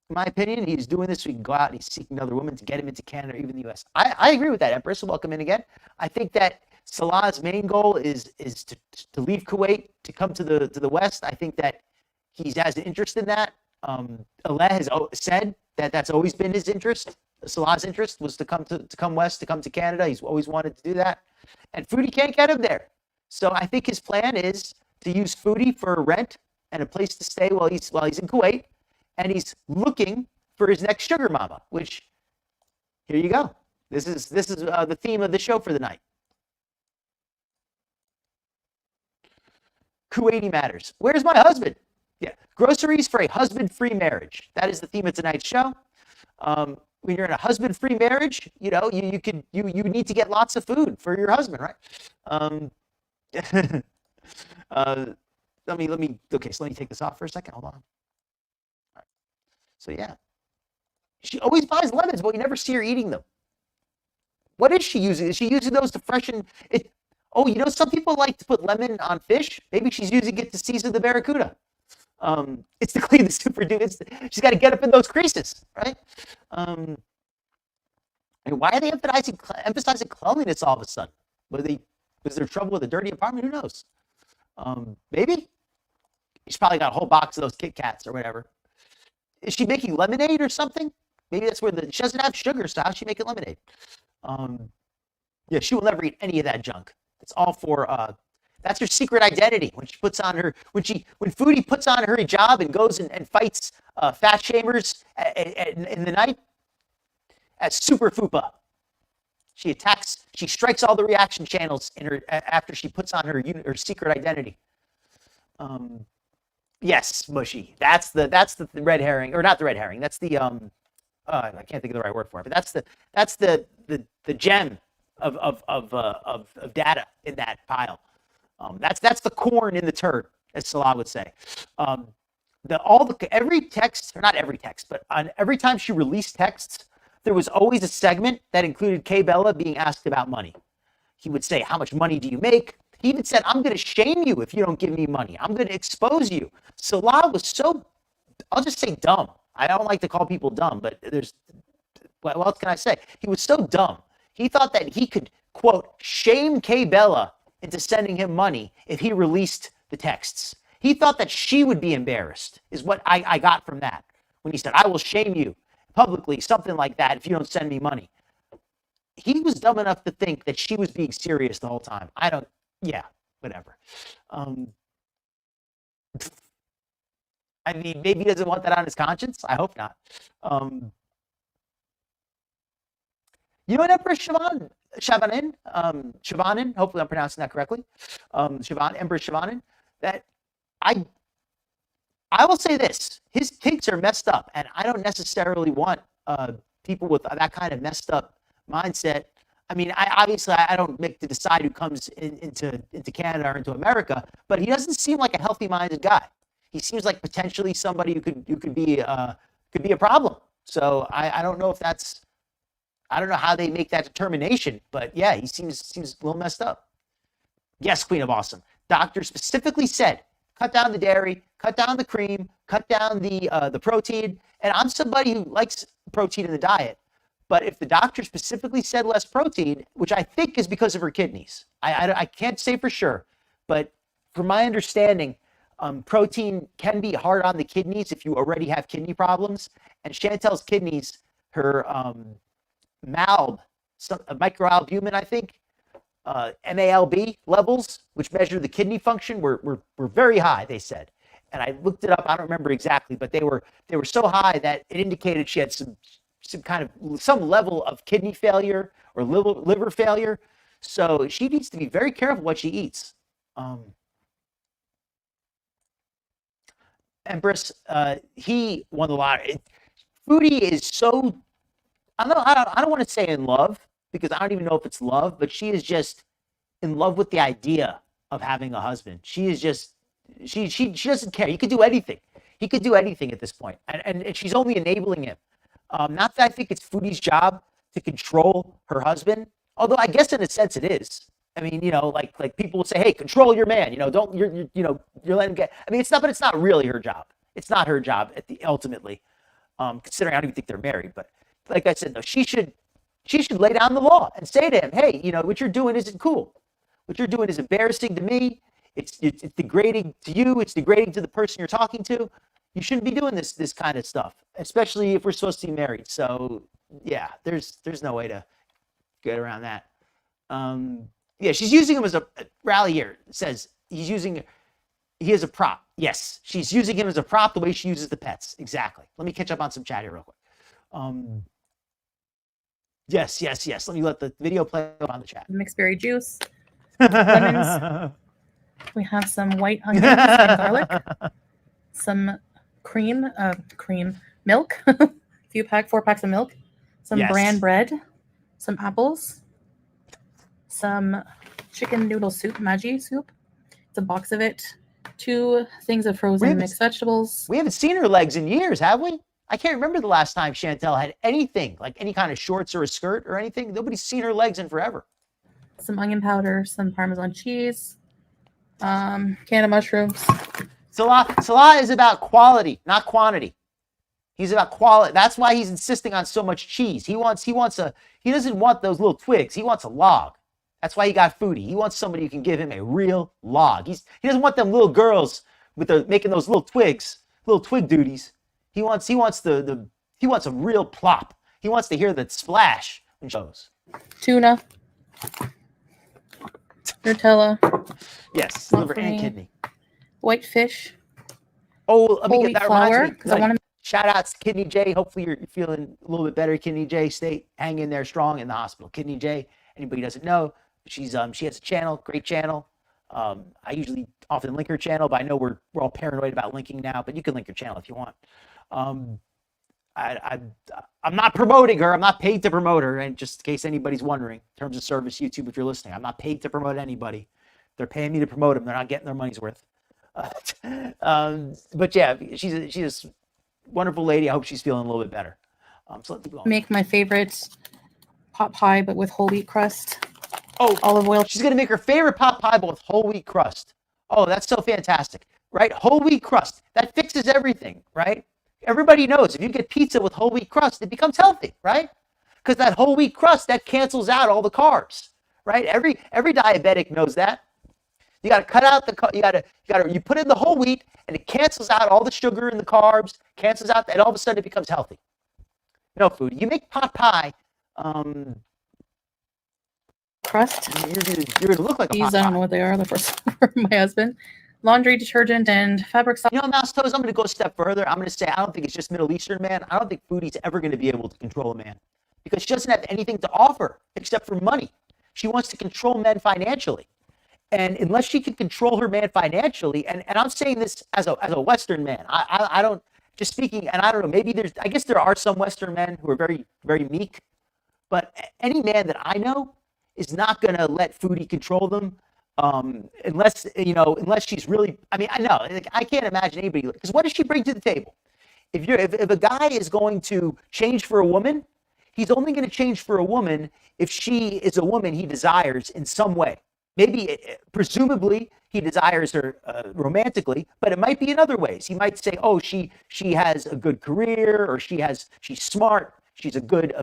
In my opinion, he's doing this so he can go out and he's seeking another woman to get him into Canada or even the U.S. I agree with that, Empress. Welcome in again. I think that Salah's main goal is to leave Kuwait, to come to the West. I think that he has an interest in that. Allah has said that that's always been his interest. Salah's interest was to come west, to come to Canada. He's always wanted to do that. And Foodie can't get him there. So I think his plan is to use Foodie for rent and a place to stay while he's in Kuwait. And he's looking for his next sugar mama, which, here you go. This is the theme of the show for the night. Kuwaiti matters. Where's my husband? Yeah, groceries for a husband-free marriage. That is the theme of tonight's show. When you're in a husband-free marriage, you need to get lots of food for your husband, right? Let me take this off for a second. Hold on. All right. So yeah, she always buys lemons, but you never see her eating them. What is she using? Is she using those to freshen it? Oh, some people like to put lemon on fish. Maybe she's using it to season the barracuda. It's to clean the super dude. She's got to get up in those creases, right? And why are they emphasizing cleanliness all of a sudden? Was there trouble with a dirty apartment? Who knows? Maybe she's probably got a whole box of those Kit Kats or whatever. Is she making lemonade or something? Maybe that's where she doesn't have sugar, so how's she making lemonade? Yeah, she will never eat any of that junk. It's all for that's her secret identity. When Foodie puts on her hijab and goes and fights fat shamers in the night as Super Fupa. She strikes all the reaction channels in her after she puts on her secret identity. Yes, Mushy. That's the red herring, or not the red herring. That's the I can't think of the right word for it, but that's the gem of data in that pile. That's the corn in the turd, as Salah would say. Every text, or not every text, but on every time she released texts, there was always a segment that included K Bella being asked about money. He would say, "How much money do you make?" He even said, "I'm going to shame you if you don't give me money. I'm going to expose you." Salah was so, I'll just say dumb. I don't like to call people dumb, but what else can I say? He was so dumb. He thought that he could, quote, shame K Bella into sending him money if he released the texts. He thought that she would be embarrassed, is what I got from that. When he said, "I will shame you publicly," something like that, if you don't send me money. He was dumb enough to think that she was being serious the whole time. Whatever. I mean, maybe he doesn't want that on his conscience. I hope not. You know what, Empress Shavanin, hopefully I'm pronouncing that correctly, Empress Shavanin, that I will say this, his takes are messed up, and I don't necessarily want people with that kind of messed up mindset. I mean, I don't make to decide who comes into Canada or into America, but he doesn't seem like a healthy-minded guy. He seems like potentially somebody who could be a problem. So I don't know if that's, I don't know how they make that determination, but yeah, he seems a little messed up. Yes, Queen of Awesome. Doctor specifically said, cut down the dairy, cut down the cream, cut down the protein. And I'm somebody who likes protein in the diet, but if the doctor specifically said less protein, which I think is because of her kidneys, I can't say for sure, but from my understanding, protein can be hard on the kidneys if you already have kidney problems. And Chantal's kidneys, her microalbumin, I think, MALB levels, which measure the kidney function, were very high, they said. And I looked it up. I don't remember exactly, but they were so high that it indicated she had some level of kidney failure or liver failure. So she needs to be very careful what she eats. Empress, he won the lottery. Foodie is so, I don't want to say in love, because I don't even know if it's love, but she is just in love with the idea of having a husband. She is just, she doesn't care. He could do anything. He could do anything at this point. And she's only enabling him. Not that I think it's Foodie's job to control her husband, although I guess in a sense it is. I mean, like people will say, "Hey, control your man." You're letting him get. I mean, it's not really her job. It's not her job ultimately. Considering I don't even think they're married, but like I said, no, she should lay down the law and say to him, "Hey, what you're doing isn't cool. What you're doing is embarrassing to me. It's degrading to you. It's degrading to the person you're talking to. You shouldn't be doing this kind of stuff, especially if we're supposed to be married." So yeah, there's no way to get around that. Yeah, she's using him as a rally here. It says he is a prop. Yes, she's using him as a prop the way she uses the pets. Exactly. Let me catch up on some chat here real quick. Yes. Let me let the video play on the chat. Mixed berry juice, lemons. We have some white onions and garlic, some milk, 4 packs of milk, some bran bread, some apples, some chicken noodle soup, Maggi soup. It's a box of it. 2 things of frozen mixed vegetables. We haven't seen her legs in years, have we? I can't remember the last time Chantal had anything, like any kind of shorts or a skirt or anything. Nobody's seen her legs in forever. Some onion powder, some Parmesan cheese, can of mushrooms. Salah is about quality, not quantity. He's about quality. That's why he's insisting on so much cheese. He doesn't want those little twigs. He wants a log. That's why he got Foodie. He wants somebody who can give him a real log. He doesn't want them little girls making those little twigs, little twig duties. He wants a real plop. He wants to hear the splash when she goes. Tuna, Nutella. Yes, liver and kidney. White fish. Oh, let me get that. Flour, reminds me. Shout out to Kidney J. Hopefully you're feeling a little bit better. Kidney J, stay hang in there strong in the hospital. Kidney J. Anybody doesn't know, she has a channel, great channel. I usually often link her channel, but I know we're all paranoid about linking now. But you can link your channel if you want. I'm not promoting her. I'm not paid to promote her. And just in case anybody's wondering, in terms of service, YouTube, if you're listening, I'm not paid to promote anybody. They're paying me to promote them. They're not getting their money's worth. But yeah, she's a wonderful lady. I hope she's feeling a little bit better. So let's go on. Make my favorite pot pie, but with whole wheat crust. Oh, Olive oil. she's going to make her favorite pot pie, but with whole wheat crust. Oh, that's so fantastic, right? Whole wheat crust. That fixes everything, right? Everybody knows if you get pizza with whole wheat crust, it becomes healthy, right? Because that whole wheat crust, that cancels out all the carbs, right? Every diabetic knows that. You got to cut out you put in the whole wheat and it cancels out all the sugar and the carbs, cancels out, and all of a sudden it becomes healthy. No food. You make pot pie, Crust. you're gonna look like a These, pot I pie. don't know what they are. The first for my husband. Laundry detergent and fabric softener. You know, Mouse Toes, I'm going to go a step further. I'm going to say I don't think it's just Middle Eastern man. I don't think Foodie's ever going to be able to control a man because she doesn't have anything to offer except for money. She wants to control men financially. And unless she can control her man financially, and I'm saying this as a Western man, I don't, just speaking, and I don't know, maybe I guess there are some Western men who are very, very meek, but any man that I know is not going to let Foodie control them. Unless she's really, I mean, I know, like, I can't imagine anybody, because what does she bring to the table? If a guy is going to change for a woman, he's only going to change for a woman if she is a woman he desires in some way. Maybe, presumably, he desires her romantically, but it might be in other ways. He might say, "Oh, she has a good career, or she's smart, she's a good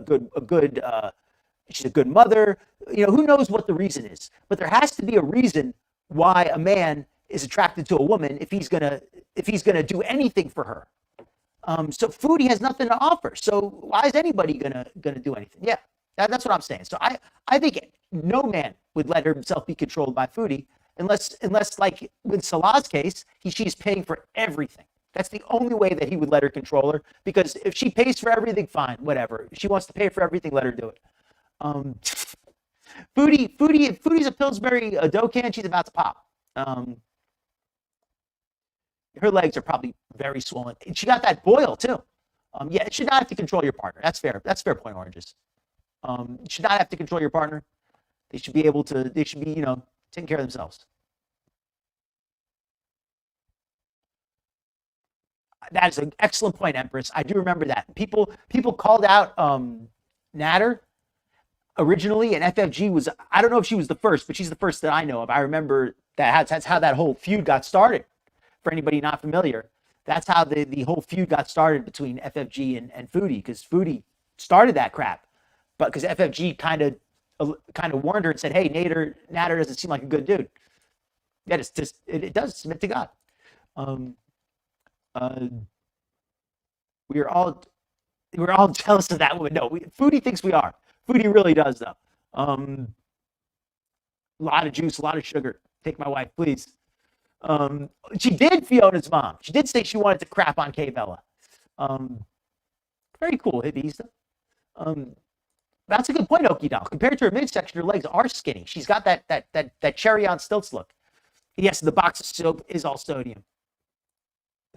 she's a good mother." You know, who knows what the reason is? But there has to be a reason why a man is attracted to a woman if he's gonna do anything for her. So Foodie has nothing to offer. So why is anybody gonna do anything? Yeah, that's what I'm saying. So I think no man would let himself be controlled by Foodie unless like with Salah's case, she's paying for everything. That's the only way that he would let her control her, because if she pays for everything, fine, whatever. If she wants to pay for everything, let her do it. Foodie's a Pillsbury dough can. She's about to pop. Her legs are probably very swollen. She got that boil too. Yeah, it should not have to control your partner. That's fair. That's fair point, Oranges. You should not have to control your partner. They should be able to. They should be, taking care of themselves. That is an excellent point, Empress. I do remember that. People called out Natter originally, and FFG was, I don't know if she was the first, but she's the first that I know of. I remember that's how that whole feud got started. For anybody not familiar, that's how the whole feud got started between FFG and Foodie, because Foodie started that crap, but because FFG kind of warned her and said, "Hey, Natter doesn't seem like a good dude." That is just it does submit to God. We're all jealous of that woman. No, Foodie thinks we are. Foodie really does, though. A lot of juice, a lot of sugar. Take my wife, please. She did, Fiona's mom. She did say she wanted to crap on Kay Bella. Very cool, hippies. That's a good point, Okie Doll. Compared to her midsection, her legs are skinny. She's got that cherry on stilts look. Yes, the box of soap is all sodium.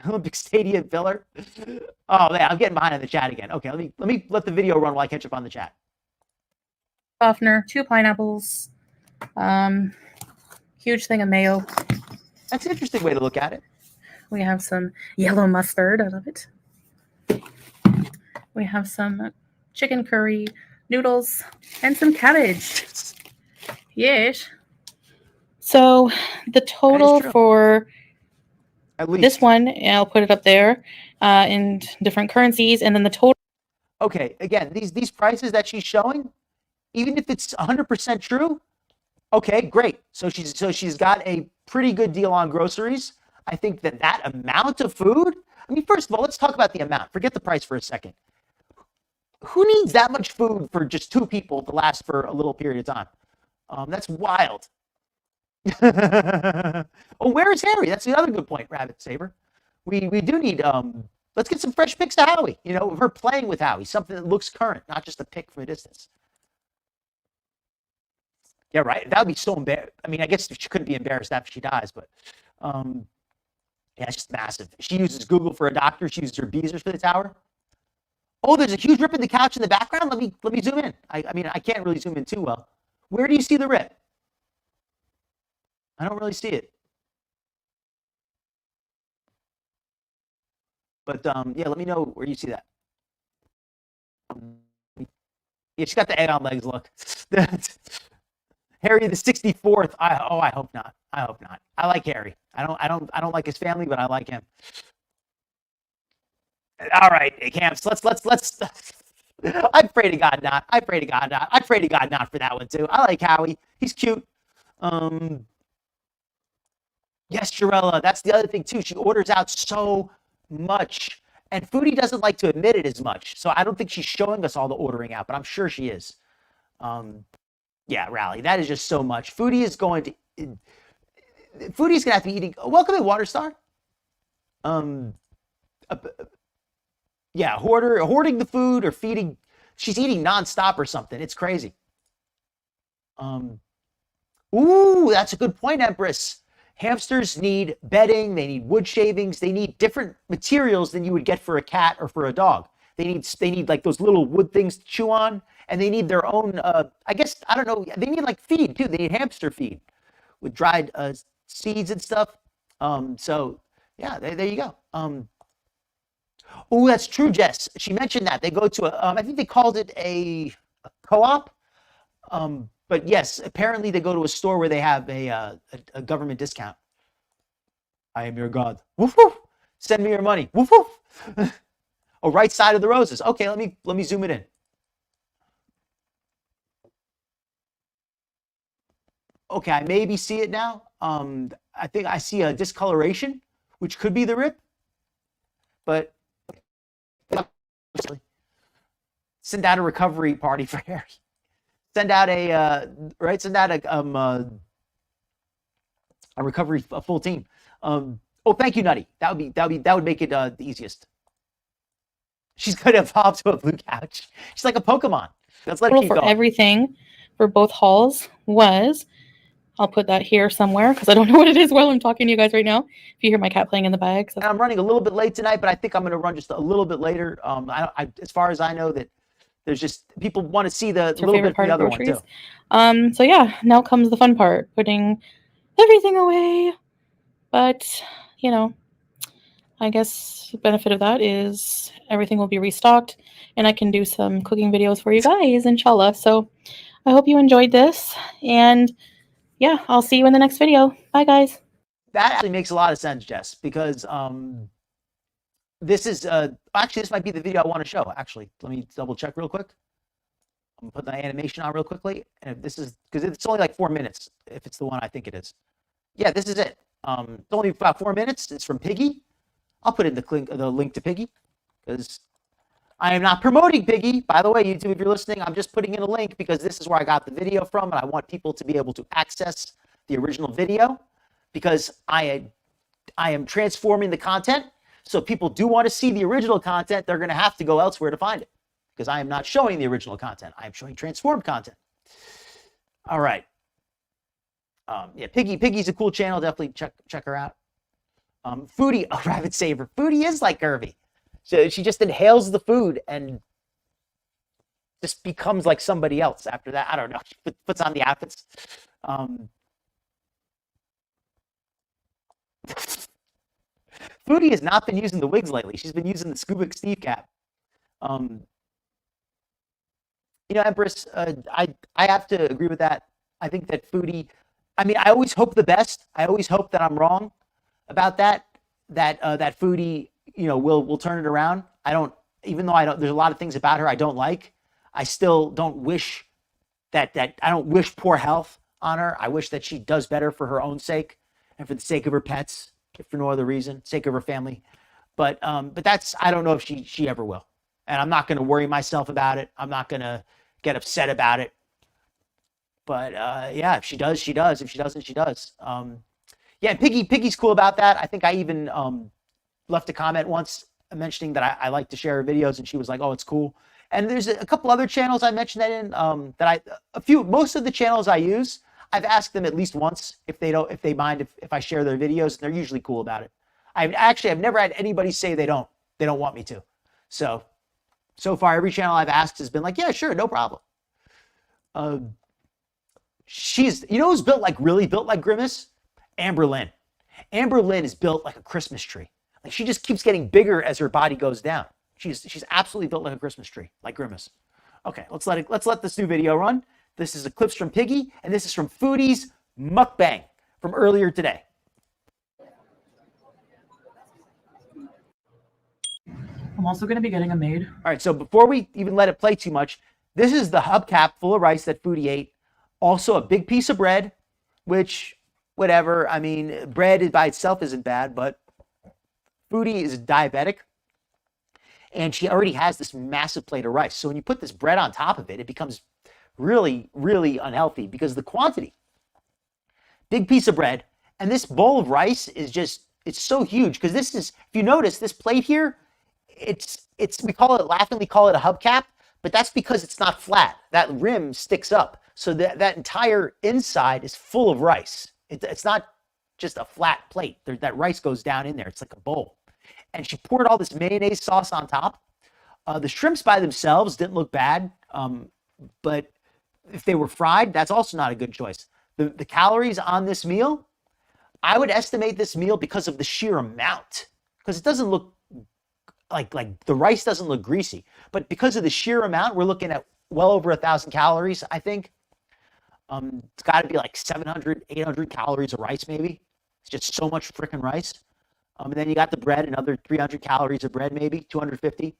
Olympic Stadium filler. Oh man, I'm getting behind in the chat again. Okay, let the video run while I catch up on the chat. Softener, 2 pineapples, huge thing of mayo. That's an interesting way to look at it. We have some yellow mustard. I love it. We have some chicken curry, noodles, and some cabbage. Yes. So the total for at least this one, I'll put it up there in different currencies, and then the total. Okay, again, these prices that she's showing, even if it's 100% true, okay, great. So she's got a pretty good deal on groceries. I think that amount of food. I mean, first of all, let's talk about the amount. Forget the price for a second. Who needs that much food for just 2 people to last for a little period of time? That's wild. Oh, where is Harry? That's the other good point, Rabbit Saber. We do need, let's get some fresh pics of Howie. Of her playing with Howie, something that looks current, not just a pic from a distance. Yeah, right. That would be so embarrassing. I mean, I guess she couldn't be embarrassed after she dies, but yeah, it's just massive. She uses Google for a doctor. She uses her Beezers for the tower. Oh, there's a huge rip in the couch in the background. Let me zoom in. I mean, I can't really zoom in too well. Where do you see the rip? I don't really see it. But yeah, let me know where you see that. Yeah, she's got the egg on legs. Look, Harry the 64th. I hope not. I hope not. I like Harry. I don't like his family, but I like him. All right, camps. Let's. I pray to God not. I pray to God not. I pray to God not for that one too. I like Howie. He's cute. Yes, Jarella. That's the other thing too. She orders out so much, and Foodie doesn't like to admit it as much. So I don't think she's showing us all the ordering out, but I'm sure she is. Yeah, Rally. That is just so much. Foodie's gonna have to be eating. Welcome in, Waterstar. Yeah, hoarding the food or feeding. She's eating nonstop or something. It's crazy. Ooh, that's a good point, Empress. Hamsters need bedding, they need wood shavings, they need different materials than you would get for a cat or for a dog. They need like those little wood things to chew on, and they need their own, I guess, I don't know, they need like feed too. They need hamster feed with dried seeds and stuff. So yeah, there you go. Oh, that's true, Jess. She mentioned that. They go to I think they called it a co-op. But yes, apparently they go to a store where they have a government discount. I am your God. Woof woof. Send me your money. Woof woof. Oh, right side of the roses. Okay, let me zoom it in. Okay, I maybe see it now. I think I see a discoloration, which could be the rip. But send out a recovery party for Harry. Send out a recovery full team. Oh, thank you, Nutty. That would make it the easiest. She's gonna evolve to a blue couch. She's like a Pokemon. Let's let her keep for going. everything for both hauls was, I'll put that here somewhere because I don't know what it is while I'm talking to you guys right now. If you hear my cat playing in the bag. So. I'm running a little bit late tonight, but I think I'm going to run just a little bit later. As far as I know, that there's just people want to see the little bit of the other one too. So yeah, now comes the fun part, putting everything away. But you know, I guess the benefit of that is everything will be restocked, and I can do some cooking videos for you guys, inshallah. So I hope you enjoyed this, and yeah, I'll see you in the next video. Bye, guys. That actually makes a lot of sense, Jess, because this is actually this might be the video I want to show. Actually, let me double check real quick. I'm gonna put the animation on real quickly, and if this is because it's only like 4 minutes. If it's the one I think it is, yeah, this is it. It's only about 4 minutes. It's from Piggy. I'll put in the link to Piggy because I am not promoting Piggy. By the way, YouTube, if you're listening, I'm just putting in a link because this is where I got the video from, and I want people to be able to access the original video because I am transforming the content. So if people do want to see the original content, they're going to have to go elsewhere to find it because I am not showing the original content. I am showing transformed content. All right. Yeah, Piggy's a cool channel. Definitely check her out. Foodie, a rabbit saver. Foodie is like Curvy. So she just inhales the food and just becomes like somebody else after that. I don't know. She puts on the outfits. Foodie has not been using the wigs lately. She's been using the Scuba Steve cap. Empress, I have to agree with that. I think that Foodie, I mean, I always hope the best. I always hope that I'm wrong about that Foodie, will turn it around. Even though there's a lot of things about her I don't like. I still don't wish that I don't wish poor health on her. I wish that she does better for her own sake and for the sake of her pets, if for no other reason, sake of her family. But that's, I don't know if she ever will. And I'm not going to worry myself about it. I'm not going to get upset about it. But yeah, if she does, she does. If she doesn't, she does. Yeah, Piggy's cool about that. I think I even left a comment once mentioning that I like to share her videos, and she was like, "Oh, it's cool." And there's a couple other channels I mentioned that in. Most of the channels I use, I've asked them at least once if they mind if I share their videos, and they're usually cool about it. I've never had anybody say they don't want me to. So So far, every channel I've asked has been like, yeah, sure, no problem. She's, you know who's built like, really built like Grimace? Amber Lynn. Amber Lynn is built like a Christmas tree. Like she just keeps getting bigger as her body goes down. She's absolutely built like a Christmas tree, like Grimace. Okay, let's let this new video run. This is a clips from Piggy, and this is from Foodie's mukbang from earlier today. I'm also going to be getting a maid. All right, so before we even let it play too much, this is the hubcap full of rice that Foodie ate. Also a big piece of bread, which, whatever. I mean, bread by itself isn't bad, but Foodie is diabetic, and she already has this massive plate of rice. So when you put this bread on top of it, it becomes really, really unhealthy because of the quantity. Big piece of bread, and this bowl of rice is just, it's so huge because this is, if you notice, this plate here, it's we laughingly call it a hubcap, but that's because it's not flat. That rim sticks up. So that entire inside is full of rice. It's not just a flat plate. That rice goes down in there. It's like a bowl. And she poured all this mayonnaise sauce on top. The shrimps by themselves didn't look bad, but if they were fried, that's also not a good choice. The calories on this meal, I would estimate this meal because of the sheer amount, because it doesn't look like the rice doesn't look greasy, but because of the sheer amount, we're looking at well over 1,000 calories, I think. It's got to be like 700, 800 calories of rice, maybe. It's just so much freaking rice. And then you got the bread, another 300 calories of bread, maybe 250.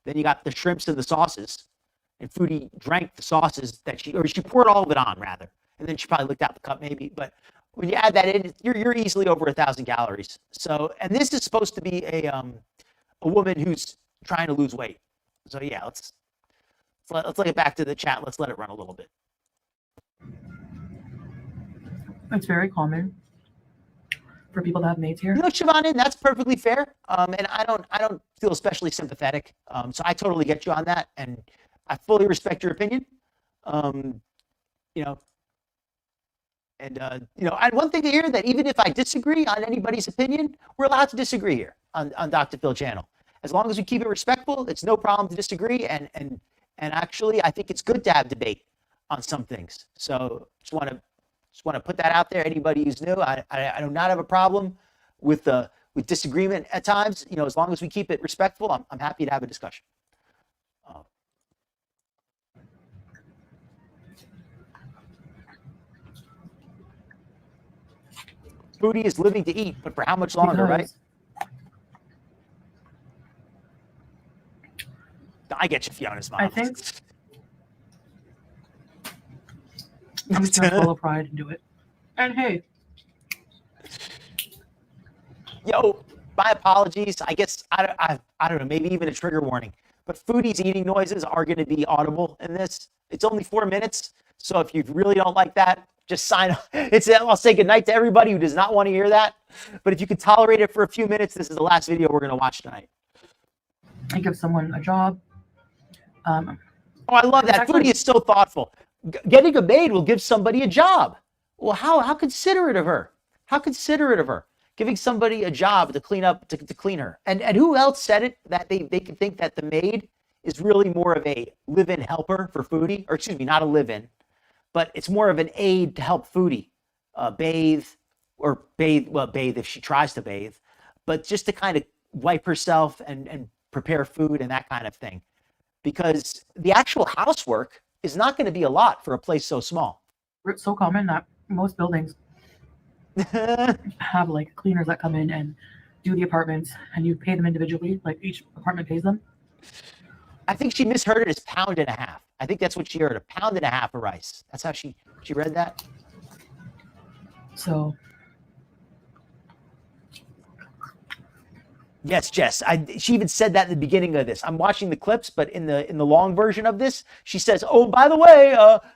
Then you got the shrimps and the sauces. And Foodie drank the sauces that she poured all of it on, rather. And then she probably licked out the cup, maybe. But when you add that in, you're easily over 1,000 calories. So, and this is supposed to be a woman who's trying to lose weight. So yeah, let's let it back to the chat. Let's let it run a little bit. It's very common for people to have maids here. You know, Siobhan, that's perfectly fair. And I don't feel especially sympathetic. So I totally get you on that, and I fully respect your opinion. You know, and one thing here that even if I disagree on anybody's opinion, we're allowed to disagree here on Dr. Phil channel. As long as we keep it respectful, it's no problem to disagree. And actually, I think it's good to have debate on some things. So just want to put that out there. Anybody who's new, I do not have a problem with disagreement at times. You know, as long as we keep it respectful, I'm happy to have a discussion. Foodie is living to eat, but for how much longer, right? I get you, Fiona's mom. I think I'm just gonna full of pride and do it. And hey, yo, my apologies. I guess I don't know, maybe even a trigger warning. But Foodie's eating noises are going to be audible in this. It's only 4 minutes, so if you really don't like that, just sign up. I'll say goodnight to everybody who does not want to hear that. But if you could tolerate it for a few minutes, this is the last video we're going to watch tonight. I give someone a job. Oh, I love that. Foodie is so thoughtful. Getting a maid will give somebody a job. Well, how considerate of her. How considerate of her. Giving somebody a job to clean up, to clean her. And who else said it? That they could think that the maid is really more of a live-in helper for Foodie. Or excuse me, not a live-in. But it's more of an aid to help Foodie bathe if she tries to bathe. But just to kind of wipe herself and prepare food and that kind of thing. Because the actual housework is not going to be a lot for a place so small. It's so common that most buildings have like cleaners that come in and do the apartments, and you pay them individually, like each apartment pays them. I think she misheard it as £1.50 pounds. I think that's what she heard, £1.50 pounds of rice. That's how she read that. So yes, Jess. She even said that in the beginning of this. I'm watching the clips, but in the long version of this, she says, "Oh, by the way,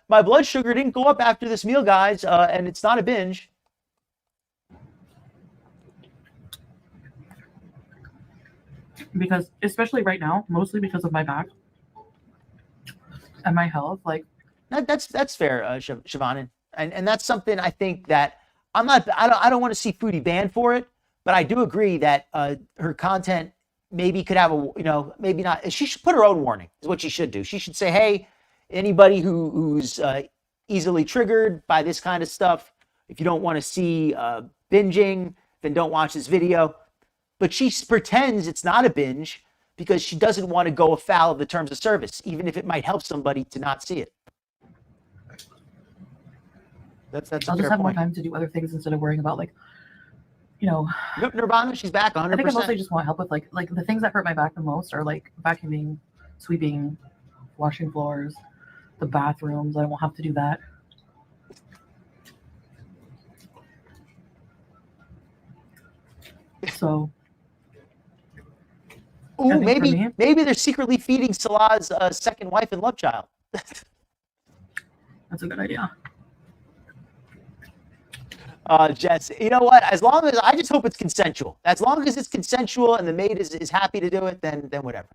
my blood sugar didn't go up after this meal, guys, and it's not a binge." Because especially right now, mostly because of my back and my health, like that's fair, Siobhan, and that's something I think that I don't want to see Foodie banned for it, but I do agree that her content maybe could have maybe not. She should put her own warning. Is what she should do. She should say, hey, anybody who's easily triggered by this kind of stuff, if you don't want to see binging, then don't watch this video. But she pretends it's not a binge because she doesn't want to go afoul of the terms of service, even if it might help somebody to not see it. That's I'll just have more time to do other things instead of worrying about Nirvana, she's back 100%. I think I mostly just want help with like the things that hurt my back the most are like vacuuming, sweeping, washing floors, the bathrooms. I won't have to do that. So ooh, maybe they're secretly feeding Salah's second wife and love child. That's a good idea. Jess, you know what? As long as I just hope it's consensual. As long as it's consensual and the maid is happy to do it, then whatever.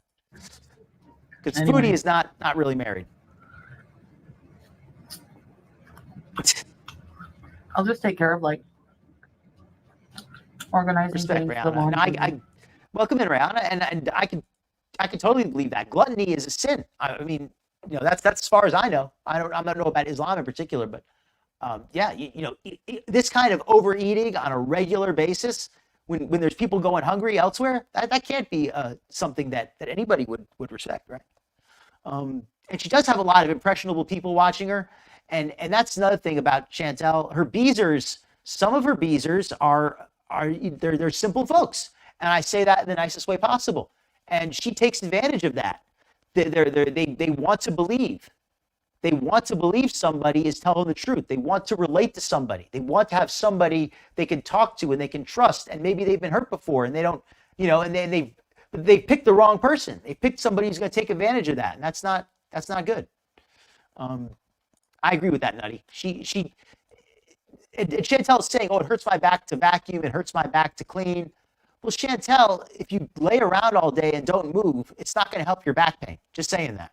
Because Foodie is not really married. I'll just take care of like organizing Respect, things. Rihanna. I welcome in, Rihanna, and I can totally believe that gluttony is a sin. I mean, that's as far as I know. I don't know about Islam in particular, but this kind of overeating on a regular basis when there's people going hungry elsewhere, that can't be something that anybody would respect, right? And she does have a lot of impressionable people watching her, and that's another thing about Chantal. Her beezers, some of her beezers they're simple folks, and I say that in the nicest way possible. And she takes advantage of that. They want to believe. They want to believe somebody is telling the truth. They want to relate to somebody. They want to have somebody they can talk to and they can trust. And maybe they've been hurt before and they don't, and then they picked the wrong person. They picked somebody who's going to take advantage of that, and that's not good. I agree with that, Nutty. Chantal is saying, "Oh, it hurts my back to vacuum. It hurts my back to clean." Well, Chantal, if you lay around all day and don't move, it's not going to help your back pain. Just saying that.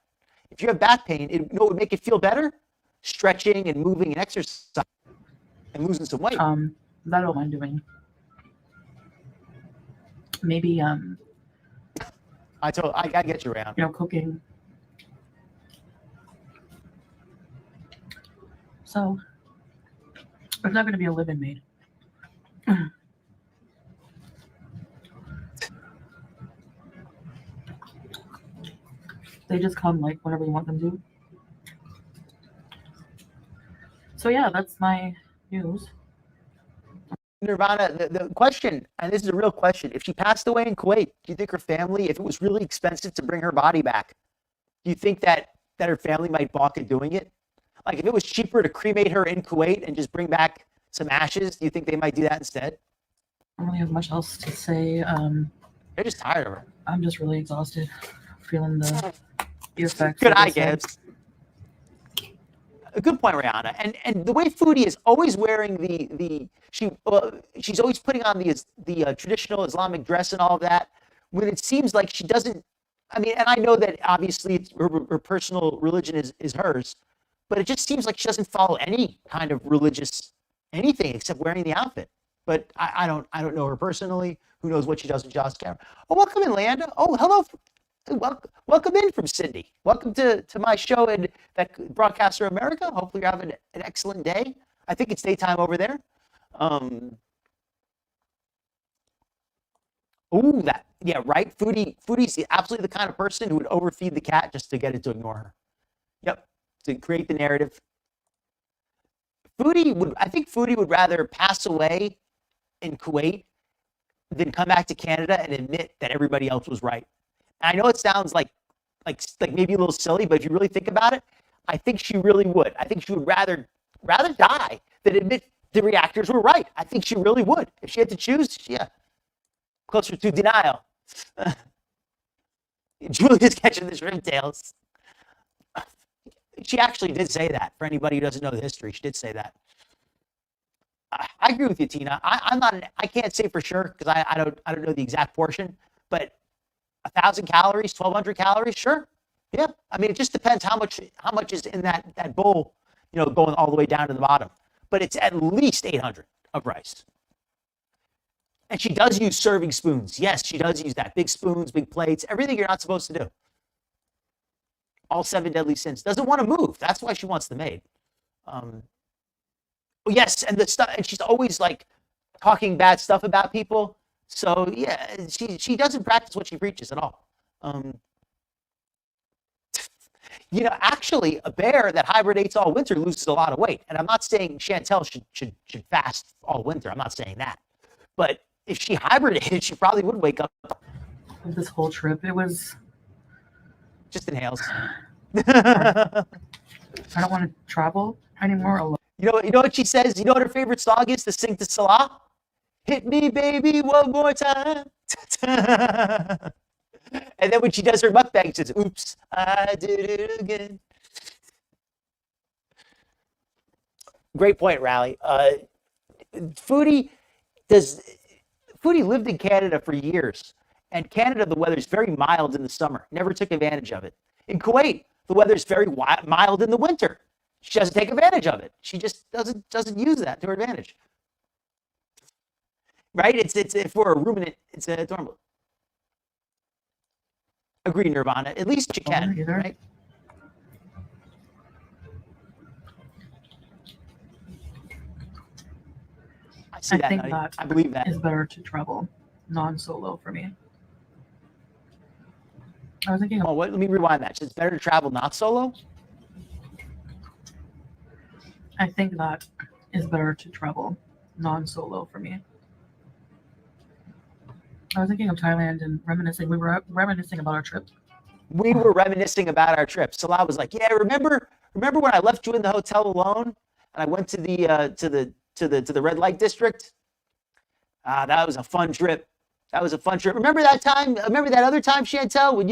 If you have back pain, it would make it feel better? Stretching and moving and exercise and losing some weight. That I don't mind doing. Maybe I get you around. Cooking. So there's not going to be a live-in maid. They just come like whenever you want them to. So yeah, that's my news. Nirvana, the question, and this is a real question, if she passed away in Kuwait, do you think her family, if it was really expensive to bring her body back, do you think that her family might balk at doing it? Like if it was cheaper to cremate her in Kuwait and just bring back some ashes, do you think they might do that instead? I don't really have much else to say. They're just tired of her. I'm just really exhausted, feeling the effects. Good eye, Gibbs. A good point, Rihanna. And the way Foodie is always wearing she's always putting on the traditional Islamic dress and all of that, when it seems like she doesn't. I mean, and I know that obviously it's her personal religion is hers, but it just seems like she doesn't follow any kind of religious anything except wearing the outfit. But I don't know her personally. Who knows what she does with Josh Cameron? Oh, welcome in, Leanda. Oh, hello. Welcome in from Cindy. Welcome to my show in that Broadcaster America. Hopefully you're having an excellent day. I think it's daytime over there. Right. Foodie's absolutely the kind of person who would overfeed the cat just to get it to ignore her. Yep. To create the narrative. I think Foodie would rather pass away in Kuwait than come back to Canada and admit that everybody else was right. I know it sounds like maybe a little silly, but if you really think about it, I think she really would. I think she would rather die than admit the reactors were right. I think she really would. If she had to choose, closer to denial. Julia's catching the shrimp tails. She actually did say that. For anybody who doesn't know the history, she did say that. I agree with you, Tina. I can't say for sure because I don't know the exact portion, but 1,000 calories, 1,200 calories, sure. Yeah. I mean, it just depends how much is in that bowl, going all the way down to the bottom. But it's at least 800 of rice. And she does use serving spoons. Yes, she does use that. Big spoons, big plates, everything you're not supposed to do. All 7 deadly sins. Doesn't want to move. That's why she wants the maid. Yes, and the stuff, and she's always like talking bad stuff about people. So yeah, she doesn't practice what she preaches at all. Actually, a bear that hibernates all winter loses a lot of weight. And I'm not saying Chantal should fast all winter. I'm not saying that. But if she hibernated, she probably would wake up. This whole trip, it was just inhales. I don't want to travel anymore alone. You know what she says? You know what her favorite song is to sing to Salah? Hit me, baby, one more time. And then when she does her mukbang, she says, oops, I did it again. Great point, Rally. Foodie lived in Canada for years. And Canada, the weather is very mild in the summer. Never took advantage of it. In Kuwait, the weather is very mild in the winter. She doesn't take advantage of it. She just doesn't use that to her advantage. Right? It's for a ruminant, it's normal. Agree, Nirvana. At least you can, right? I think that I believe that is better to travel non-solo for me. I was thinking. Oh, let me rewind that. It's better to travel not solo. I think that is better to travel non-solo for me. I was thinking of Thailand and reminiscing. We were reminiscing about our trip. We were reminiscing about our trip. Salah was like, "Yeah, remember when I left you in the hotel alone and I went to the red light district? That was a fun trip. That was a fun trip. Remember that time? Remember that other time, Chantal, when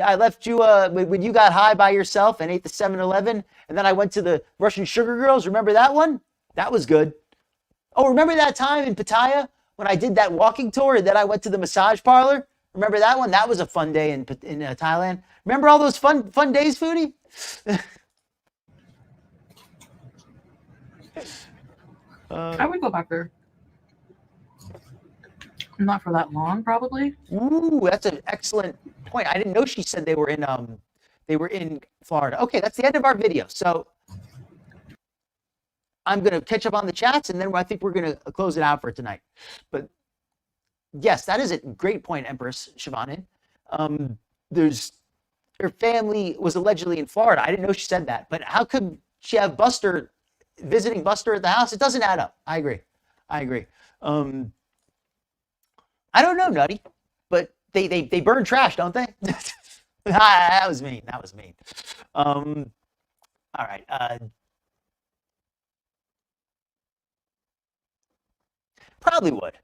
I left you when you got high by yourself and ate the 7-Eleven, and then I went to the Russian Sugar Girls. Remember that one? That was good. Oh, remember that time in Pattaya when I did that walking tour and then I went to the massage parlor? Remember that one? That was a fun day in Thailand. Remember all those fun days, Foodie? I would go back there. Not for that long, probably. Ooh, that's an excellent point. I didn't know she said they were in Florida. Okay, that's the end of our video. So I'm gonna catch up on the chats, and then I think we're gonna close it out for tonight. But yes, that is a great point, Empress Shivani. Her family was allegedly in Florida. I didn't know she said that, but how could she have visiting Buster at the house? It doesn't add up. I agree. I don't know, Nutty, but they burn trash, don't they? That was mean. All right. Probably would.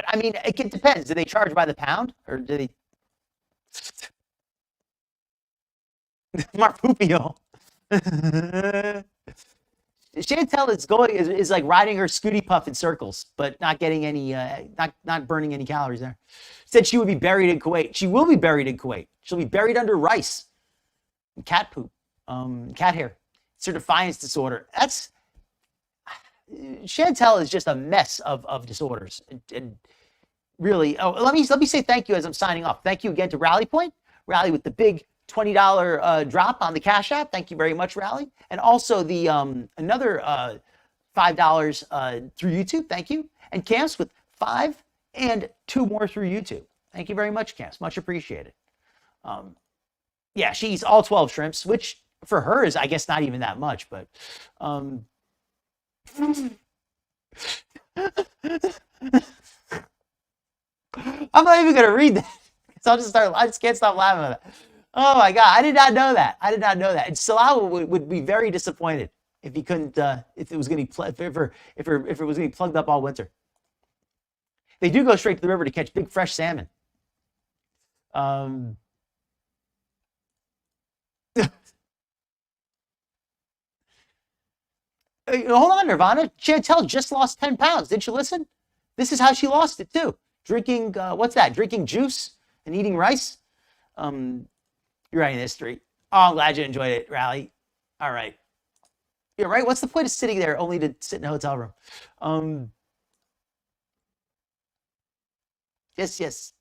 I mean, it depends. Do they charge by the pound or do they? Marpupio. Chantal is like riding her Scooty Puff in circles, but not getting any, not burning any calories there. Said she would be buried in Kuwait. She will be buried in Kuwait. She'll be buried under rice, and cat poop, cat hair. It's her defiance disorder. Chantal is just a mess of disorders, and really. Oh, let me say thank you as I'm signing off. Thank you again to Rally Point, Rally with the big $20 drop on the Cash App. Thank you very much, Rally. And also the another $5 through YouTube. Thank you. And Camps with 5 and 2 more through YouTube. Thank you very much, Camps. Much appreciated. Yeah, she's all 12 shrimps, which for her is, I guess, not even that much, but I'm not even gonna read that. So I just can't stop laughing at that. Oh my God, I did not know that. And Salah would be very disappointed if he couldn't, if it was going to be, if it was going to be plugged up all winter. They do go straight to the river to catch big fresh salmon. Hold on, Nirvana. Chantal just lost 10 pounds. Didn't you listen? This is how she lost it too. Drinking, what's that? Drinking juice and eating rice. You're writing history. Oh, I'm glad you enjoyed it, Rally. All right. You're right. What's the point of sitting there only to sit in a hotel room? Yes, yes.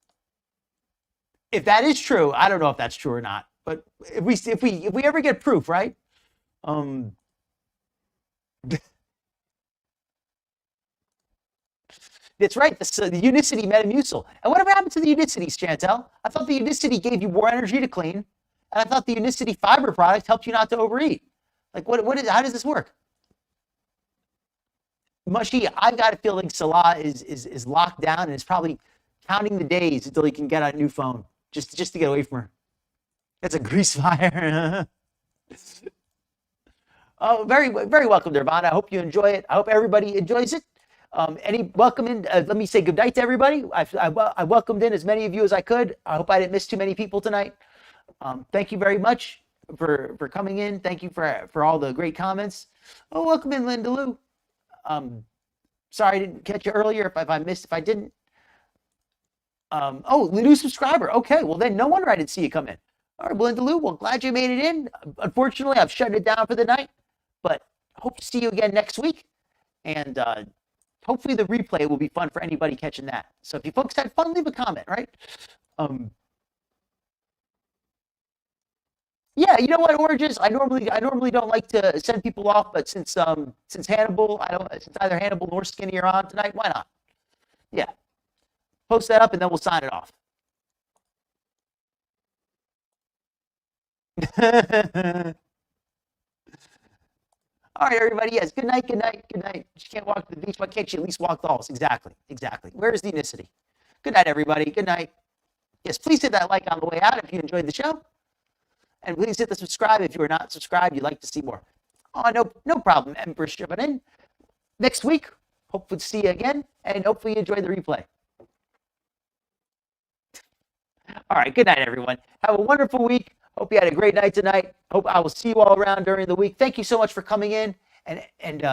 If that is true, I don't know if that's true or not. But if we ever get proof, right? That's right. The Unicity Metamucil. And whatever happened to the Unicities, Chantal? I thought the Unicity gave you more energy to clean, and I thought the Unicity fiber product helped you not to overeat. Like, how does this work? Mushy, I've got a feeling Salah is locked down and is probably counting the days until he can get a new phone just to get away from her. It's a grease fire. Oh, very, very welcome, Nirvana. I hope you enjoy it. I hope everybody enjoys it. Welcome in. Let me say good night to everybody. I welcomed in as many of you as I could. I hope I didn't miss too many people tonight. Thank you very much for coming in. Thank you for all the great comments. Oh, welcome in, Linda Lou. Sorry I didn't catch you earlier if I didn't. Oh, the new subscriber. Okay, well then no wonder I didn't see you come in. All right, Linda Lou, well, glad you made it in. Unfortunately, I've shut it down for the night, but hope to see you again next week. And hopefully the replay will be fun for anybody catching that. So if you folks had fun, leave a comment, right? Yeah, you know what, Oranges? I normally don't like to send people off, but since Hannibal, since either Hannibal nor Skinny are on tonight, why not? Yeah. Post that up and then we'll sign it off. All right, everybody. Yes, good night, good night, good night. She can't walk to the beach. Why can't she at least walk the halls? Exactly, exactly. Where's the Unicity? Good night, everybody. Good night. Yes, please hit that like on the way out if you enjoyed the show. And please hit the subscribe if you are not subscribed. You'd like to see more. Oh, no problem. Empress shipping in. Next week, hopefully see you again, and hopefully you enjoy the replay. All right, good night, everyone. Have a wonderful week. Hope you had a great night tonight. Hope I will see you all around during the week. Thank you so much for coming in, and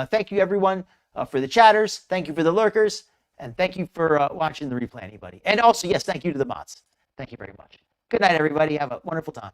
thank you, everyone, for the chatters. Thank you for the lurkers, and thank you for watching the replay, anybody. And also, yes, thank you to the mods. Thank you very much. Good night, everybody. Have a wonderful time.